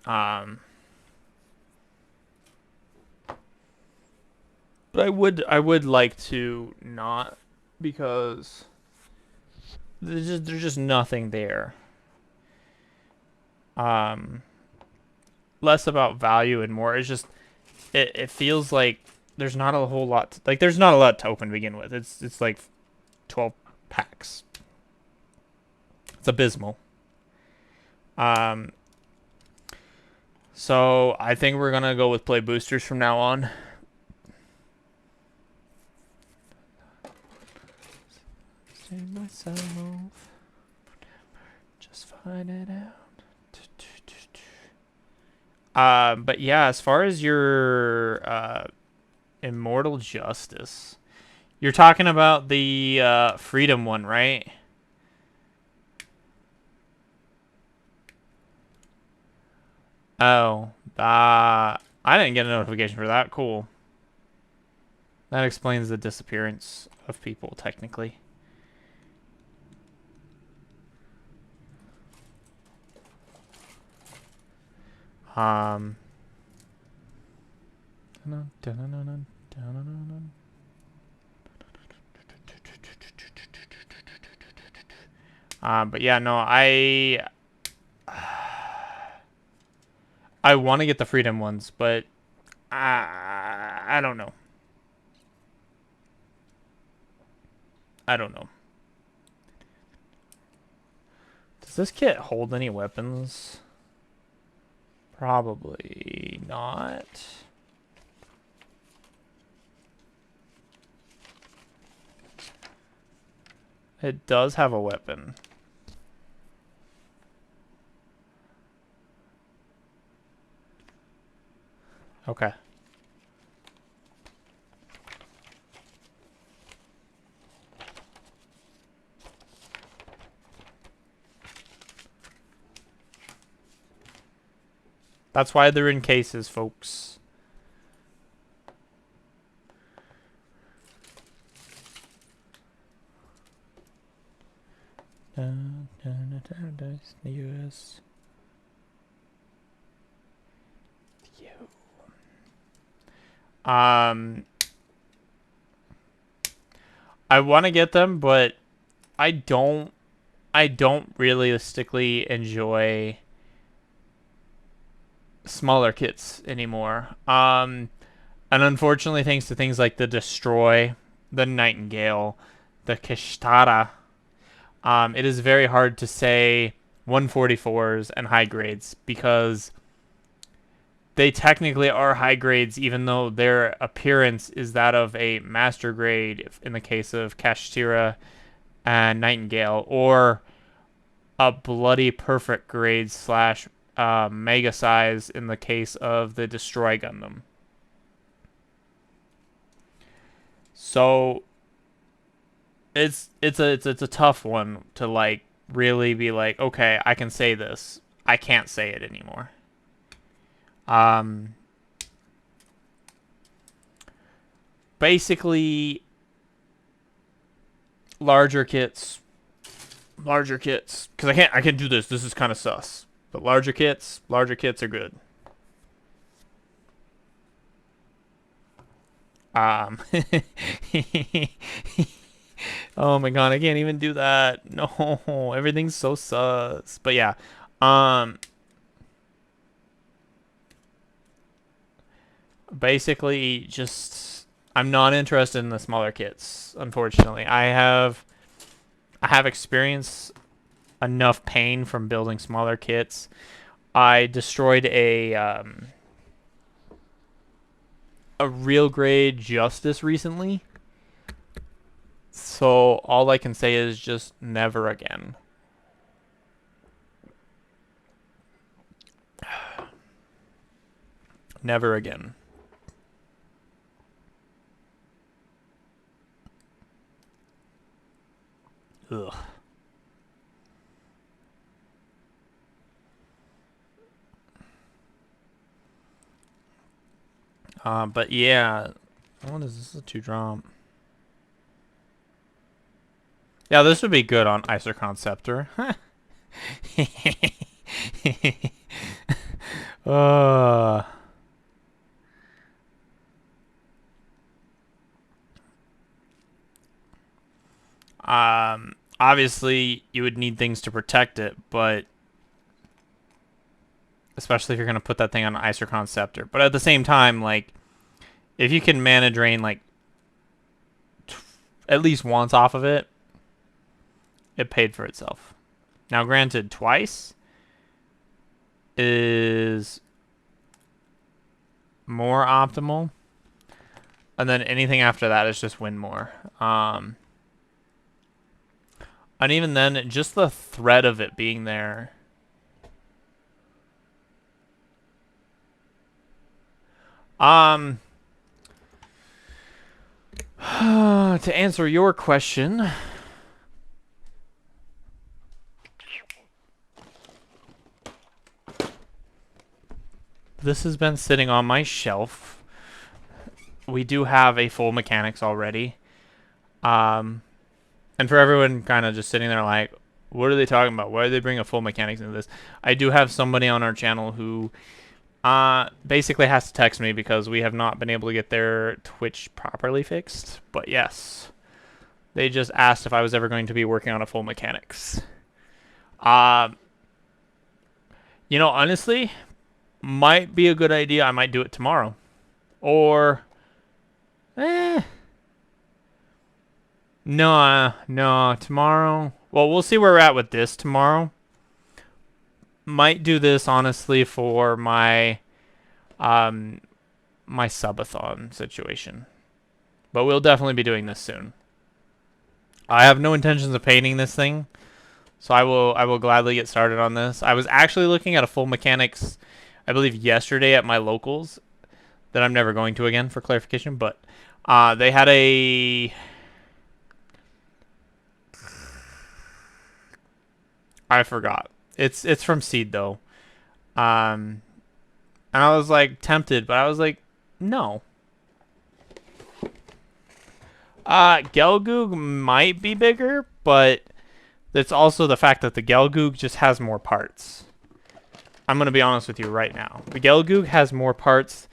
But I would like to not, because there's just nothing there. Less about value and more. It's just it feels like there's not a whole lot. There's not a lot to open to begin with. It's like 12 packs. It's abysmal. So I think we're gonna go with play boosters from now on. Save myself. Just find it out. But yeah, as far as your Immortal Justice, you're talking about the Freedom one, right? Oh, I didn't get a notification for that. Cool. That explains the disappearance of people, technically. But yeah, no, I want to get the Freedom ones, but I don't know. I don't know. Does this kit hold any weapons? Probably not. It does have a weapon. Okay. That's why they're in cases, folks. US. I want to get them, but I don't. I don't realistically enjoy smaller kits anymore. And unfortunately, thanks to things like the Destroy, the Nightingale, the Kishtara, it is very hard to say 144s and high grades because they technically are high grades, even though their appearance is that of a master grade in the case of Kashtira and Nightingale, or a bloody perfect grade slash mega size in the case of the Destroy Gundam. So it's a tough one to like really be like, okay, I can say this. I can't say it anymore. Basically larger kits, because I can't do this. This is kind of sus. But larger kits are good. Oh my god, I can't even do that. No, everything's so sus. But yeah, basically just I'm not interested in the smaller kits, unfortunately. I have experienced enough pain from building smaller kits. I destroyed a real grade Justice recently. So all I can say is just never again. Never again. Ugh. But yeah, what is this? A 2-drop? Yeah, this would be good on Isercon Scepter. uh, obviously you would need things to protect it, but especially if you're gonna put that thing on Isercon Scepter. But at the same time, like, if you can mana drain like at least once off of it, it paid for itself. Now, granted, twice is more optimal, and then anything after that is just win more. And even then, just the threat of it being there. To answer your question, this has been sitting on my shelf. We do have a full mechanics already. And for everyone kind of just sitting there like, what are they talking about? Why do they bring a full mechanics into this? I do have somebody on our channel who basically has to text me because we have not been able to get their Twitch properly fixed. But yes, they just asked if I was ever going to be working on a full mechanics. You know, honestly, might be a good idea. I might do it tomorrow. Or, eh, no, tomorrow. Well, we'll see where we're at with this tomorrow. Might do this honestly for um my subathon situation. But we'll definitely be doing this soon. I have no intentions of painting this thing, so I will gladly get started on this. I was actually looking at a full mechanics, I believe yesterday at my locals, that I'm never going to again for clarification, but they had I forgot. It's from Seed though. And I was like tempted, but I was like, no. Gelgoog might be bigger, but it's also the fact that the Gelgoog just has more parts. I'm going to be honest with you right now. The Gelgoog has more parts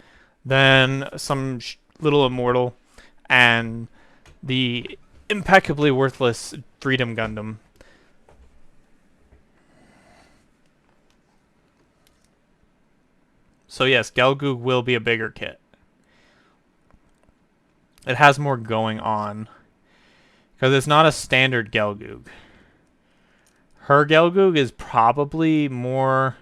than some little immortal and the impeccably worthless Freedom Gundam. So yes, Gelgoog will be a bigger kit. It has more going on. Because it's not a standard Gelgoog. Her Gelgoog is probably more...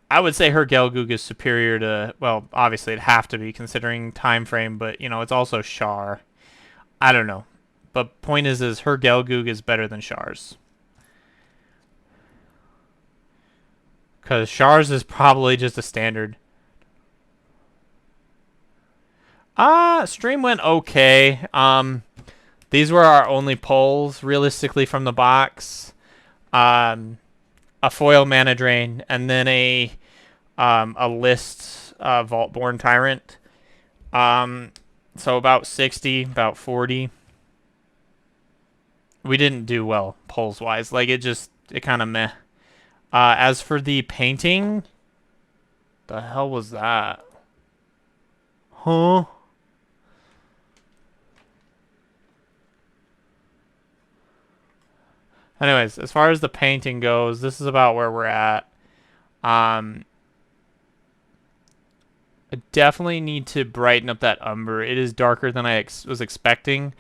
I would say her Gelgoog is superior to... Well, obviously it'd have to be considering time frame, but, you know, it's also Char. I don't know. But point is her Gelgoog is better than Char's. Because Char's is probably just a standard. Stream went okay. These were our only pulls, realistically, from the box. A foil mana drain, and then a list Vaultborn Tyrant. So about 60, about 40. We didn't do well pulls wise. Like it kind of meh. As for the painting, the hell was that? Huh? Anyways, as far as the painting goes, this is about where we're at. I definitely need to brighten up that umber. It is darker than I was expecting.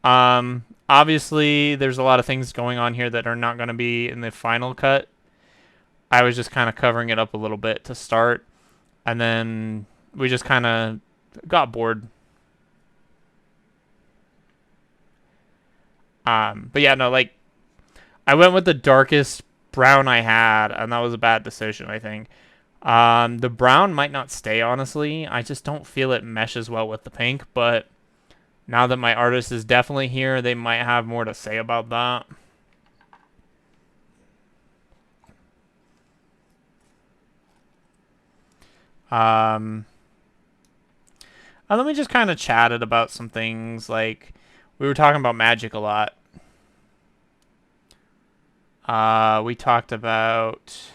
Obviously, there's a lot of things going on here that are not going to be in the final cut. I was just kind of covering it up a little bit to start. And then we just kind of got bored. But yeah, no, like, I went with the darkest brown I had, and that was a bad decision, I think. The brown might not stay, honestly. I just don't feel it meshes well with the pink, but now that my artist is definitely here, they might have more to say about that. Let me just kind of chatted about some things, like, we were talking about magic a lot. We talked about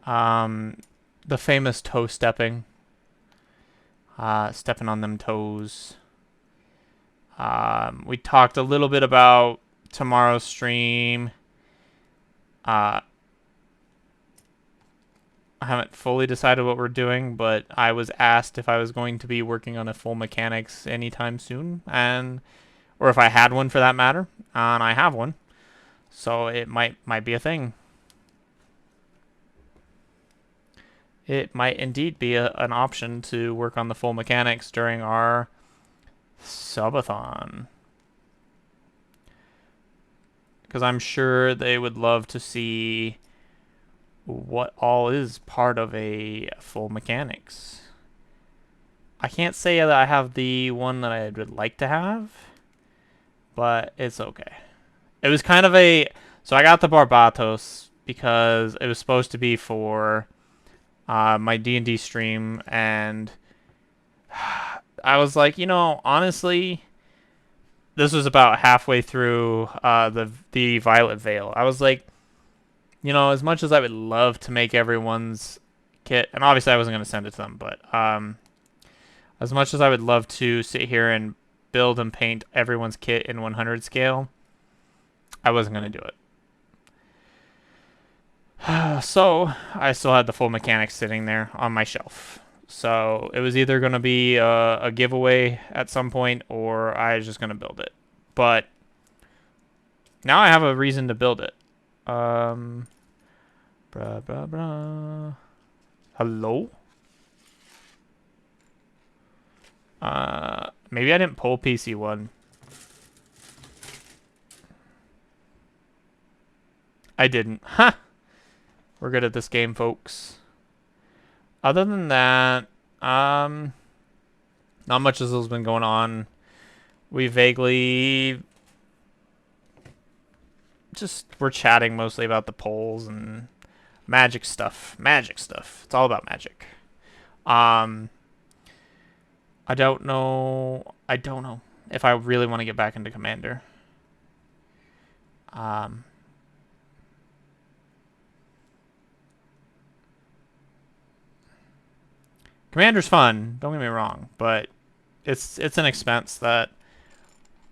the famous toe stepping. Stepping on them toes. We talked a little bit about tomorrow's stream. I haven't fully decided what we're doing, but I was asked if I was going to be working on a full mechanics anytime soon, or if I had one for that matter, and I have one. So it might be a thing. It might indeed be an option to work on the full mechanics during our subathon. Because I'm sure they would love to see what all is part of a full mechanics. I can't say that I have the one that I would like to have, but it's okay. It was kind of so I got the Barbatos because it was supposed to be for my D&D stream, and I was like, you know, honestly, this was about halfway through the Violet Veil. I was like, you know, as much as I would love to make everyone's kit, and obviously I wasn't going to send it to them, but as much as I would love to sit here and build and paint everyone's kit in 100 scale, I wasn't going to do it. So I still had the full mechanics sitting there on my shelf. So it was either going to be a giveaway at some point or I was just going to build it. But now I have a reason to build it. Blah, blah, blah. Hello? Maybe I didn't pull PC1. I didn't. Ha! We're good at this game, folks. Other than that, not much has been going on. We vaguely we're chatting mostly about the polls and magic stuff. Magic stuff. It's all about magic. Um, I don't know. I don't know if I really want to get back into Commander. Um, Commander's fun. Don't get me wrong, but it's an expense that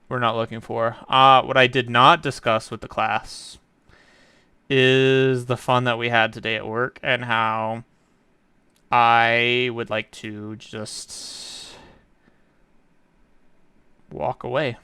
we're not looking for. What I did not discuss with the class is the fun that we had today at work and how I would like to just walk away.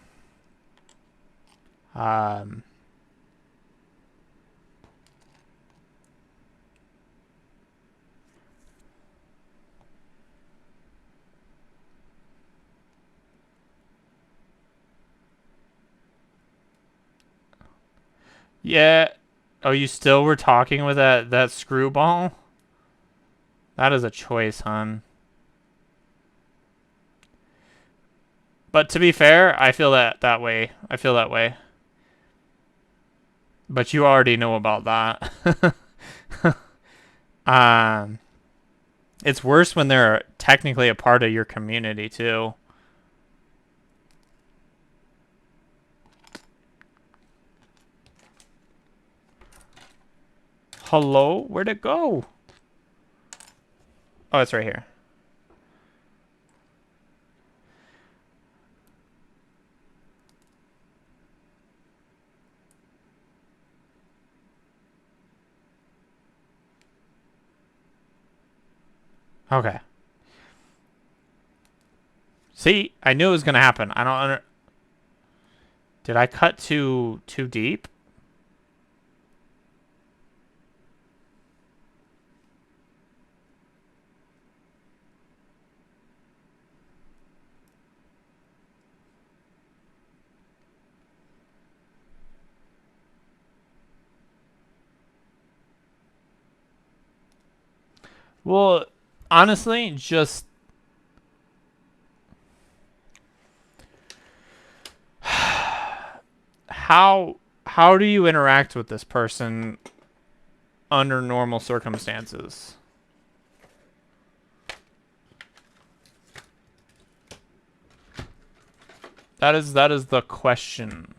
Yeah. Oh, you still were talking with that screwball? That is a choice, hon. But to be fair, I feel that way. I feel that way. But you already know about that. um, it's worse when they're technically a part of your community too. Hello? Where'd it go? Oh, it's right here. Okay. See, I knew it was gonna happen. I don't under. Did I cut too deep? Well, honestly, just how do you interact with this person under normal circumstances? That is the question.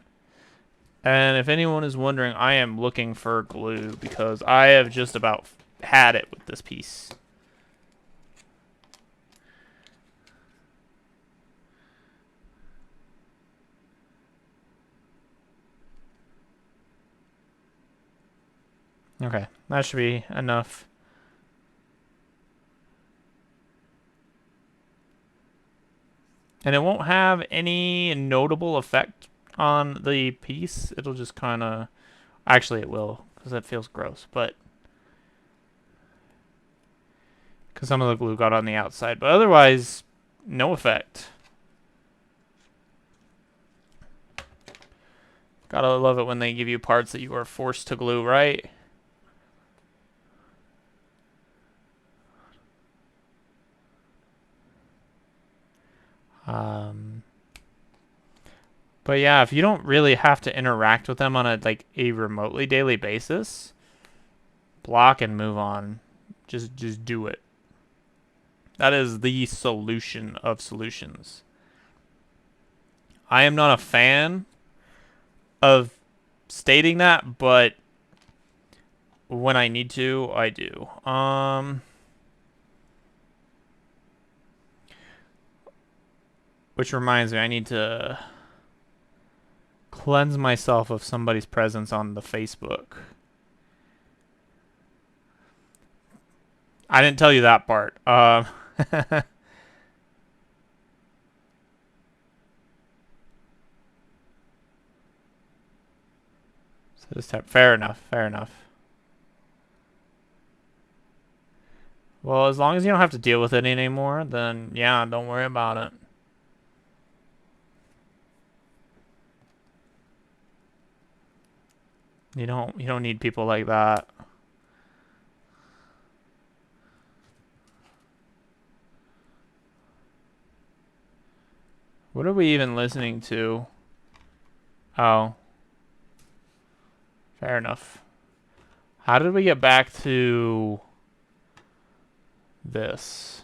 And if anyone is wondering, I am looking for glue because I have just about had it with this piece. Okay, that should be enough. And it won't have any notable effect on the piece. It'll just kind of... Actually, it will, because that feels gross, but... Because some of the glue got on the outside. But otherwise, no effect. Gotta love it when they give you parts that you are forced to glue, right? But yeah, if you don't really have to interact with them on a remotely daily basis, block and move on. Just do it. That is the solution of solutions. I am not a fan of stating that, but when I need to, I do. Which reminds me, I need to cleanse myself of somebody's presence on the Facebook. I didn't tell you that part. So this type, fair enough, fair enough. Well, as long as you don't have to deal with it anymore, then yeah, don't worry about it. You don't need people like that. What are we even listening to? Oh, fair enough. How did we get back to this?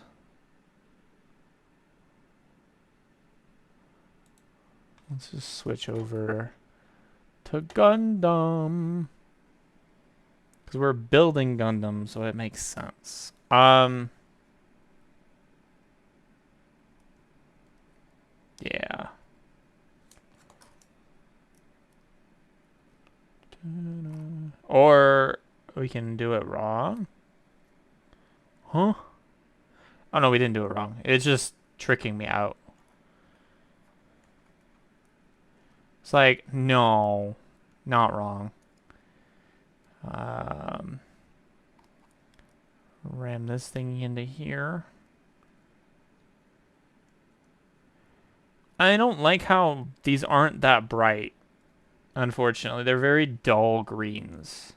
Let's just switch over to Gundam. Because we're building Gundam, so it makes sense. Yeah. Or we can do it wrong. Huh? Oh no, we didn't do it wrong. It's just tricking me out. It's like, no, not wrong. Ram this thing into here. I don't like how these aren't that bright. Unfortunately, they're very dull greens.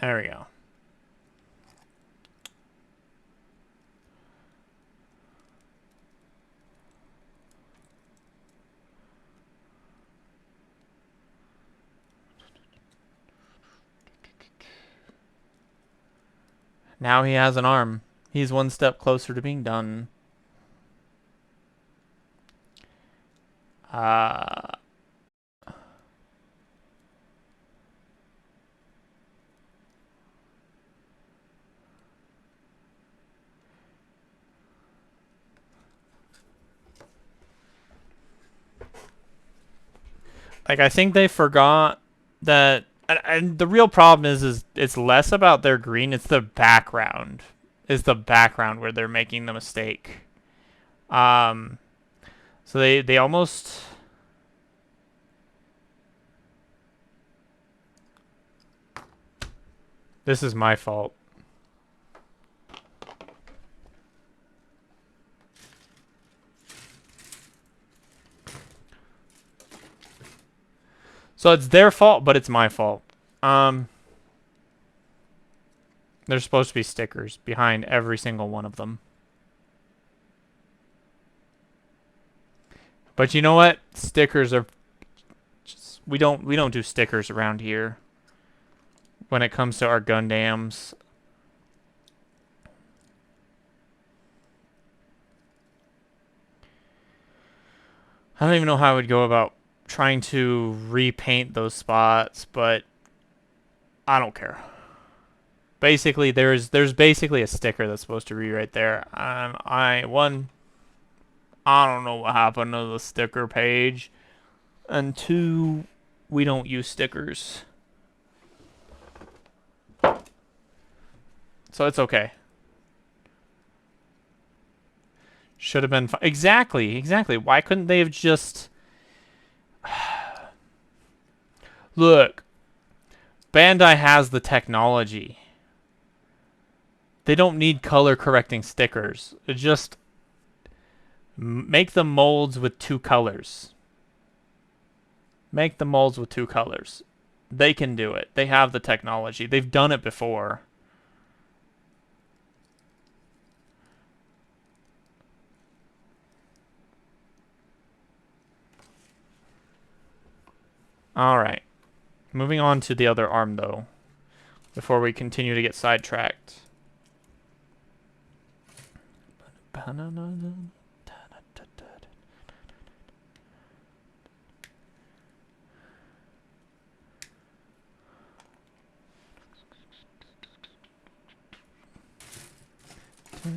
There we go. Now he has an arm. He's one step closer to being done. Like, I think they forgot that, and the real problem is it's less about their green, it's the background. It's the background where they're making the mistake. So they almost... This is my fault. So it's their fault, but it's my fault. There's supposed to be stickers behind every single one of them. But you know what? Stickers are just, we don't do stickers around here when it comes to our Gundams. I don't even know how I would go about trying to repaint those spots, but I don't care. Basically, there's basically a sticker that's supposed to be right there. I don't know what happened to the sticker page, and two, we don't use stickers, so it's okay. Should have been exactly. Why couldn't they have just look? Bandai has the technology. They don't need color correcting stickers. Just make the molds with two colors. Make the molds with two colors. They can do it. They have the technology. They've done it before. Alright. Moving on to the other arm, though, before we continue to get sidetracked. I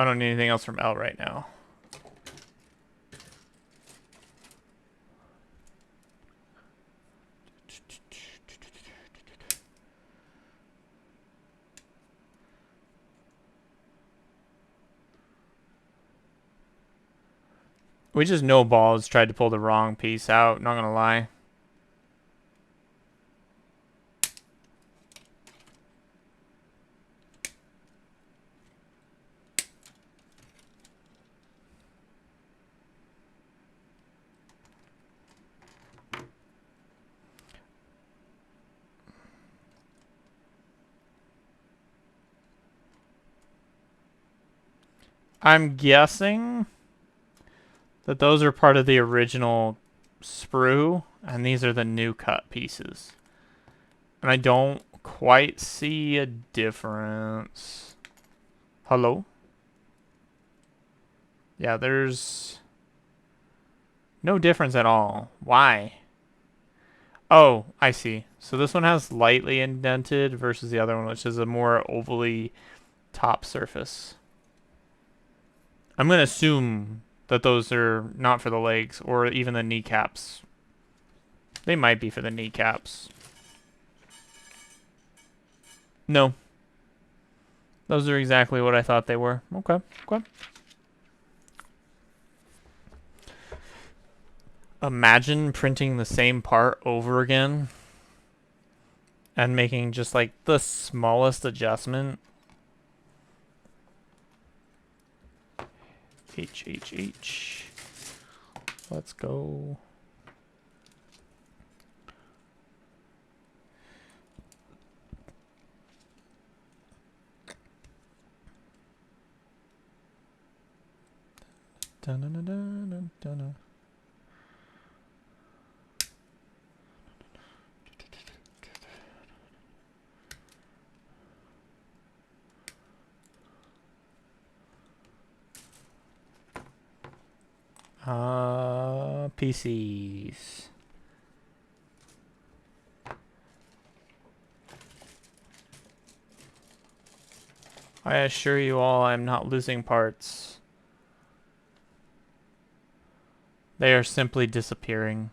don't need anything else from L right now. We just know Balls tried to pull the wrong piece out, not gonna lie. I'm guessing that those are part of the original sprue, and these are the new cut pieces. And I don't quite see a difference. Hello? Yeah, there's no difference at all. Why? Oh, I see. So this one has lightly indented versus the other one, which is a more ovally top surface. I'm going to assume that those are not for the legs or even the kneecaps. They might be for the kneecaps. No. Those are exactly what I thought they were. Okay. Okay. Imagine printing the same part over again and making just like the smallest adjustment. H. Let's go. Dun-dun-dun-dun-dun-dun. PCs. I assure you all I'm not losing parts. They are simply disappearing.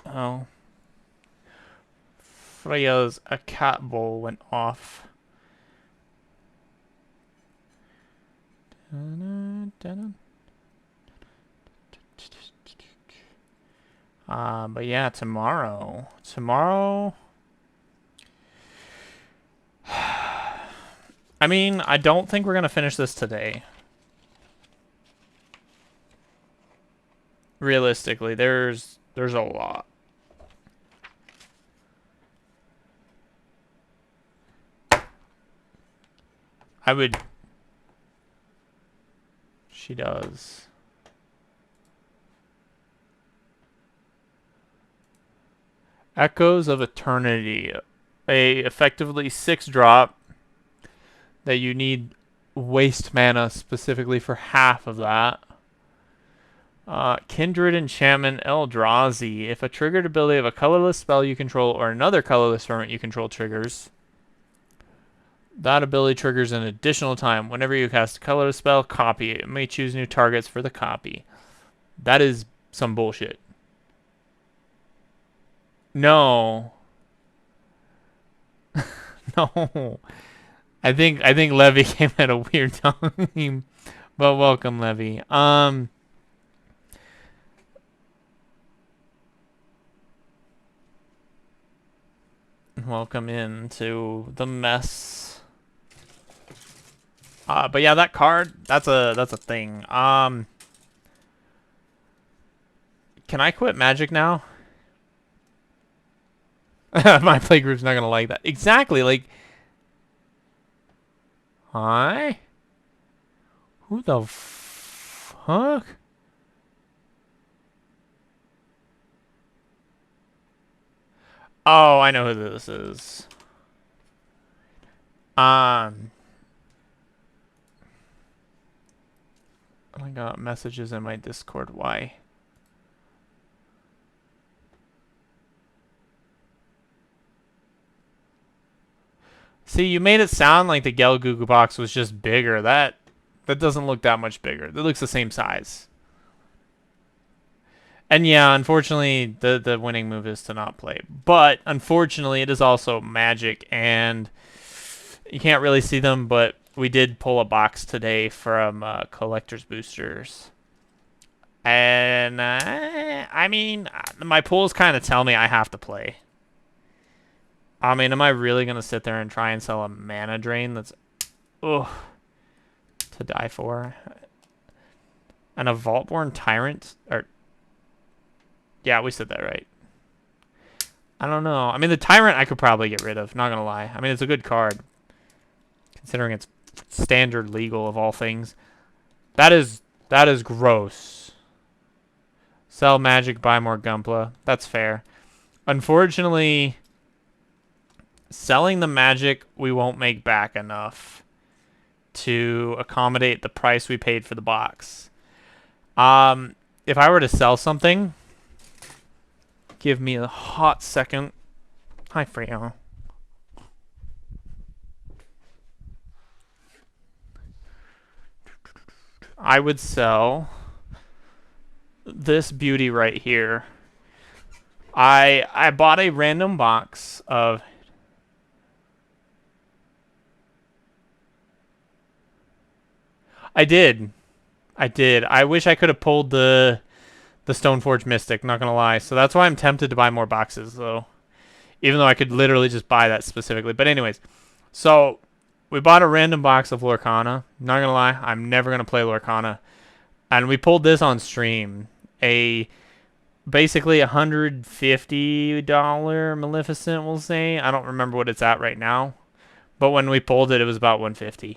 Oh. Freya's a cat bowl went off. But yeah, tomorrow. I mean, I don't think we're gonna finish this today. Realistically, there's a lot. I would. She does. Echoes of Eternity. A effectively 6-drop that you need waste mana specifically for half of that. Kindred Enchantment Eldrazi. If a triggered ability of a colorless spell you control or another colorless permanent you control triggers, that ability triggers an additional time. Whenever you cast a colorless spell, copy it. You may choose new targets for the copy. That is some bullshit. No. No. I think Levy came at a weird time. But welcome, Levy. Welcome into the mess. But yeah, that card, that's a thing. Can I quit Magic now? My playgroup's not gonna like that. Exactly, like... Hi? Who the fuck? Oh, I know who this is. Um, I got messages in my Discord. Why? See, you made it sound like the Gelgoog box was just bigger. That doesn't look that much bigger. It looks the same size. And yeah, unfortunately, the winning move is to not play. But unfortunately, it is also Magic, and you can't really see them. But we did pull a box today from Collector's Boosters, and I mean, my pulls kind of tell me I have to play. I mean, am I really gonna sit there and try and sell a mana drain that's, ugh, to die for? And a Vaultborn Tyrant, or yeah, we said that right. I don't know. I mean, the Tyrant I could probably get rid of, not gonna lie. I mean, it's a good card, considering it's standard legal of all things. That is gross. Sell Magic, buy more Gunpla. That's fair. Unfortunately, selling the Magic, we won't make back enough to accommodate the price we paid for the box. If I were to sell something, give me a hot second. Hi, Freya. I would sell this beauty right here. I bought a random box of... I did. I wish I could have pulled the Stoneforge Mystic, not gonna lie. So that's why I'm tempted to buy more boxes, though. Even though I could literally just buy that specifically. But anyways, so we bought a random box of Lorcana. Not gonna lie, I'm never gonna play Lorcana. And we pulled this on stream. Basically $150 Maleficent, we'll say. I don't remember what it's at right now. But when we pulled it, it was about $150.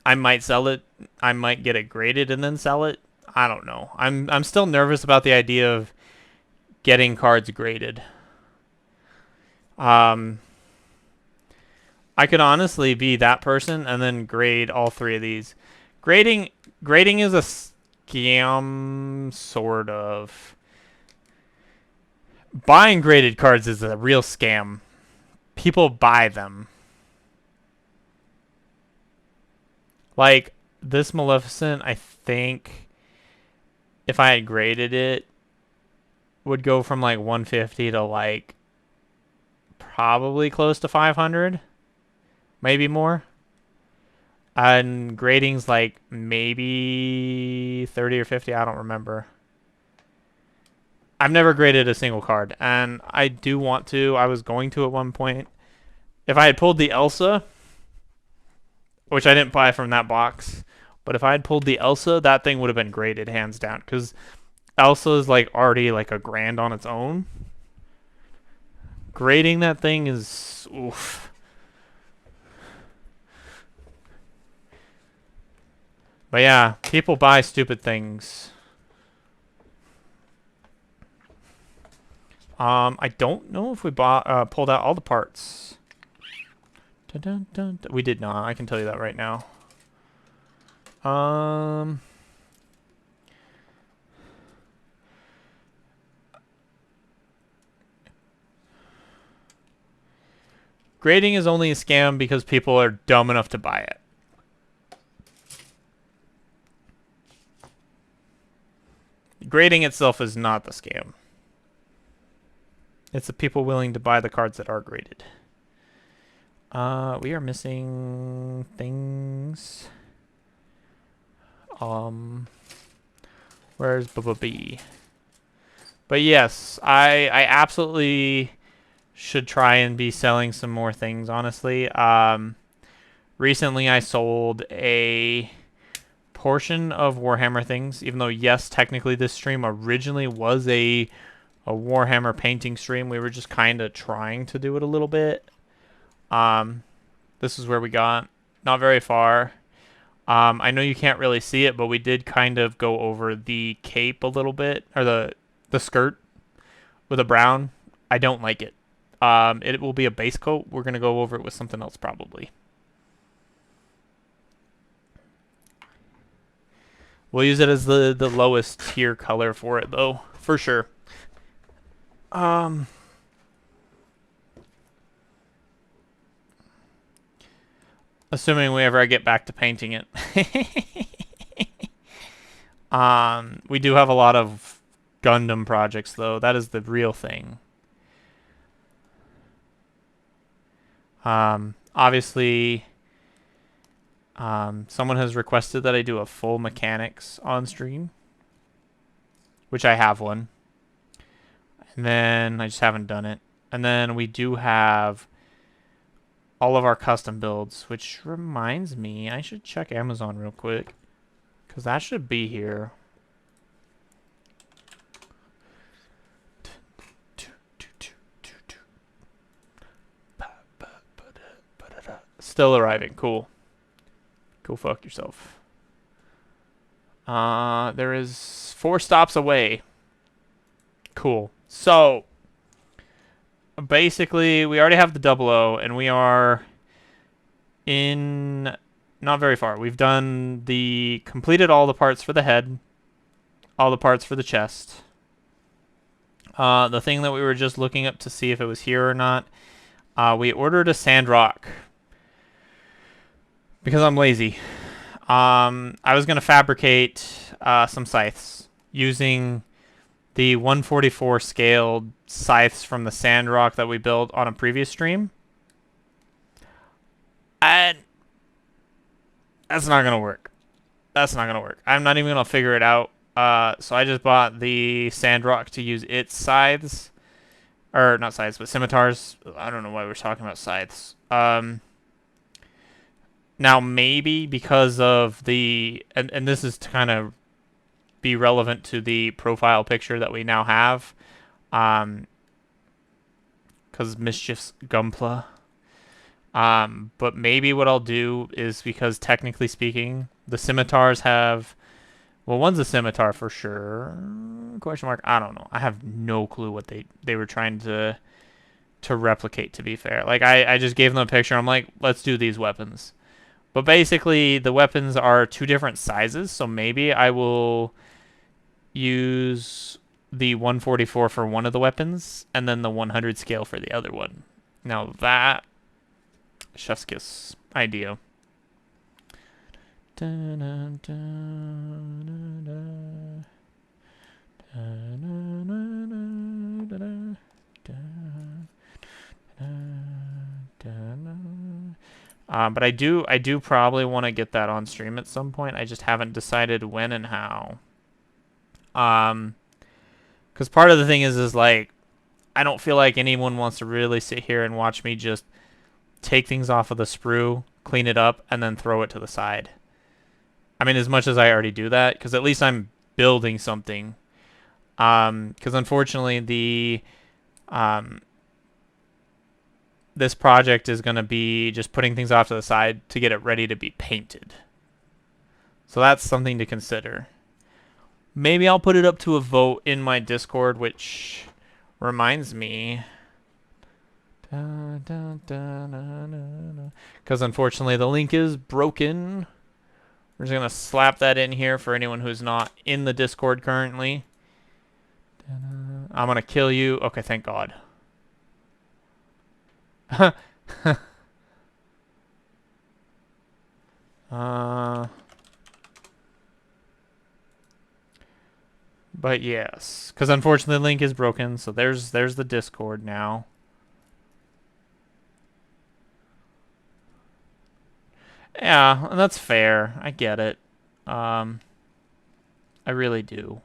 I might sell it. I might get it graded and then sell it. I don't know. I'm still nervous about the idea of getting cards graded. I could honestly be that person and then grade all three of these. Grading is a scam, sort of. Buying graded cards is a real scam. People buy them. Like, this Maleficent, I think, if I had graded it, would go from like 150 to like probably close to 500. Maybe more. And grading's like maybe 30 or 50, I don't remember. I've never graded a single card, and I do want to. I was going to at one point. If I had pulled the Elsa, which I didn't buy from that box, but if I had pulled the Elsa, that thing would have been graded hands down, because Elsa is like already like a grand on its own. Grading that thing is oof. But yeah, people buy stupid things. I don't know if we pulled out all the parts. Dun, dun, dun, dun. We did not. I can tell you that right now. Grading is only a scam because people are dumb enough to buy it. Grading itself is not the scam. It's the people willing to buy the cards that are graded. We are missing things. Where's B? But yes, I absolutely should try and be selling some more things, honestly. Recently I sold a portion of Warhammer things, even though, yes, technically this stream originally was a Warhammer painting stream. We were just kind of trying to do it a little bit. This is where we got not very far. I know you can't really see it, but we did kind of go over the cape a little bit, or the skirt with a brown. I don't like it. It will be a base coat. We're gonna go over it with something else probably. We'll use it as the lowest tier color for it though, for sure. Um, Assuming we ever get back to painting it. We do have a lot of Gundam projects though. That is the real thing. Obviously, someone has requested that I do a full mechanics on stream, which I have one. And then I just haven't done it. And then we do have all of our custom builds, which reminds me, I should check Amazon real quick, because that should be here. Still arriving. Cool. Go fuck yourself. There is 4 stops away. Cool. So, basically, we already have the 00, and we are in not very far. We've completed all the parts for the head, all the parts for the chest. The thing that we were just looking up to see if it was here or not, we ordered a sand rock because I'm lazy. I was gonna fabricate some scythes using the 144 scaled scythes from the sand rock that we built on a previous stream. And that's not gonna work. That's not gonna work. I'm not even gonna figure it out. So I just bought the sand rock to use its scythes. Or not scythes, but scimitars. I don't know why we're talking about scythes. Now maybe because of the and this is to kind of be relevant to the profile picture that we now have. Because Mischief's Gunpla. But maybe what I'll do is, because technically speaking, the scimitars have, well, one's a scimitar for sure. Question mark. I don't know. I have no clue what they were trying to replicate, to be fair. Like I just gave them a picture. I'm like, let's do these weapons. But basically the weapons are 2 different sizes, so maybe I will use the 144 for one of the weapons and then the 100 scale for the other one. Now that chef's kiss idea. But I do probably want to get that on stream at some point. I just haven't decided when and how. Because part of the thing is like, I don't feel like anyone wants to really sit here and watch me just take things off of the sprue, clean it up, and then throw it to the side. I mean, as much as I already do that, because at least I'm building something. Because unfortunately, this project is going to be just putting things off to the side to get it ready to be painted. So that's something to consider. Maybe I'll put it up to a vote in my Discord, which reminds me. Because unfortunately the link is broken. We're just going to slap that in here for anyone who's not in the Discord currently. I'm going to kill you. Okay, thank God. But yes, because unfortunately the link is broken, so there's the Discord now. Yeah, and that's fair. I get it. I really do.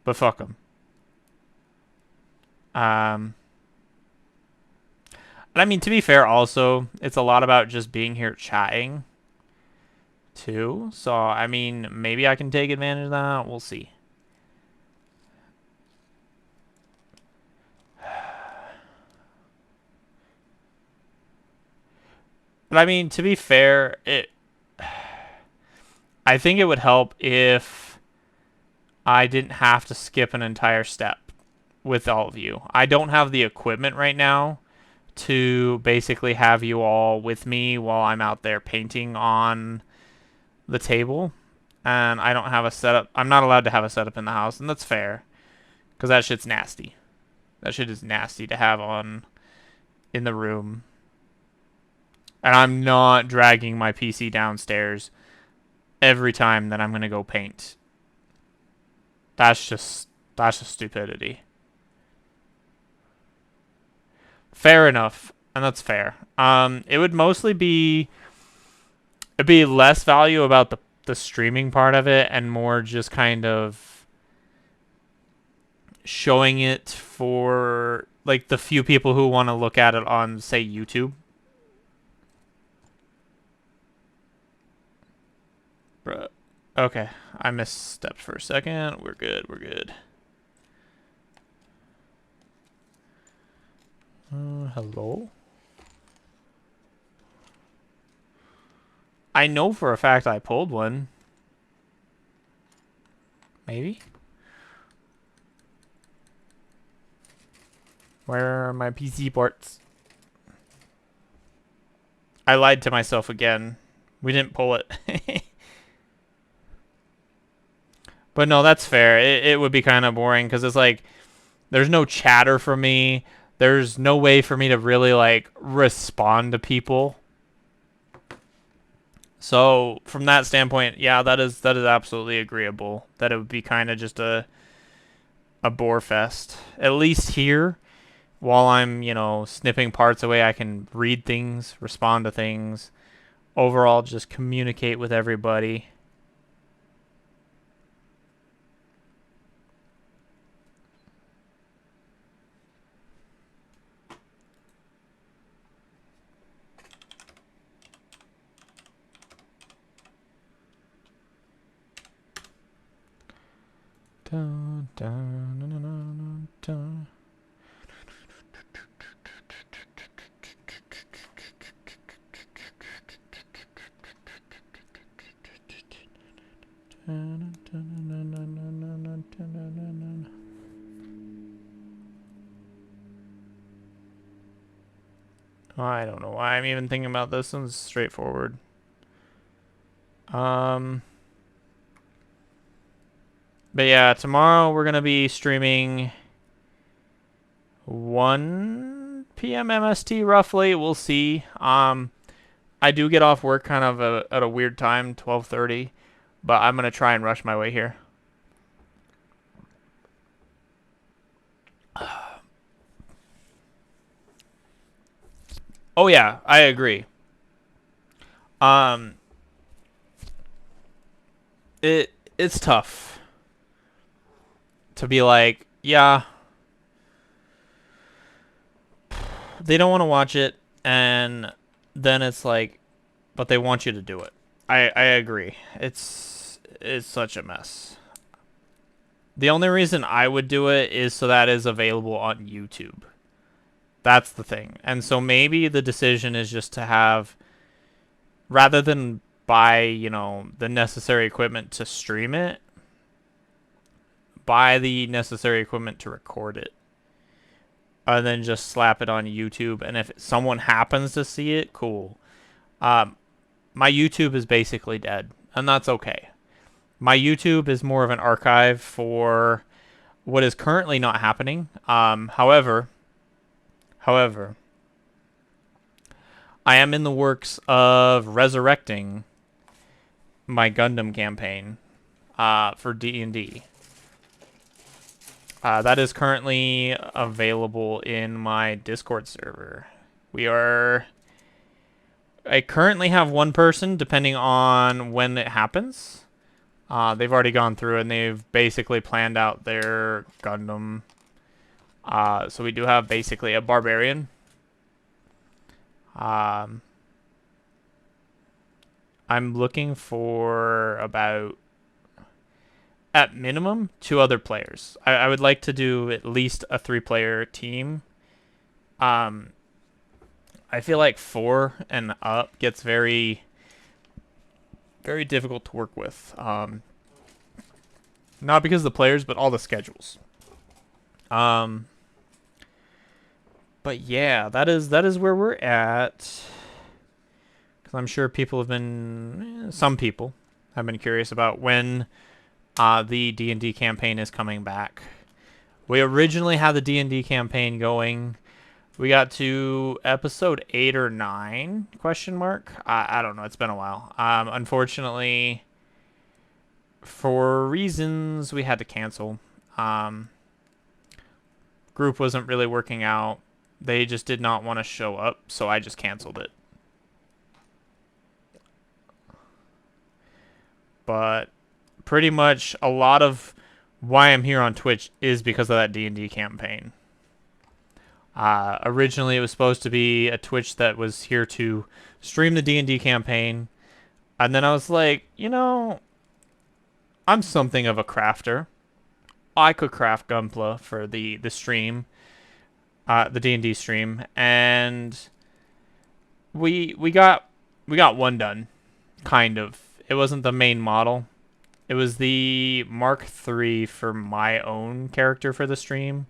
But fuck them. And I mean, to be fair, also, it's a lot about just being here chatting, too. So, I mean, maybe I can take advantage of that. We'll see. But I mean, to be fair, I think it would help if I didn't have to skip an entire step with all of you. I don't have the equipment right now to basically have you all with me while I'm out there painting on the table. And I don't have a setup. I'm not allowed to have a setup in the house, and that's fair. Because that shit's nasty. That shit is nasty to have on in the room. And I'm not dragging my PC downstairs every time that I'm going to go paint. That's just stupidity. Fair enough, and that's fair. It would mostly be it'd be less value about the streaming part of it and more just kind of showing it for like the few people who want to look at it on say YouTube. Bruh. Okay, I misstepped for a second. We're good. We're good. Hello? I know for a fact I pulled one. Maybe? Where are my PC ports? I lied to myself again. We didn't pull it. But no, that's fair. It would be kind of boring because it's like there's no chatter from me. There's no way for me to really like respond to people. So from that standpoint, yeah, that is absolutely agreeable. That it would be kind of just a bore fest. At least here, while I'm, snipping parts away, I can read things, respond to things. Overall, just communicate with everybody. Dun, dun, dun, dun, dun, dun. I don't know why I'm even thinking about this. One's straightforward. But yeah, tomorrow we're gonna be streaming 1 p.m. MST roughly. We'll see. I do get off work kind of at a weird time, 12:30, but I'm gonna try and rush my way here. Oh yeah, I agree. Um, it's tough to be like, yeah, they don't want to watch it, and then it's like, but they want you to do it. I agree. It's such a mess. The only reason I would do it is so that is available on YouTube. That's the thing. And so maybe the decision is just to have, rather than buy, the necessary equipment to stream it, buy the necessary equipment to record it. And then just slap it on YouTube. And if someone happens to see it, cool. My YouTube is basically dead. And that's okay. My YouTube is more of an archive for what is currently not happening. However, I am in the works of resurrecting my Gundam campaign for D&D. That is currently available in my Discord server. I currently have one person, depending on when it happens. They've already gone through and they've basically planned out their Gundam. So we do have basically a barbarian. I'm looking for about, at minimum, 2 other players. I would like to do at least a 3-player team. I feel like 4 and up gets very, very difficult to work with. Not because of the players, but all the schedules. Um, but yeah, that is where we're at. Because I'm sure people have been, some people have been curious about when the D&D campaign is coming back. We originally had the D&D campaign going. We got to episode 8 or 9, question mark. I don't know. It's been a while. Unfortunately, for reasons we had to cancel. Group wasn't really working out. They just did not want to show up, so I just canceled it. But pretty much a lot of why I'm here on Twitch is because of that D&D campaign. Originally, it was supposed to be a Twitch that was here to stream the D&D campaign. And then I was like, I'm something of a crafter. I could craft Gunpla for the stream, the D&D stream, and we got one done, kind of. It wasn't the main model. It was the Mark III for my own character for the stream.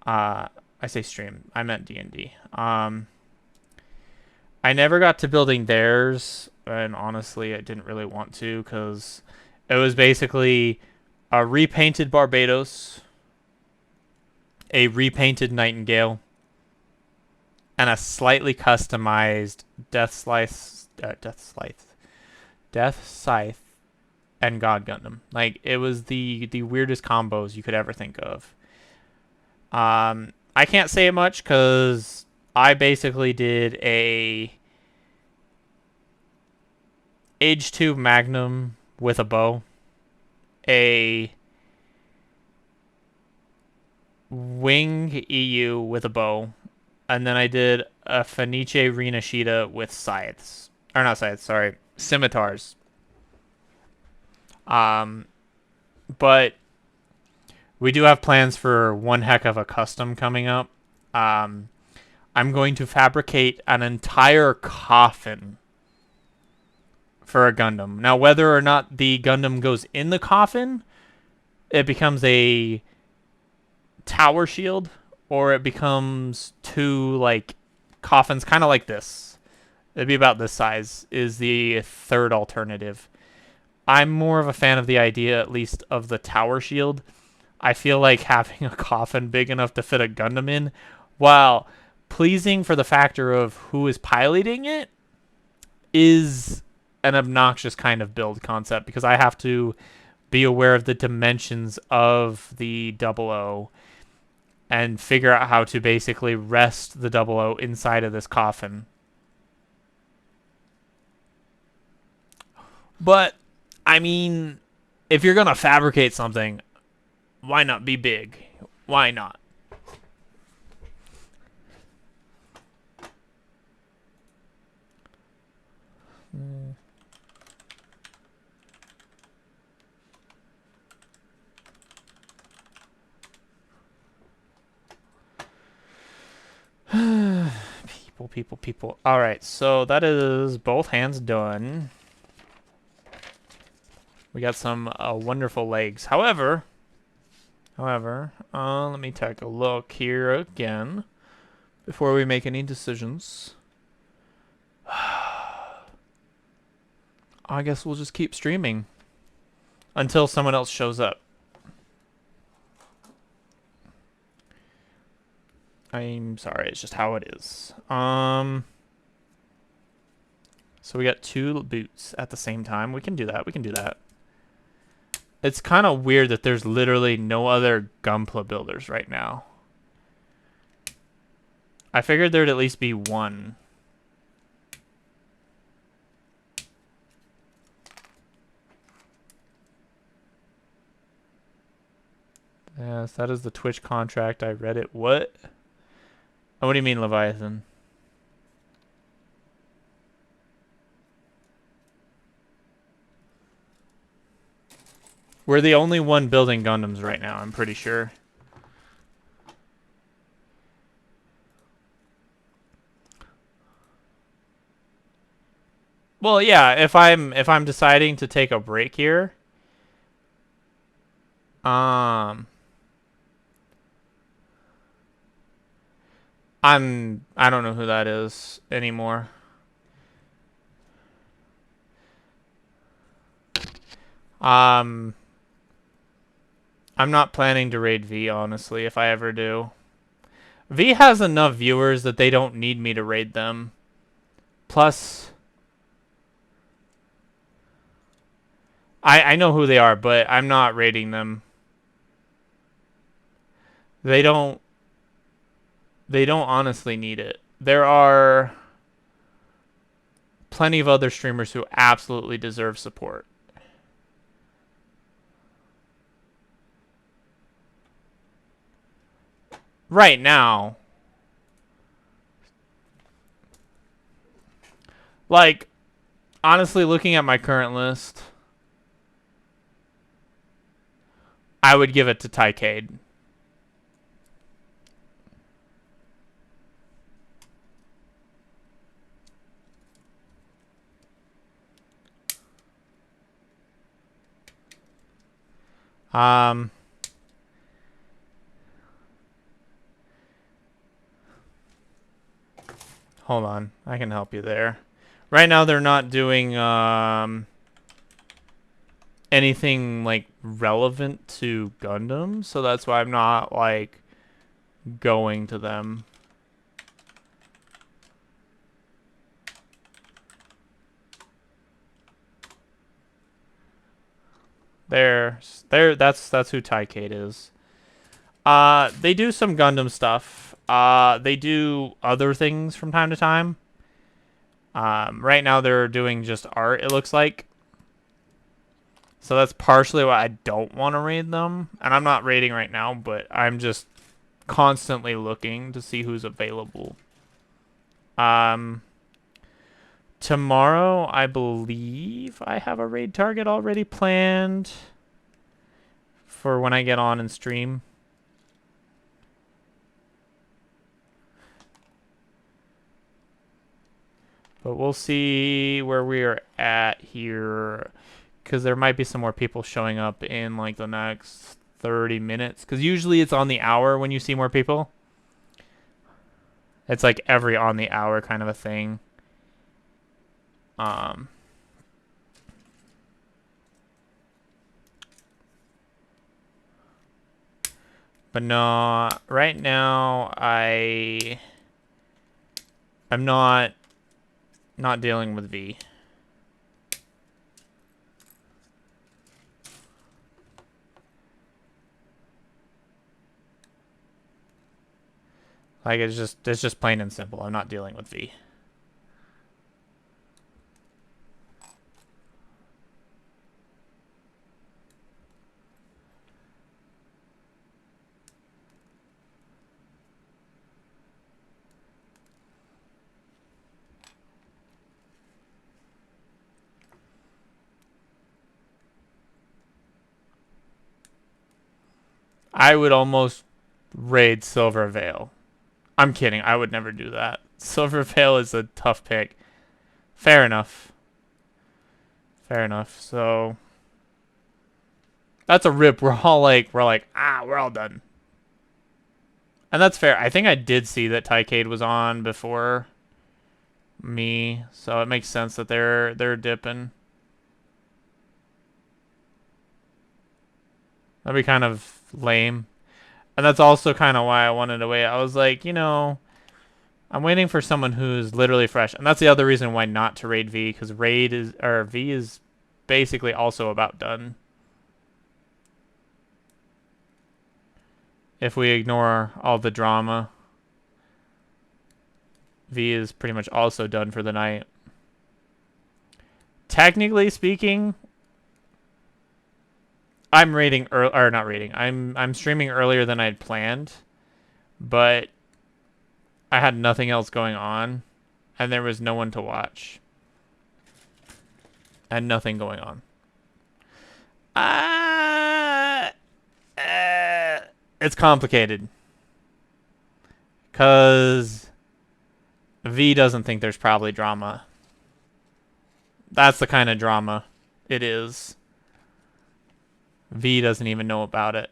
I say stream. I meant D&D. I never got to building theirs, and honestly, I didn't really want to because it was basically a repainted Barbados, a repainted Nightingale, and a slightly customized Death Scythe, and God Gundam. Like, it was the weirdest combos you could ever think of. I can't say much because I basically did a Age 2 Magnum with a bow, a Wing EU with a bow, and then I did a Fenice Rinashita with scythes. Or not scythes, sorry, scimitars. But we do have plans for one heck of a custom coming up. I'm going to fabricate an entire coffin for a Gundam. Now, whether or not the Gundam goes in the coffin, it becomes a tower shield, or it becomes two, like, coffins kind of like this. It'd be about this size, is the third alternative. I'm more of a fan of the idea, at least, of the tower shield. I feel like having a coffin big enough to fit a Gundam in, while pleasing for the factor of who is piloting it, is an obnoxious kind of build concept, because I have to be aware of the dimensions of the 00 and figure out how to basically rest the 00 inside of this coffin. But, I mean, if you're going to fabricate something, why not be big? Why not? People. Alright, so that is both hands done. We got some wonderful legs. However, let me take a look here again before we make any decisions. I guess we'll just keep streaming until someone else shows up. I'm sorry, it's just how it is. So we got two boots at the same time. We can do that. It's kind of weird that there's literally no other Gunpla builders right now. I figured there'd at least be one. Yes, that is the Twitch contract. I read it. What? Oh, what do you mean, Leviathan? We're the only one building Gundams right now, I'm pretty sure. Well, yeah, if I'm deciding to take a break here, um I don't know who that is anymore. Um I'm not planning to raid V, honestly, if I ever do. V has enough viewers that they don't need me to raid them. Plus, I know who they are, but I'm not raiding them. They don't they don't honestly need it. There are plenty of other streamers who absolutely deserve support. Right now, like honestly looking at my current list, I would give it to Tycade. Um Hold on. I can help you there. Right now they're not doing anything like relevant to Gundam, so that's why I'm not like going to them. That's who Tycade is. They do some Gundam stuff. They do other things from time to time. Right now they're doing just art, it looks like. So that's partially why I don't want to raid them. And I'm not raiding right now, but I'm just constantly looking to see who's available. Tomorrow, I believe I have a raid target already planned for when I get on and stream. But we'll see where we are at here, because there might be some more people showing up in like the next 30 minutes. Because usually it's on the hour when you see more people. It's like every on the hour kind of a thing. But no, right now I'm not dealing with V. Like it's just plain and simple. I'm not dealing with V. I would almost raid Silver Veil. I'm kidding. I would never do that. Silver Veil is a tough pick. Fair enough. Fair enough. So that's a rip. We're like, we're all done. And that's fair. I think I did see that Tycade was on before me, so it makes sense that they're dipping. That'd be kind of lame. And that's also kind of why I wanted to wait. I was like, I'm waiting for someone who's literally fresh. And that's the other reason why not to raid V, because V is basically also about done. If we ignore all the drama, V is pretty much also done for the night. Technically speaking, I'm raiding or not raiding. I'm streaming earlier than I'd planned, but I had nothing else going on, and there was no one to watch, and nothing going on. It's complicated, cause V doesn't think there's probably drama. That's the kind of drama it is. V doesn't even know about it.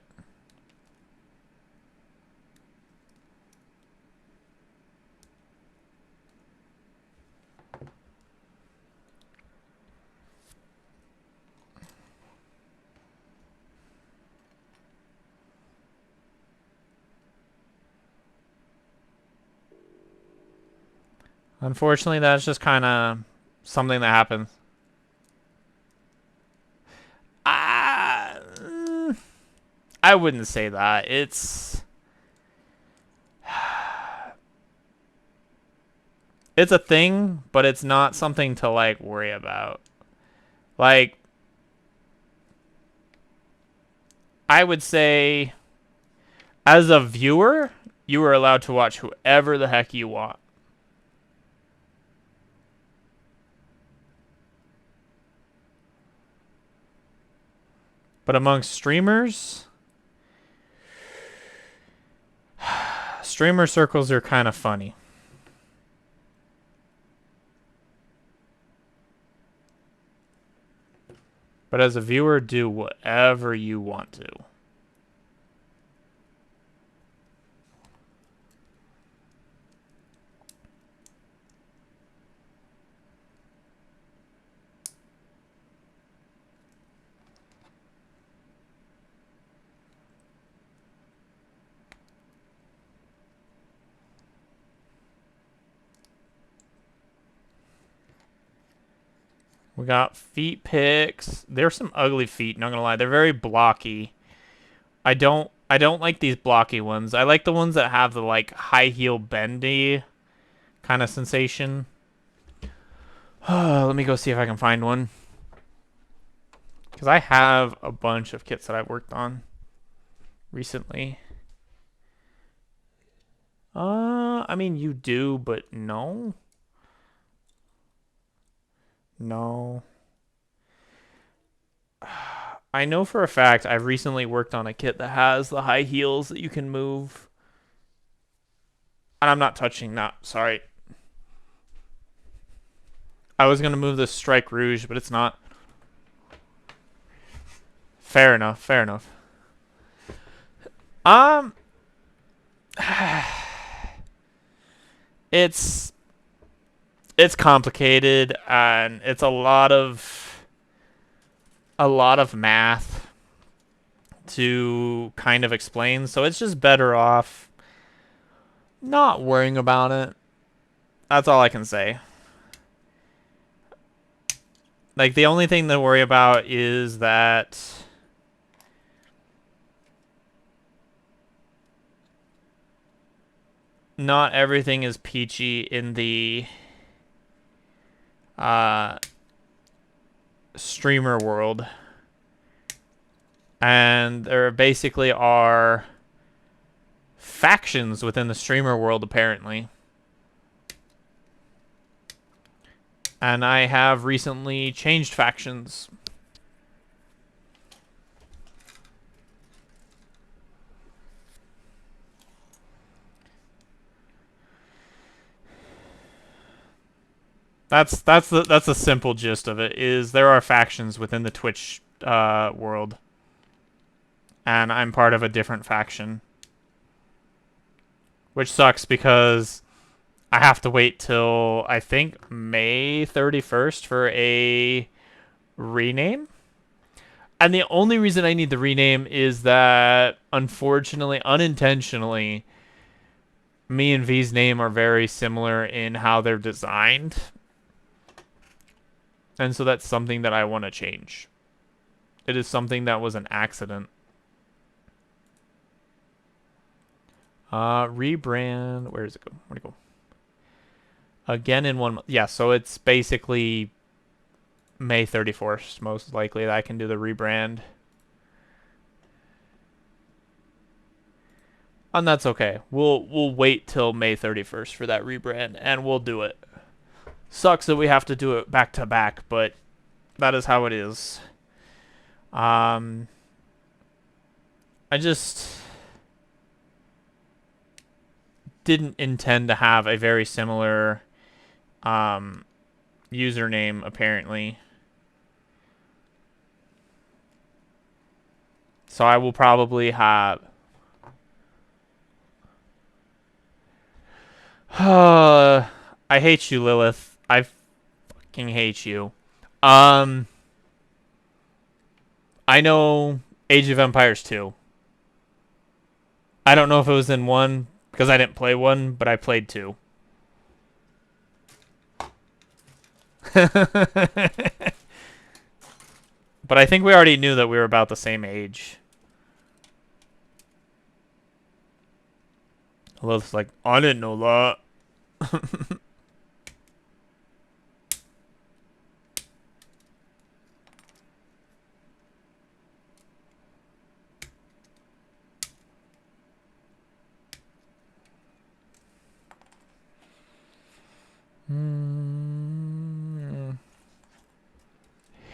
Unfortunately, that's just kind of something that happens. Uh, I wouldn't say that. It's a thing, but it's not something to like worry about. Like I would say as a viewer, you are allowed to watch whoever the heck you want. But amongst streamers, streamer circles are kind of funny. But as a viewer, do whatever you want to. We got feet pics. There's some ugly feet, not gonna lie. They're very blocky. I don't like these blocky ones. I like the ones that have the like high heel bendy kind of sensation. Let me go see if I can find one. Because I have a bunch of kits that I've worked on recently. I mean you do, but no. No. I know for a fact I've recently worked on a kit that has the high heels that you can move. And I'm not touching that. Sorry. I was going to move this Strike Rouge, but it's not. Fair enough. Fair enough. It's complicated and it's a lot of math to kind of explain, so it's just better off not worrying about it. That's all I can say. Like, the only thing to worry about is that not everything is peachy in the streamer world. And there basically are factions within the streamer world, apparently. And I have recently changed factions. That's the simple gist of it. Is there are factions within the Twitch world, and I'm part of a different faction, which sucks because I have to wait till I think May 31st for a rename. And the only reason I need the rename is that, unfortunately, unintentionally, me and V's name are very similar in how they're designed. And so that's something that I want to change. It is something that was an accident. Rebrand. Where does it go? Where'd it go? Again in 1 month. Yeah, so it's basically May 31st, most likely, that I can do the rebrand. And that's okay. We'll wait till May 31st for that rebrand, and we'll do it. Sucks that we have to do it back to back, but that is how it is. I just didn't intend to have a very similar username, apparently. So I will probably have... I hate you, Lilith. I fucking hate you. I know Age of Empires 2. I don't know if it was in 1, because I didn't play 1, but I played 2. But I think we already knew that we were about the same age. Lilith's like, I didn't know that.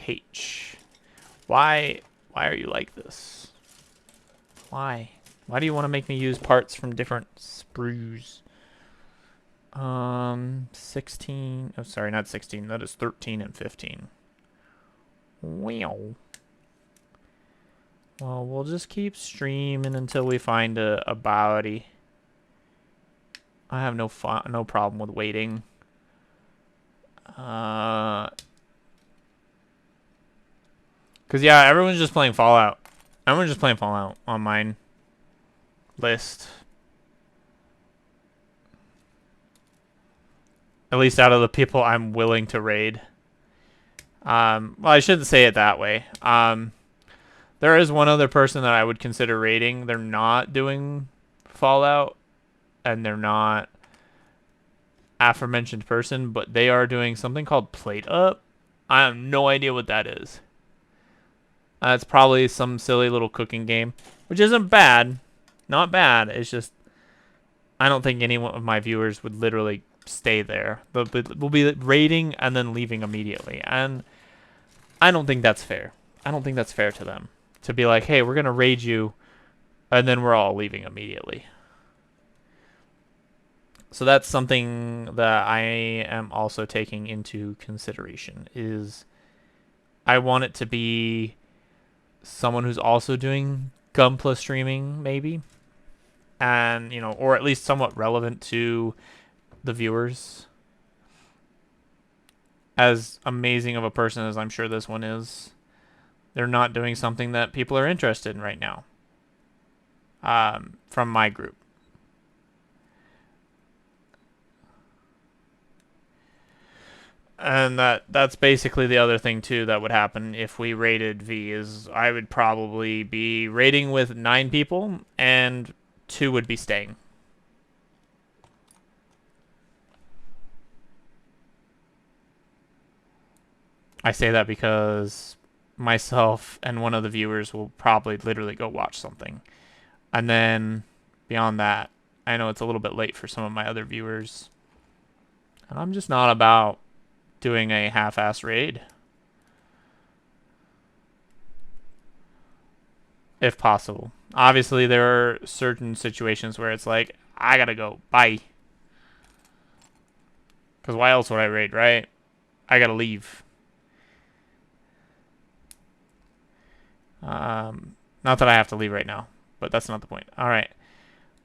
H. Why are you like this? Why? Why do you want to make me use parts from different sprues? 16. Oh, sorry, not 16. That is 13 and 15. Wow. Well, we'll just keep streaming until we find a body. I have no problem with waiting. Cause yeah, everyone's just playing Fallout. Everyone's just playing Fallout on mine list. At least out of the people I'm willing to raid. Well, I shouldn't say it that way. There is one other person that I would consider raiding. They're not doing Fallout, and they're not aforementioned person, but they are doing something called Plate Up. I have no idea what that is. It's probably some silly little cooking game, which isn't bad. Not bad. It's just I don't think any one of my viewers would literally stay there. We'll be raiding and then leaving immediately, and I don't think that's fair. I don't think that's fair to them to be like, hey, we're gonna raid you, and then we're all leaving immediately. So that's something that I am also taking into consideration. Is I want it to be someone who's also doing Gunpla streaming, maybe, and or at least somewhat relevant to the viewers. As amazing of a person as I'm sure this one is, they're not doing something that people are interested in right now. From my group. And that's basically the other thing too that would happen if we raided V is I would probably be raiding with 9 people and 2 would be staying. I say that because myself and one of the viewers will probably literally go watch something. And then beyond that, I know it's a little bit late for some of my other viewers. And I'm just not about doing a half-ass raid. If possible. Obviously, there are certain situations where it's like, I gotta go. Bye. Because why else would I raid, right? I gotta leave. Not that I have to leave right now, but that's not the point. All right.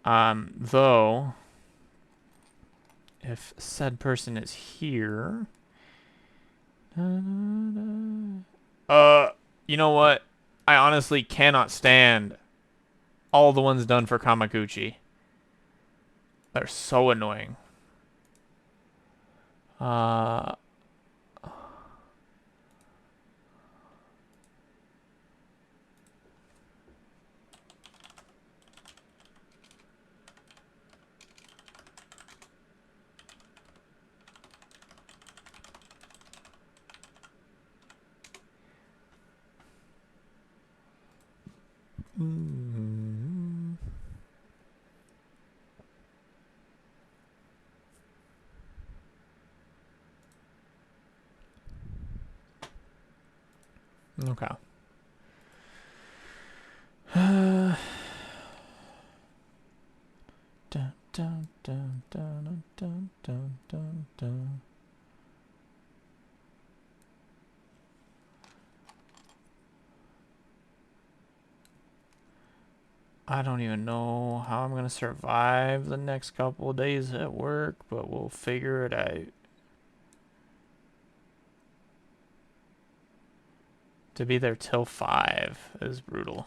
Though, if said person is here, you know what? I honestly cannot stand all the ones done for Kamaguchi. They're so annoying. Okay. Dun, dun, dun, dun, dun, dun, dun, dun. I don't even know how I'm going to survive the next couple of days at work, but we'll figure it out. To be there till 5 is brutal.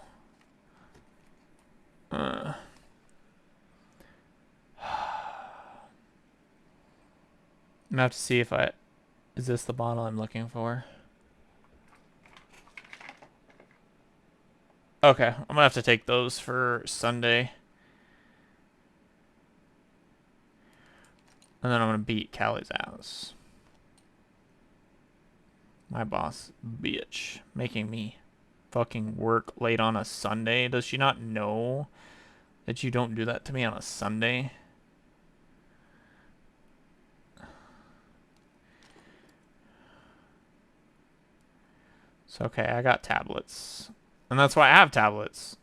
I'm gonna have to see if I... Is this the bottle I'm looking for? Okay, I'm gonna have to take those for Sunday. And then I'm gonna beat Callie's ass. My boss, bitch. Making me fucking work late on a Sunday. Does she not know that you don't do that to me on a Sunday? So, okay, I got tablets. And that's why I have tablets.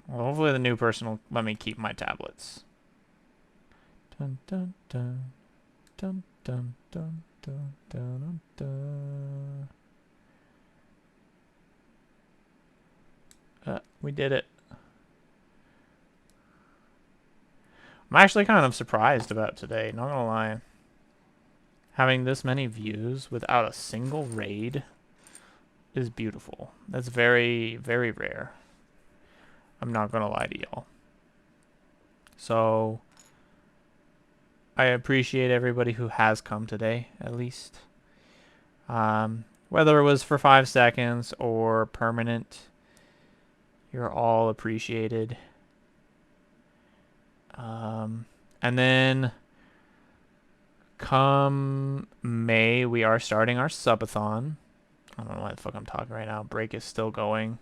Well, hopefully the new person will let me keep my tablets. Dun dun dun. Dun dun dun dun dun dun. We did it. I'm actually kind of surprised about today, not gonna lie. Having this many views without a single raid is beautiful. That's very, very rare. I'm not gonna lie to y'all. So, I appreciate everybody who has come today, at least. Whether it was for 5 seconds or permanent, you're all appreciated. And then come May, we are starting our subathon. I don't know why the fuck I'm talking right now. Break is still going.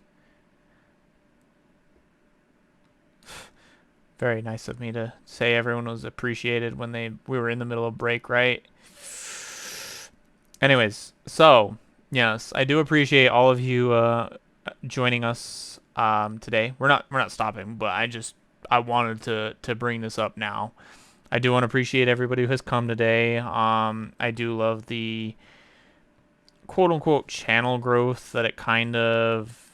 Very nice of me to say everyone was appreciated when we were in the middle of break, right? Anyways, so yes, I do appreciate all of you joining us today. We're not stopping, but I wanted to bring this up now. I do want to appreciate everybody who has come today. I do love the quote unquote channel growth that it kind of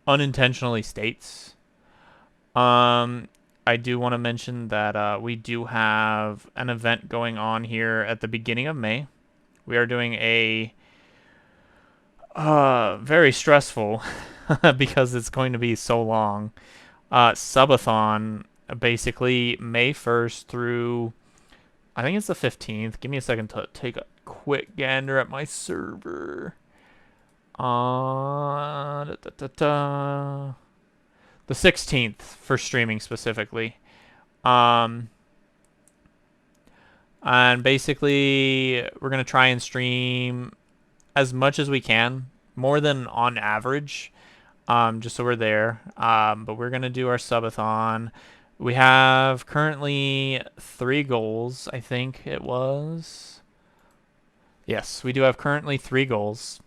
unintentionally states. I do want to mention that we do have an event going on here at the beginning of May. We are doing a very stressful because it's going to be so long. Subathon, basically May 1st through, I think it's the 15th. Give me a second to take a quick gander at my server. The 16th for streaming specifically. And basically, we're going to try and stream as much as we can, more than on average, just so we're there. But we're going to do our subathon. We have currently 3 goals, I think it was. Yes, we do have currently 3 goals.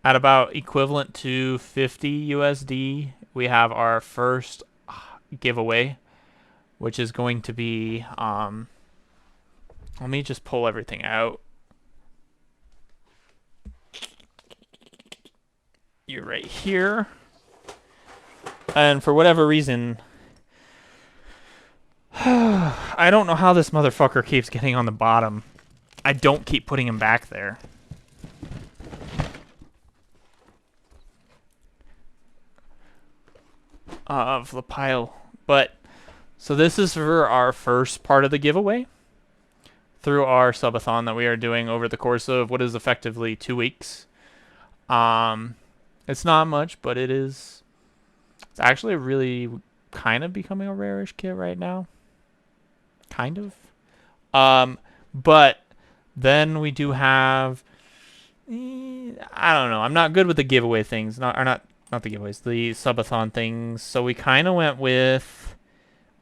At about equivalent to 50 USD, we have our first giveaway, which is going to be, let me just pull everything out. You're right here. And for whatever reason, I don't know how this motherfucker keeps getting on the bottom. I don't keep putting him back there. Of the pile. But, so this is for our first part of the giveaway through our subathon that we are doing over the course of what is effectively 2 weeks. It's not much, but it's actually really kind of becoming a rare-ish kit right now. Kind of. But then we do have, I don't know. I'm not good with the giveaway things. Not the giveaways, the subathon things. So we kind of went with,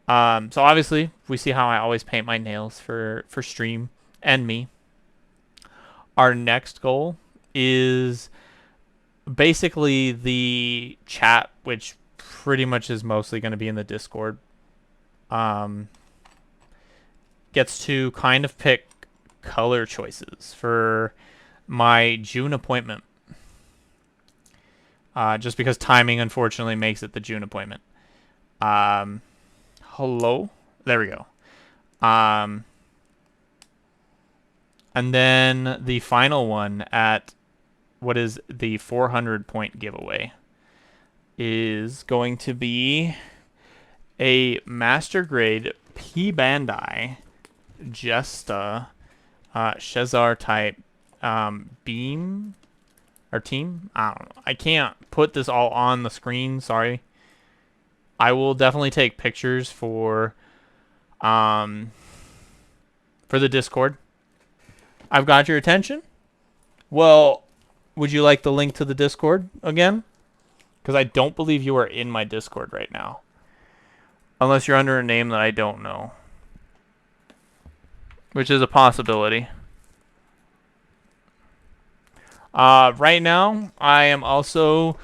so obviously we see how I always paint my nails for stream and me. Our next goal is basically the chat, which pretty much is mostly going to be in the Discord. Gets to kind of pick color choices for my June appointment. just because timing unfortunately makes it the June appointment. Hello? There we go. And then the final one at what is the 400 point giveaway is going to be a Master Grade P Bandai Jesta Shezar type beam or team. I don't know. I can't put this all on the screen. Sorry. I will definitely take pictures for the Discord. I've got your attention. Well, would you like the link to the Discord again? Because I don't believe you are in my Discord right now. Unless you're under a name that I don't know. Which is a possibility. Right now, I am also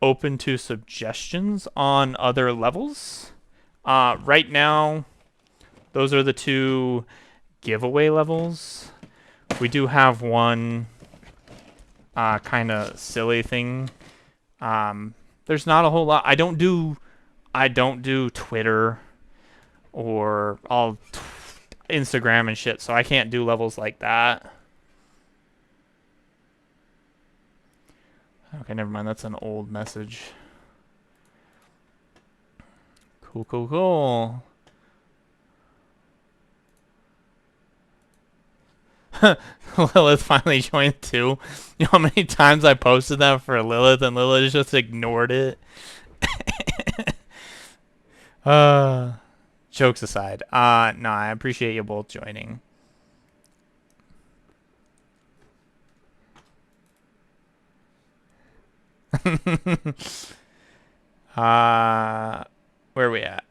open to suggestions on other levels. Right now, those are the 2 giveaway levels. We do have one kind of silly thing. There's not a whole lot. I don't do Twitter or all Instagram and shit, so I can't do levels like that. Okay, never mind. That's an old message. Cool, cool, cool. Lilith finally joined too. You know how many times I posted that for Lilith and Lilith just ignored it? Jokes aside. No, I appreciate you both joining. Where are we at?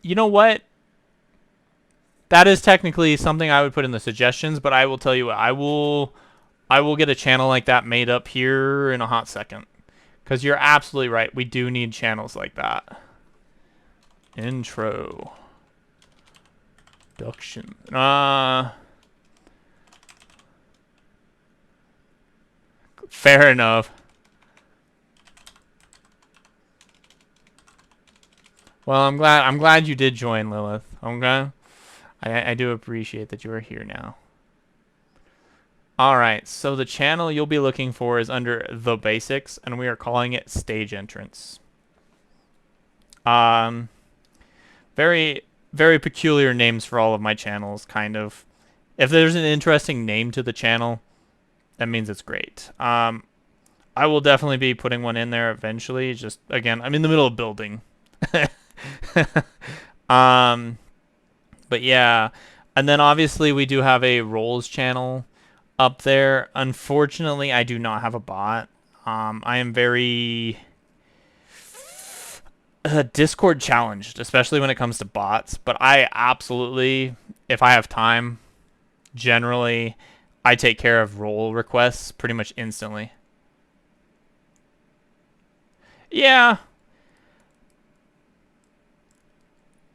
You know what? That is technically something I would put in the suggestions, but I will tell you what, I will get a channel like that made up here in a hot second. Because you're absolutely right. We do need channels like that. Intro. Production. Fair enough. Well, I'm glad you did join, Lilith. Okay? I do appreciate that you are here now. Alright, so the channel you'll be looking for is under The Basics, and we are calling it Stage Entrance. Very, very peculiar names for all of my channels, kind of. If there's an interesting name to the channel, that means it's great. I will definitely be putting one in there eventually. Just, again, I'm in the middle of building. But yeah. And then obviously we do have a roles channel up there. Unfortunately, I do not have a bot. I am very Discord challenged, especially when it comes to bots. But I absolutely, if I have time, generally, I take care of role requests pretty much instantly. Yeah.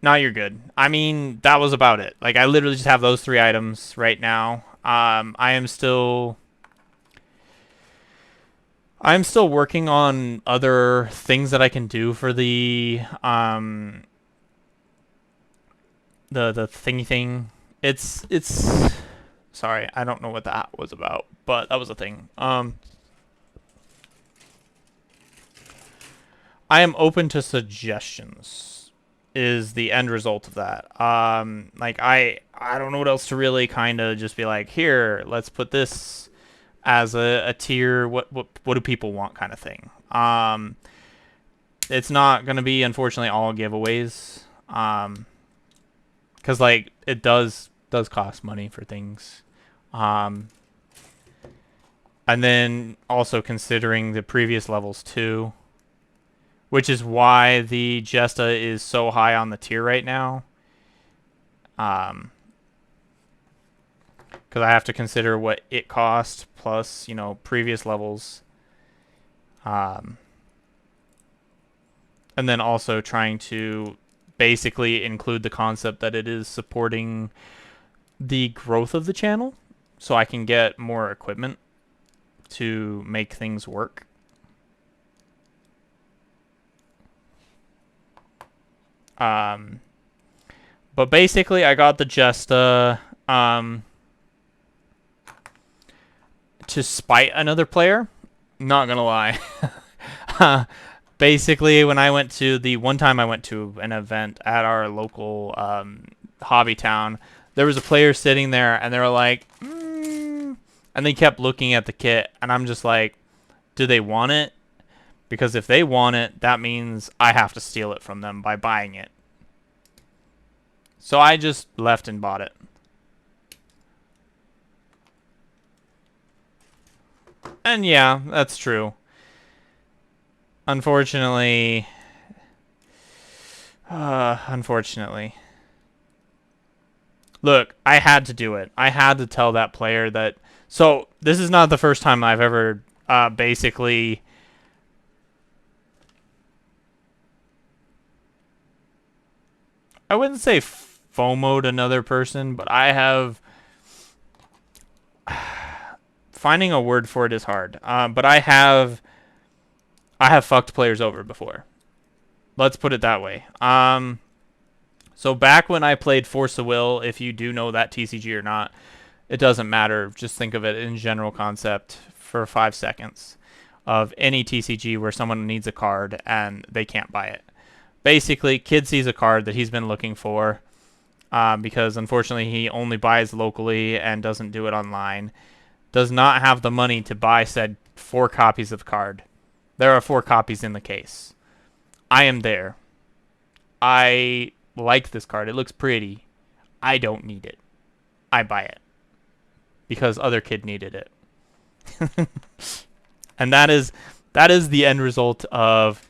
No, you're good. I mean, that was about it. Like, I literally just have those 3 items right now. I'm still working on other things that I can do for the thingy thing. It's sorry, I don't know what that was about, but that was a thing. I am open to suggestions is the end result of that. Like I don't know what else to really kind of just be like, here, let's put this as a tier. What do people want kind of thing. It's not going to be, unfortunately, all giveaways. Cuz like it does cost money for things. And then also considering the previous levels too, which is why the Jesta is so high on the tier right now. Because I have to consider what it cost plus, you know, previous levels. And then also trying to basically include the concept that it is supporting the growth of the channel. so I can get more equipment to make things work. But basically, I got the Jesta to spite another player. Not gonna lie. Basically, when I went to the one time I went to an event at our local hobby town, there was a player sitting there, and they were like, and they kept looking at the kit, and I'm just like, do they want it? Because if they want it, that means I have to steal it from them by buying it. So I just left and bought it. And yeah, that's true. Unfortunately, look, I had to do it. I had to tell that player that. So this is not the first time I've ever basically. I wouldn't say FOMO'd another person, but I have. Finding a word for it is hard. But I have fucked players over before. Let's put it that way. So back when I played Force of Will, if you do know that TCG or not, it doesn't matter. Just think of it in general concept for 5 seconds of any TCG where someone needs a card and they can't buy it. Basically, kid sees a card that he's been looking for because unfortunately he only buys locally and doesn't do it online. Does not have the money to buy said 4 copies of the card. There are 4 copies in the case. I am there. I like this card. It looks pretty. I don't need it. I buy it. Because other kid needed it. And that is the end result of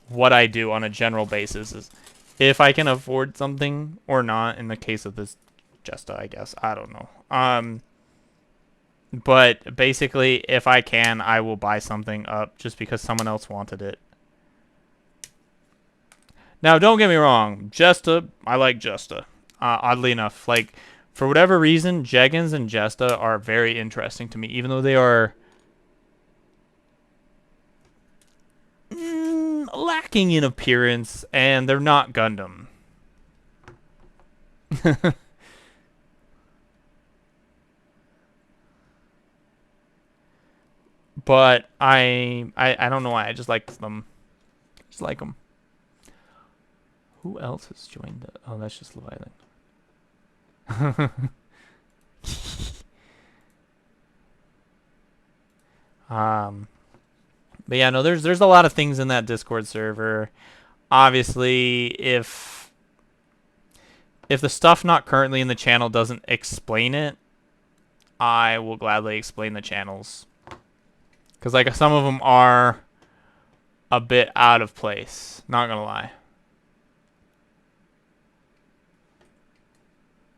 what I do on a general basis. Is if I can afford something or not, in the case of this Jesta, I guess. I don't know. But basically, if I can, I will buy something up just because someone else wanted it. Now, don't get me wrong. Jesta, I like Jesta. Oddly enough, like, for whatever reason, Jeggins and Jesta are very interesting to me, even though they are lacking in appearance, and they're not Gundam. But I don't know why. I just like them. Just like them. Who else has joined the... Oh, that's just Leviathan. But yeah, no, there's a lot of things in that Discord server. Obviously, if the stuff not currently in the channel doesn't explain it, I will gladly explain the channels. Because, like, some of them are a bit out of place. Not gonna lie.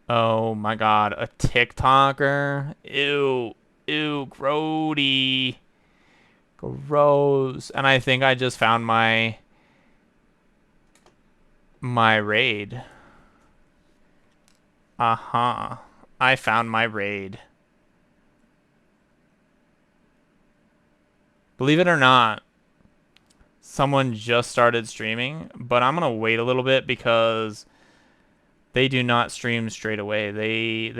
Oh my god, a TikToker? Ew. Ew, grody. Gross. And I think I just found my raid. Uh-huh. I found my raid. Believe it or not, someone just started streaming, but I'm gonna wait a little bit because they do not stream straight away. They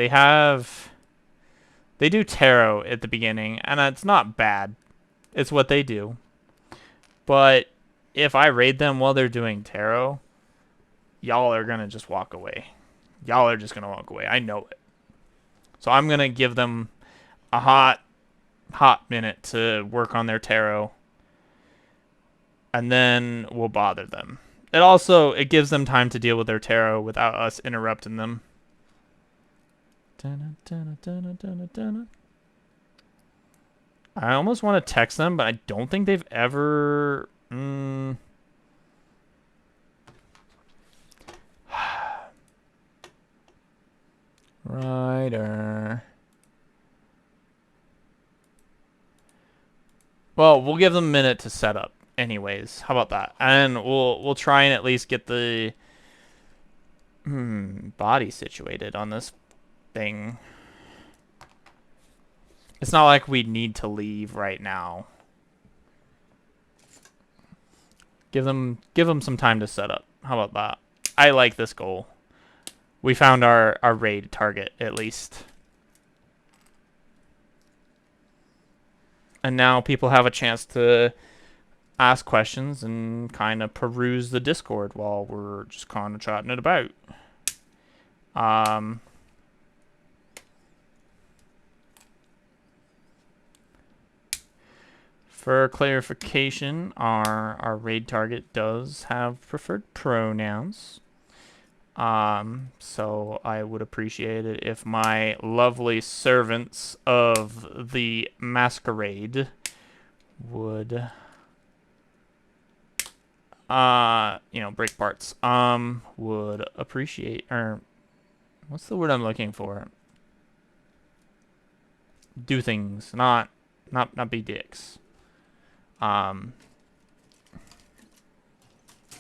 do tarot at the beginning, and it's not bad. It's what they do. But if I raid them while they're doing tarot, y'all are gonna just walk away. Y'all are just gonna walk away. I know it. So I'm gonna give them a hot minute to work on their tarot, and then we'll bother them. It gives them time to deal with their tarot without us interrupting them. I almost want to text them, but I don't think they've ever... Rider. Well, we'll give them a minute to set up anyways. How about that? And we'll try and at least get the body situated on this thing. It's not like we need to leave right now. Give them some time to set up. How about that? I like this goal. We found our raid target, at least. And now people have a chance to ask questions and kind of peruse the Discord while we're just kind of chatting it about. For clarification, our raid target does have preferred pronouns. So I would appreciate it if my lovely servants of the masquerade would, break parts, would appreciate, or what's the word I'm looking for? Do things, not be dicks.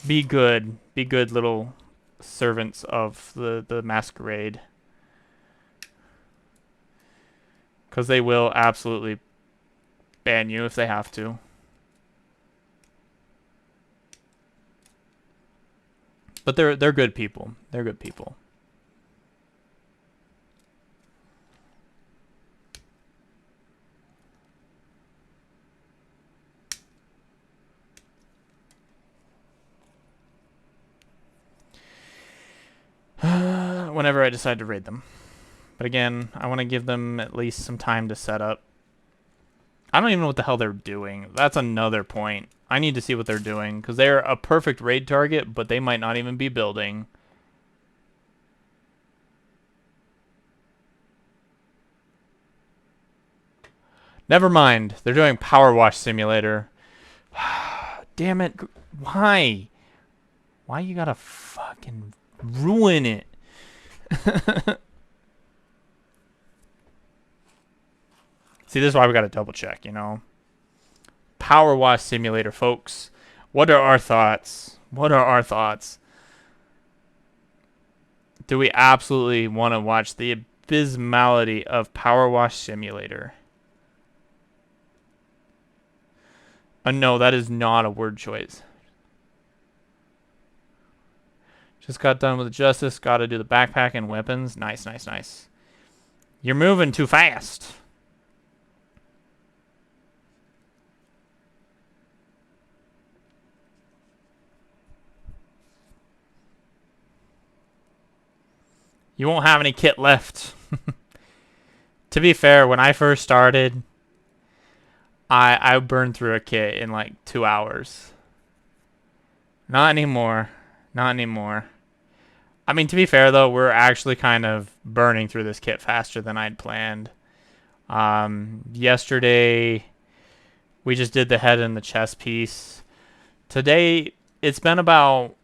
Be good little servants of the masquerade. Because they will absolutely ban you if they have to. But they're good people. They're good people. Whenever I decide to raid them. But again, I want to give them at least some time to set up. I don't even know what the hell they're doing. That's another point. I need to see what they're doing, because they're a perfect raid target, but they might not even be building. Never mind. They're doing Power Wash Simulator. Damn it. Why? Why you gotta fucking ruin it? See, this is why we gotta double check, you know? Power Wash Simulator, folks. What are our thoughts? What are our thoughts? Do we absolutely want to watch the abysmality of Power Wash Simulator? No, that is not a word choice. Just got done with the justice. Got to do the backpack and weapons. Nice, nice, nice. You're moving too fast. You won't have any kit left. To be fair, when I first started, I burned through a kit in like 2 hours. Not anymore. Not anymore. I mean, to be fair, though, we're actually kind of burning through this kit faster than I'd planned. Yesterday, we just did the head and the chest piece. Today, it's been about,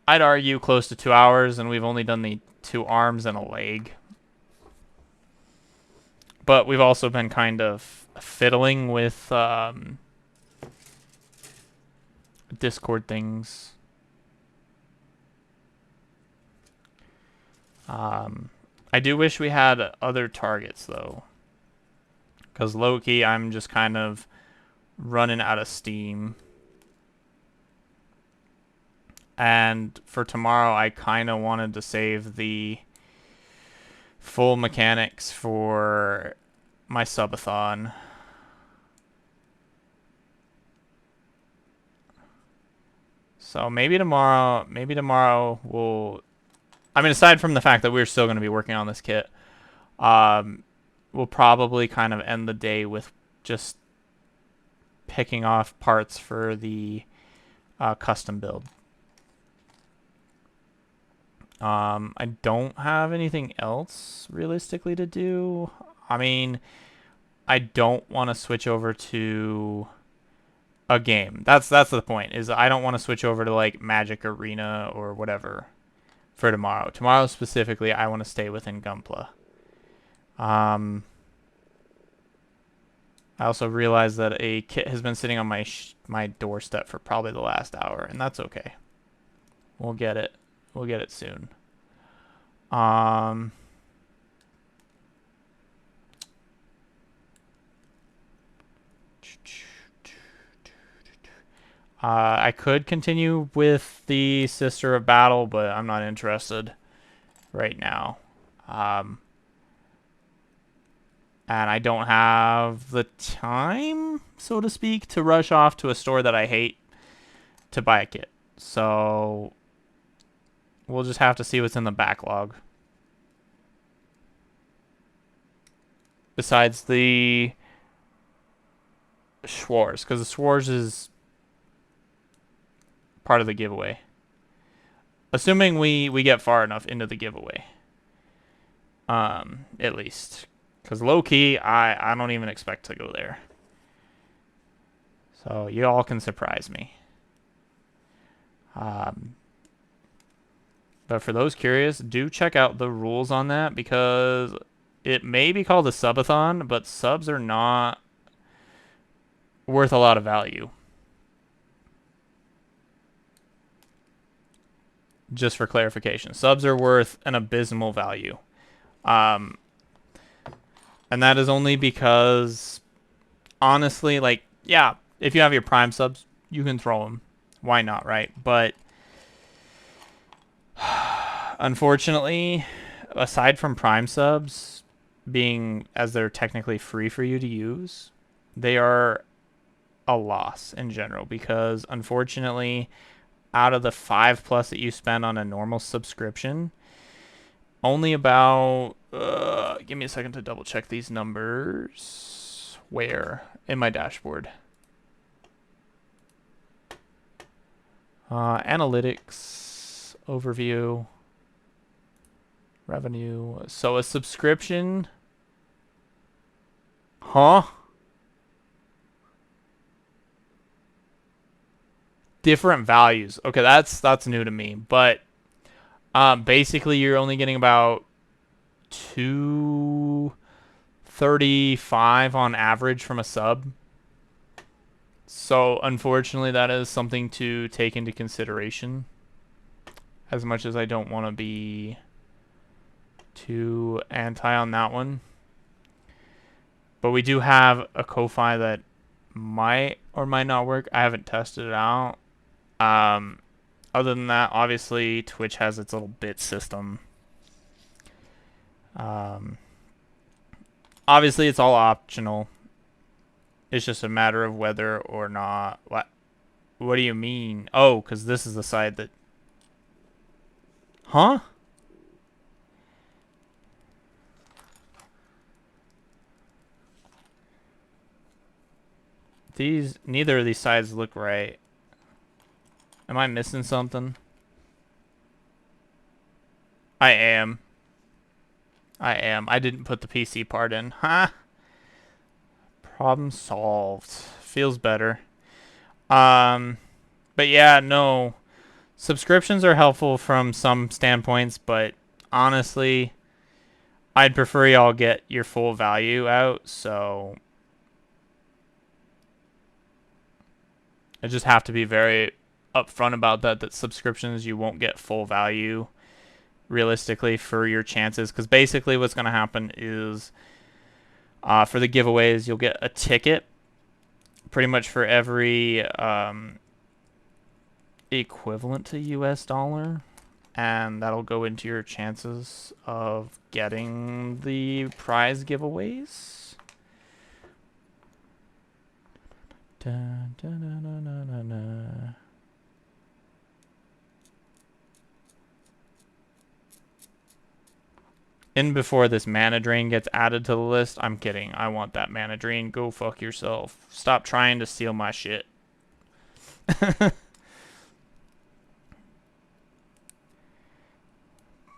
I'd argue, close to 2 hours, and we've only done the 2 arms and a leg. But we've also been kind of fiddling with Discord things. I do wish we had other targets, though. Because low-key, I'm just kind of running out of steam. And for tomorrow, I kind of wanted to save the full mechanics for my subathon. So maybe tomorrow we'll, I mean, aside from the fact that we're still going to be working on this kit, we'll probably kind of end the day with just picking off parts for the custom build. I don't have anything else realistically to do. I mean, I don't want to switch over to a game. That's the point, is I don't want to switch over to like Magic Arena or whatever for tomorrow. Tomorrow specifically, I want to stay within Gunpla. I also realized that a kit has been sitting on my doorstep for probably the last hour, and that's okay. We'll get it. We'll get it soon. I could continue with the Sister of Battle, but I'm not interested right now. And I don't have the time, so to speak, to rush off to a store that I hate to buy a kit. So we'll just have to see what's in the backlog. Besides the Schwarz, because the Schwarz is part of the giveaway. Assuming we get far enough into the giveaway. At least. Because low-key, I don't even expect to go there. So you all can surprise me. But for those curious, do check out the rules on that, because it may be called a subathon, but subs are not worth a lot of value. Just for clarification, subs are worth an abysmal value. And that is only because, honestly, like, yeah, if you have your Prime subs, you can throw them. Why not, right? But unfortunately, aside from Prime subs being, as they're technically free for you to use, they are a loss in general, because unfortunately, out of the 5+ that you spend on a normal subscription, only about give me a second to double check these numbers. Where? In my dashboard. Analytics, overview, revenue. So a subscription. Huh? Different values. Okay, that's new to me. But basically, you're only getting about 235 on average from a sub. So unfortunately, that is something to take into consideration. As much as I don't want to be too anti on that one. But we do have a Ko-Fi that might or might not work. I haven't tested it out. Other than that, obviously, Twitch has its little bit system. Obviously, it's all optional. It's just a matter of whether or not... What do you mean? Oh, because this is the side that... Huh? Neither of these sides look right. Am I missing something? I am. I didn't put the PC part in. Huh? Problem solved. Feels better. But yeah, no. Subscriptions are helpful from some standpoints, but honestly, I'd prefer y'all get your full value out, so I just have to be very upfront about that subscriptions, you won't get full value realistically for your chances, because basically what's going to happen is for the giveaways, you'll get a ticket pretty much for every equivalent to US dollar, and that'll go into your chances of getting the prize giveaways. Dun, dun, dun, dun, dun, dun, dun. In before this mana drain gets added to the list. I'm kidding. I want that mana drain. Go fuck yourself. Stop trying to steal my shit.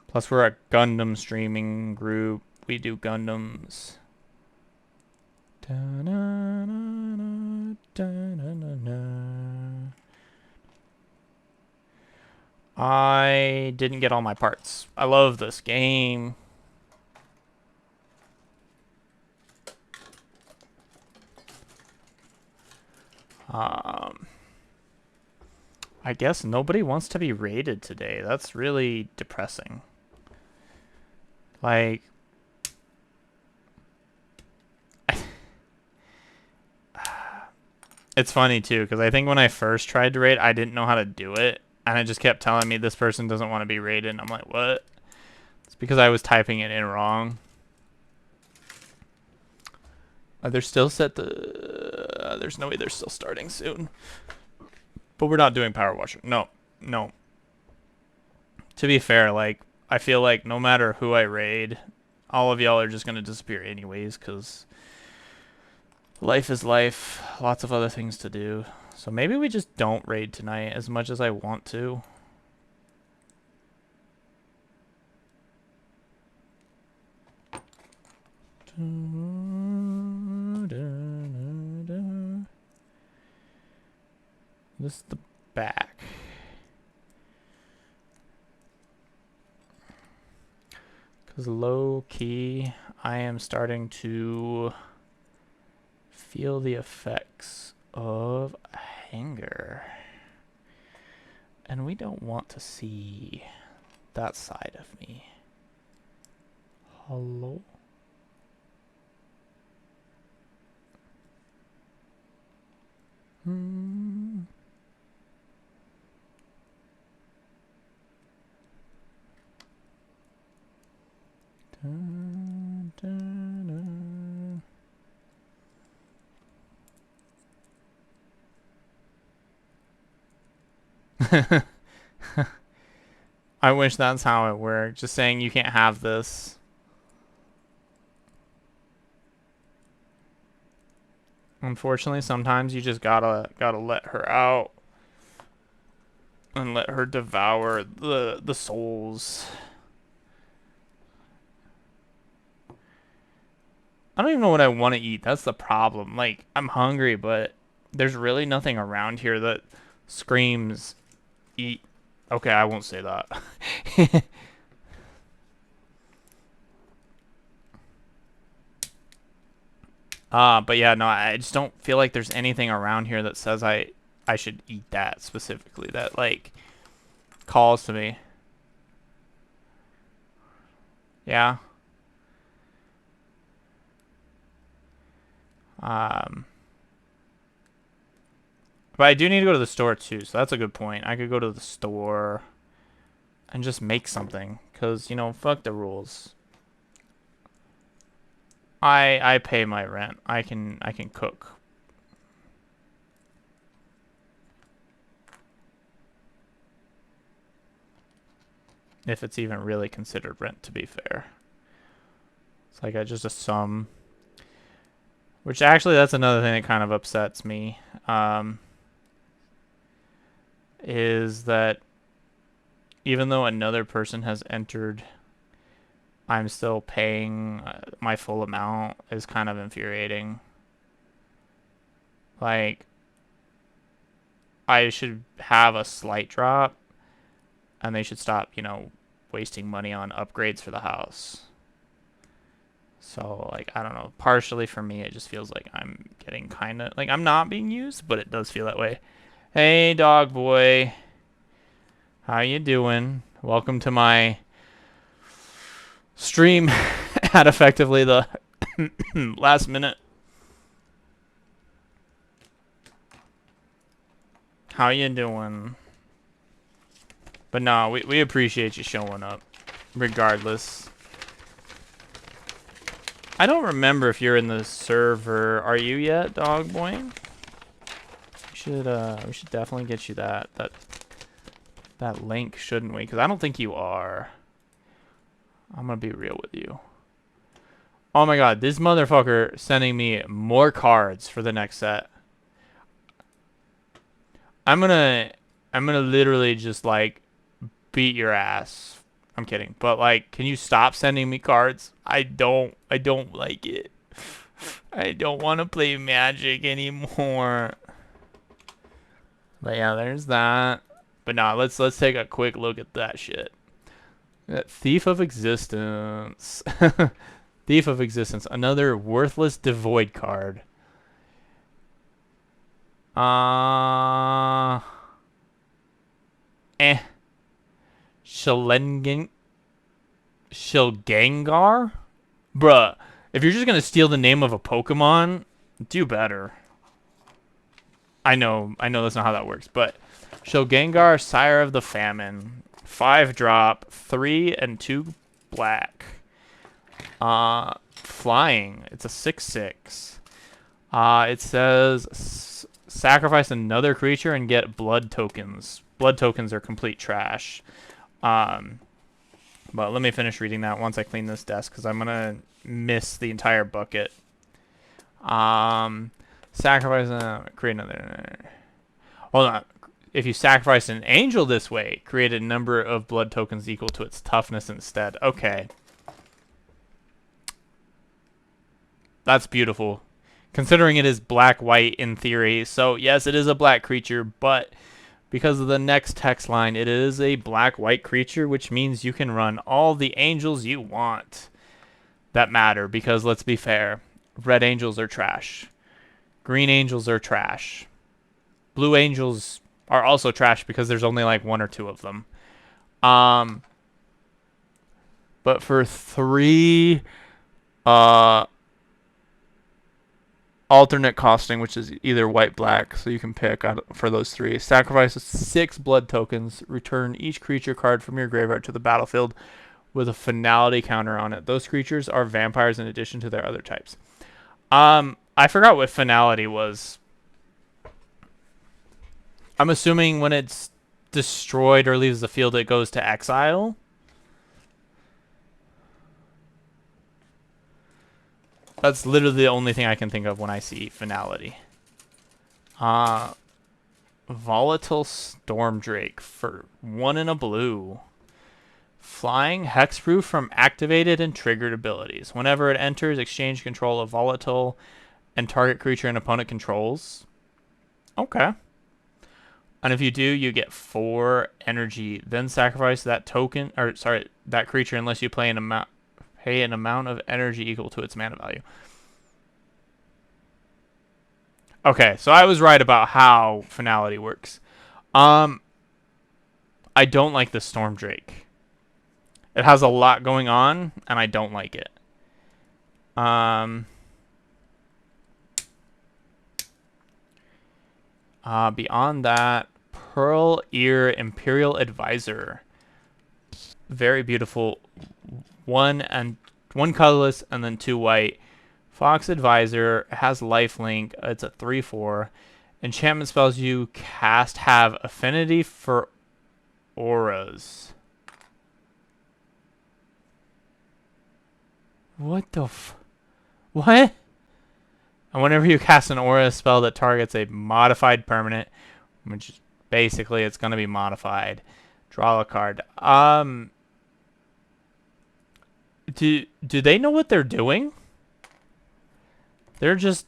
Plus, we're a Gundam streaming group. We do Gundams. I didn't get all my parts. I love this game. I guess nobody wants to be raided today. That's really depressing. Like, It's funny too, because I think when I first tried to raid, I didn't know how to do it, and it just kept telling me this person doesn't want to be raided. And I'm like, what? It's because I was typing it in wrong. They're still set to. There's no way they're still starting soon. But we're not doing power washer. No, no. To be fair, like I feel like no matter who I raid, all of y'all are just gonna disappear anyways, because life is life. Lots of other things to do. So maybe we just don't raid tonight as much as I want to. This is the back. Because low key, I am starting to feel the effects of anger. And we don't want to see that side of me. Hello? Dun, dun, dun. I wish that's how it worked. Just saying you can't have this. Unfortunately, sometimes you just gotta let her out and let her devour the souls. I don't even know what I want to eat. That's the problem. Like, I'm hungry, but there's really nothing around here that screams eat. Okay, I won't say that. But yeah, no, I just don't feel like there's anything around here that says I should eat that specifically. That like calls to me. Yeah. Um. But I do need to go to the store too, so that's a good point. I could go to the store and just make something, cause you know, fuck the rules. I pay my rent. I can cook. If it's even really considered rent, to be fair. It's like just a sum. Which actually, that's another thing that kind of upsets me. Is that even though another person has entered, I'm still paying my full amount is kind of infuriating. Like, I should have a slight drop, and they should stop, you know, wasting money on upgrades for the house. So, like, I don't know. Partially for me, it just feels like I'm getting kind of... Like, I'm not being used, but it does feel that way. Hey, dog boy. How you doing? Welcome to my stream at effectively the last minute. How you doing? But no, we appreciate you showing up, regardless. I don't remember if you're in the server. Are you yet, dog boy? We should definitely get you that link, shouldn't we? Because I don't think you are. I'm gonna be real with you. Oh my god, this motherfucker sending me more cards for the next set. I'm gonna literally just like beat your ass. I'm kidding, but like, can you stop sending me cards? I don't like it. I don't want to play Magic anymore. But yeah, there's that. But nah, let's take a quick look at that shit. That Thief of Existence. Thief of Existence, another worthless devoid card. Shilgengar? Bruh, if you're just gonna steal the name of a Pokemon, do better. I know that's not how that works, but show Gengar, Sire of the Famine. 5 drop, 3 and 2 black. Flying. It's a 6/6. It says sacrifice another creature and get blood tokens. Blood tokens are complete trash. But let me finish reading that once I clean this desk because I'm gonna miss the entire bucket. Sacrifice create another. Hold on. If you sacrifice an angel this way, create a number of blood tokens equal to its toughness instead. Okay. That's beautiful. Considering it is black-white in theory. So, yes, it is a black creature, but because of the next text line, it is a black-white creature, which means you can run all the angels you want that matter. Because, let's be fair, red angels are trash. Green angels are trash. Blue angels are also trash because there's only like 1 or 2 of them. But for 3 alternate costing, which is either white, black, so you can pick out for those 3. Sacrifice 6 blood tokens. Return each creature card from your graveyard to the battlefield with a finality counter on it. Those creatures are vampires in addition to their other types. I forgot what finality was. I'm assuming when it's destroyed or leaves the field, it goes to exile. That's literally the only thing I can think of when I see finality. Volatile Stormdrake for 1 and a blue. Flying hexproof from activated and triggered abilities. Whenever it enters, exchange control of volatile and target creature an opponent controls. Okay. And if you do, you get 4 energy. Then sacrifice that token, or sorry, that creature unless you pay an amount of energy equal to its mana value. Okay, so I was right about how finality works. I don't like the Stormdrake. It has a lot going on, and I don't like it. Beyond that, Pearl Ear Imperial Advisor. Very beautiful. 1 colorless and then 2 white. Fox Advisor has lifelink. It's a 3/4. Enchantment spells you cast have affinity for auras. What the what? And whenever you cast an aura spell that targets a modified permanent, which basically it's going to be modified, draw a card. Do they know what they're doing? They're just,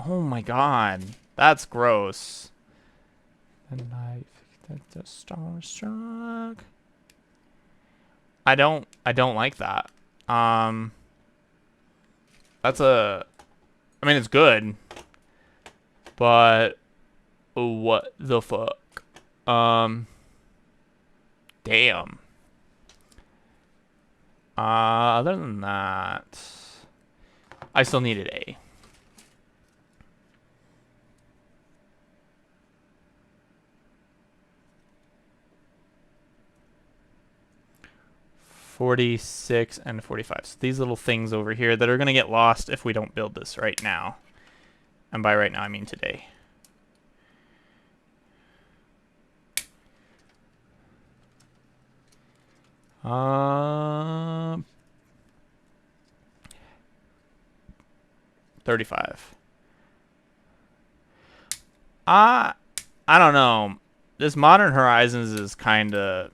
oh my god, that's gross. The knife, the starstruck. I don't like that. That's a, I mean, it's good, but what the fuck? Damn. Other than that, I still needed A. $46 and $45. So these little things over here that are going to get lost if we don't build this right now. And by right now, I mean today. $35. I don't know. This Modern Horizons is kind of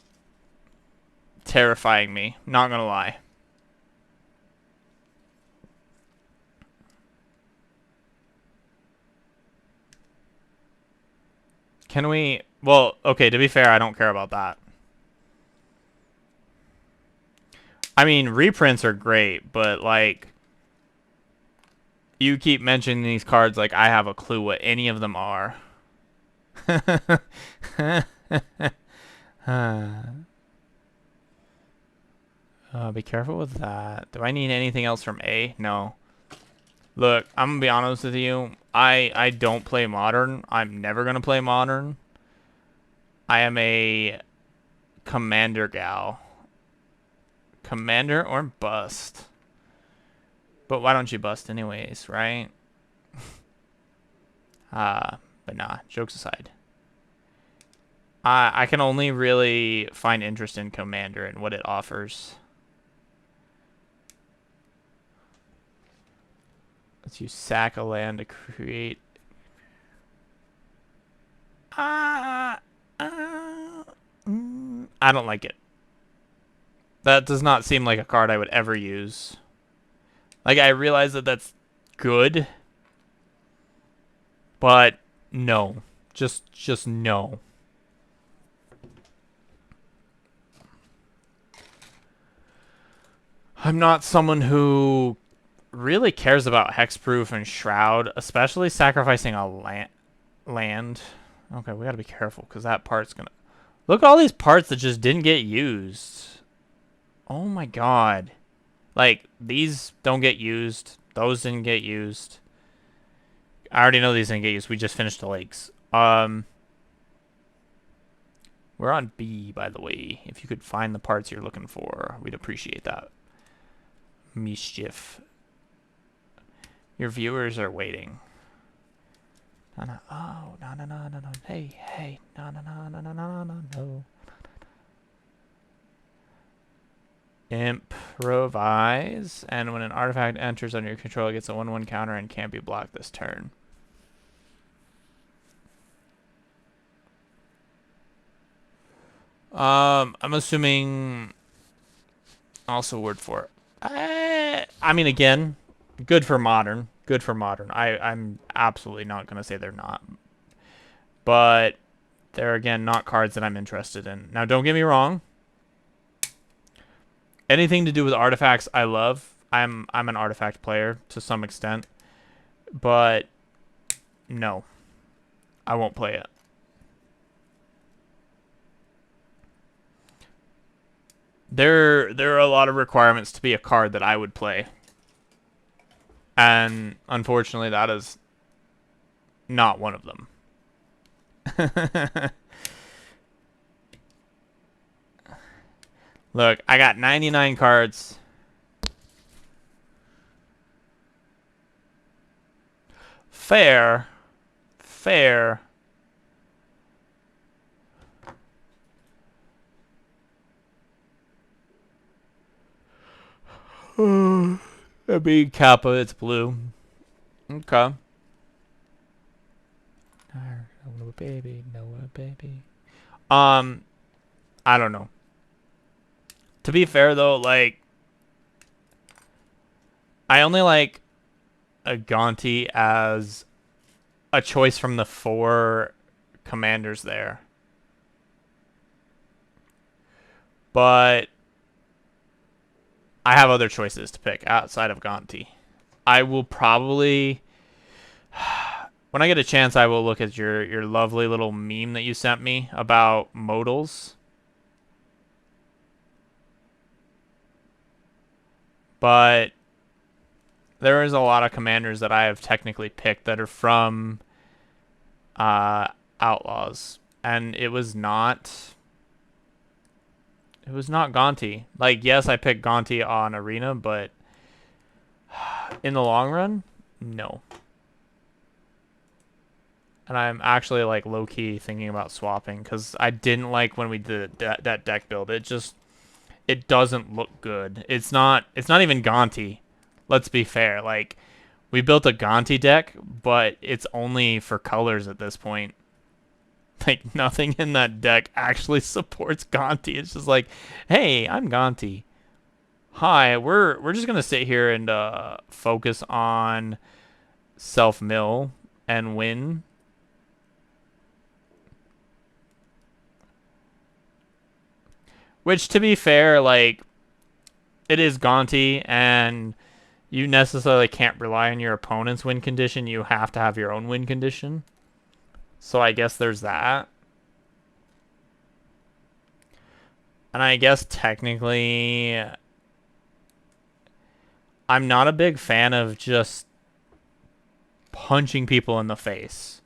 terrifying me. Not gonna lie. Can we? Well, okay. To be fair, I don't care about that. I mean, reprints are great, but like, you keep mentioning these cards like I have a clue what any of them are. Be careful with that. Do I need anything else from A? No. Look, I'm gonna be honest with you. I don't play Modern. I'm never gonna play Modern. I am a Commander gal. Commander or bust. But why don't you bust anyways, right? But nah, jokes aside. I can only really find interest in Commander and what it offers. Let's use sack a land to create. Uh, I don't like it. That does not seem like a card I would ever use. Like, I realize that that's good, but no. Just no. I'm not someone who really cares about hexproof and shroud, especially sacrificing a land. Okay, we gotta be careful because that part's gonna. Look at all these parts that just didn't get used. Oh my god. Like, these don't get used. Those didn't get used. I already know these didn't get used. We just finished the lakes. We're on B, by the way. If you could find the parts you're looking for, we'd appreciate that. Mischief. Your viewers are waiting. No, no. Oh, no, no, no, no, no. Hey, hey. No, no, no, no, no, no, no, no. Improvise. And when an artifact enters under your control, it gets a 1/1 counter and can't be blocked this turn. I'm assuming also word for it. I mean, again, good for modern. Good for modern. I'm absolutely not going to say they're not. But they're, again, not cards that I'm interested in. Now, don't get me wrong. Anything to do with artifacts, I love. I'm an artifact player to some extent. But no, I won't play it. There are a lot of requirements to be a card that I would play. And unfortunately, that is not one of them. Look, I got 99 cards. Fair. Fair. A big Kappa, it's blue. Okay. No, baby, no, baby. I don't know. To be fair though, like, I only like a Gonti as a choice from the 4 commanders there. But I have other choices to pick outside of Gonti. I will probably, when I get a chance, I will look at your lovely little meme that you sent me about modals. But there is a lot of commanders that I have technically picked that are from Outlaws, and it was not Gonti. Like, yes, I picked Gonti on Arena, but in the long run, no. And I'm actually, like, low-key thinking about swapping because I didn't like when we did that deck build. It doesn't look good. It's not even Gonti. Let's be fair. Like, we built a Gonti deck, but it's only for colors at this point. Like, nothing in that deck actually supports Gonti. It's just like, hey, I'm Gonti. Hi, we're just gonna sit here and focus on self-mill and win. Which, to be fair, like, it is Gonti, and you necessarily can't rely on your opponent's win condition. You have to have your own win condition. So I guess there's that. And I guess technically, I'm not a big fan of just punching people in the face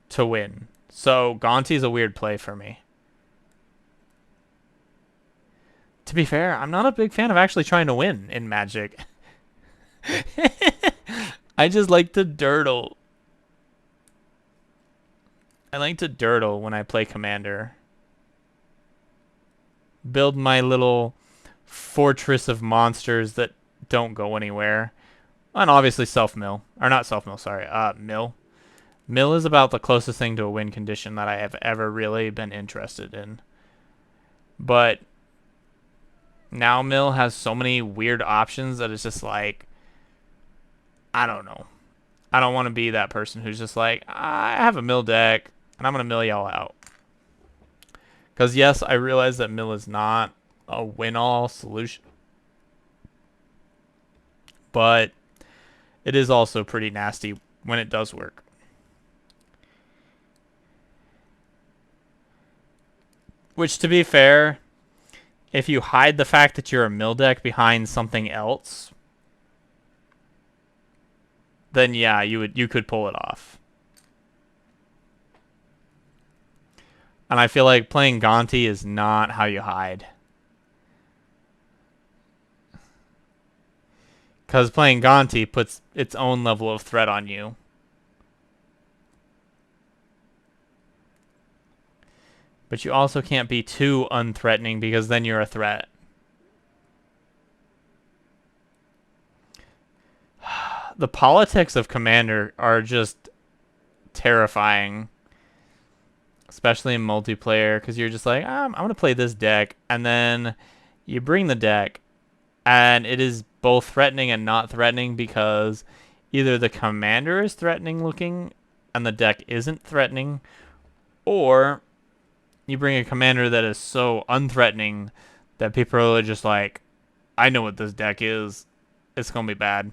to win. So Gonti's a weird play for me. To be fair, I'm not a big fan of actually trying to win in Magic. I just like to durdle. I like to durdle when I play Commander. Build my little fortress of monsters that don't go anywhere. And obviously self-mill. Or not self-mill, sorry. Mill. Mill is about the closest thing to a win condition that I have ever really been interested in. But now Mill has so many weird options that it's just like, I don't know. I don't want to be that person who's just like, I have a Mill deck, and I'm going to mill y'all out. Because yes, I realize that Mill is not a win-all solution. But it is also pretty nasty when it does work. Which, to be fair, if you hide the fact that you're a mill deck behind something else, then yeah, you could pull it off. And I feel like playing Gonti is not how you hide. Because playing Gonti puts its own level of threat on you. But you also can't be too unthreatening because then you're a threat. The politics of Commander are just terrifying. Especially in multiplayer, because you're just like, I'm going to play this deck. And then you bring the deck, and it is both threatening and not threatening because either the Commander is threatening looking and the deck isn't threatening, or you bring a Commander that is so unthreatening that people are just like, I know what this deck is. It's going to be bad.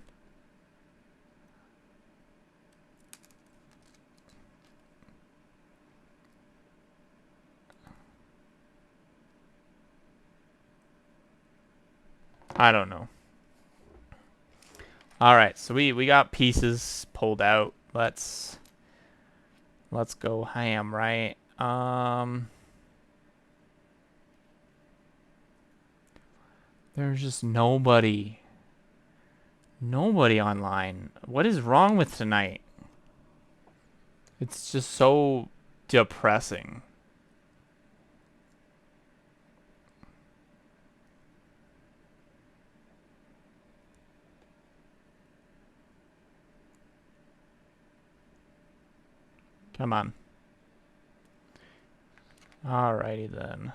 I don't know. All right, so we got pieces pulled out. Let's go ham, right? There's just nobody online. What is wrong with tonight? It's just so depressing. Come on. Alrighty then.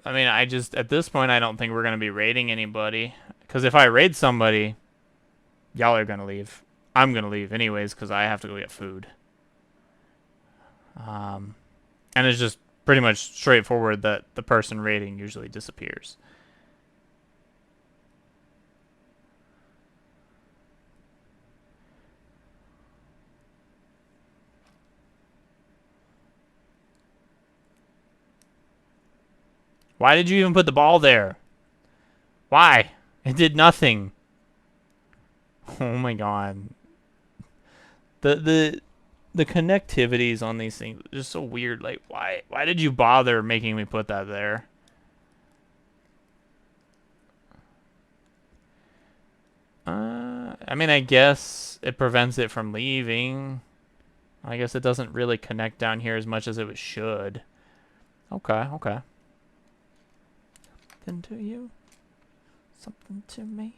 I mean, at this point, I don't think we're going to be raiding anybody. Because if I raid somebody, y'all are going to leave. I'm going to leave anyways because I have to go get food. And it's just pretty much straightforward that the person raiding usually disappears. Why did you even put the ball there? Why? It did nothing. Oh my god. The connectivities on these things are just so weird. Like, why did you bother making me put that there? I mean, I guess it prevents it from leaving. I guess it doesn't really connect down here as much as it should. Okay. Something to you? Something to me?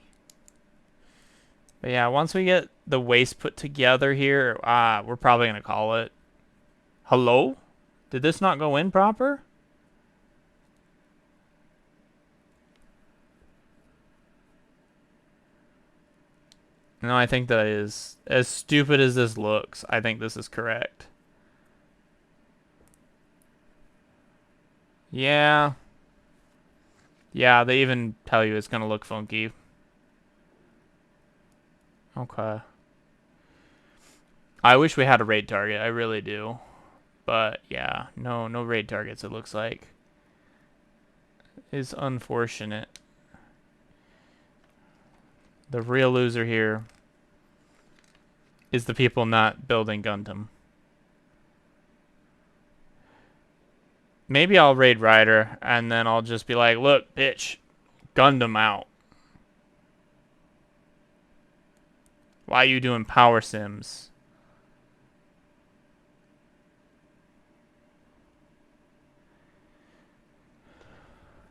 But yeah, once we get the waste put together here, we're probably going to call it. Hello? Did this not go in proper? No, I think that is, as stupid as this looks, I think this is correct. Yeah. Yeah, they even tell you it's going to look funky. Okay. I wish we had a raid target. I really do. But yeah, no raid targets it looks like. It's unfortunate. The real loser here is the people not building Gundam. Maybe I'll raid Ryder, and then I'll just be like, look, bitch, Gundam out. Why are you doing power sims?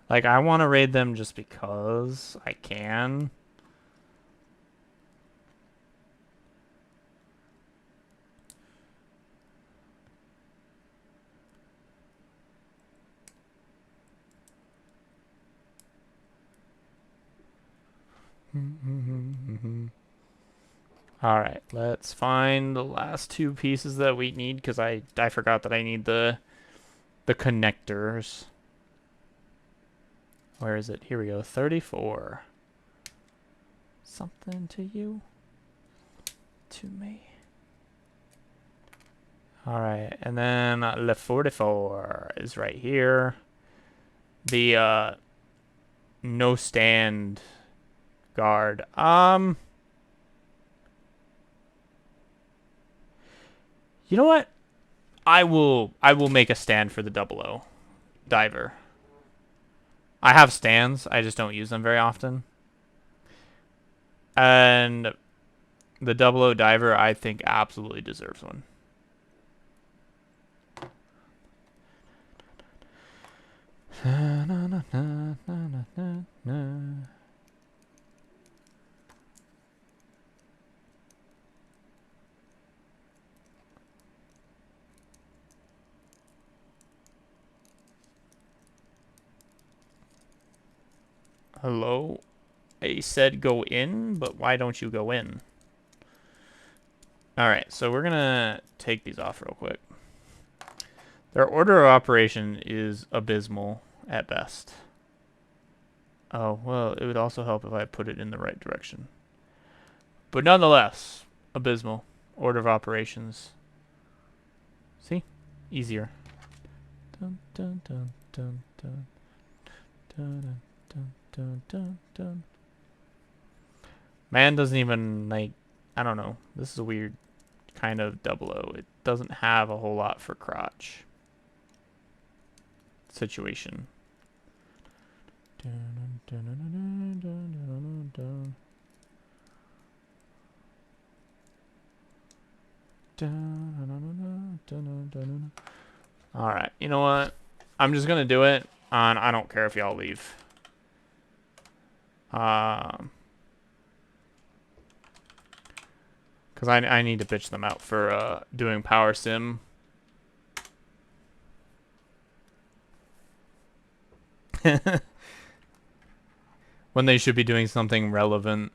Like, I want to raid them just because I can. All right, let's find the last two pieces that we need because I forgot that I need the connectors. Where is it? Here we go. 34. Something to you? To me. All right, and then Le 44 is right here. The no stand guard. You know what? I will make a stand for the 00 diver. I have stands, I just don't use them very often. And the 00 diver, I think, absolutely deserves one. Hello? I said go in, but why don't you go in? Alright, so we're gonna take these off real quick. Their order of operation is abysmal at best. Oh, well, it would also help if I put it in the right direction. But nonetheless, abysmal. Order of operations. See? Easier. Dun, dun, dun, dun, dun. Dun, dun, dun, dun, dun, dun. Man doesn't even, like, I don't know. This is a weird kind of 00. It doesn't have a whole lot for crotch situation. Alright, you know what? I'm just gonna do it, and I don't care if y'all leave. Because I need to bitch them out for doing power sim. When they should be doing something relevant.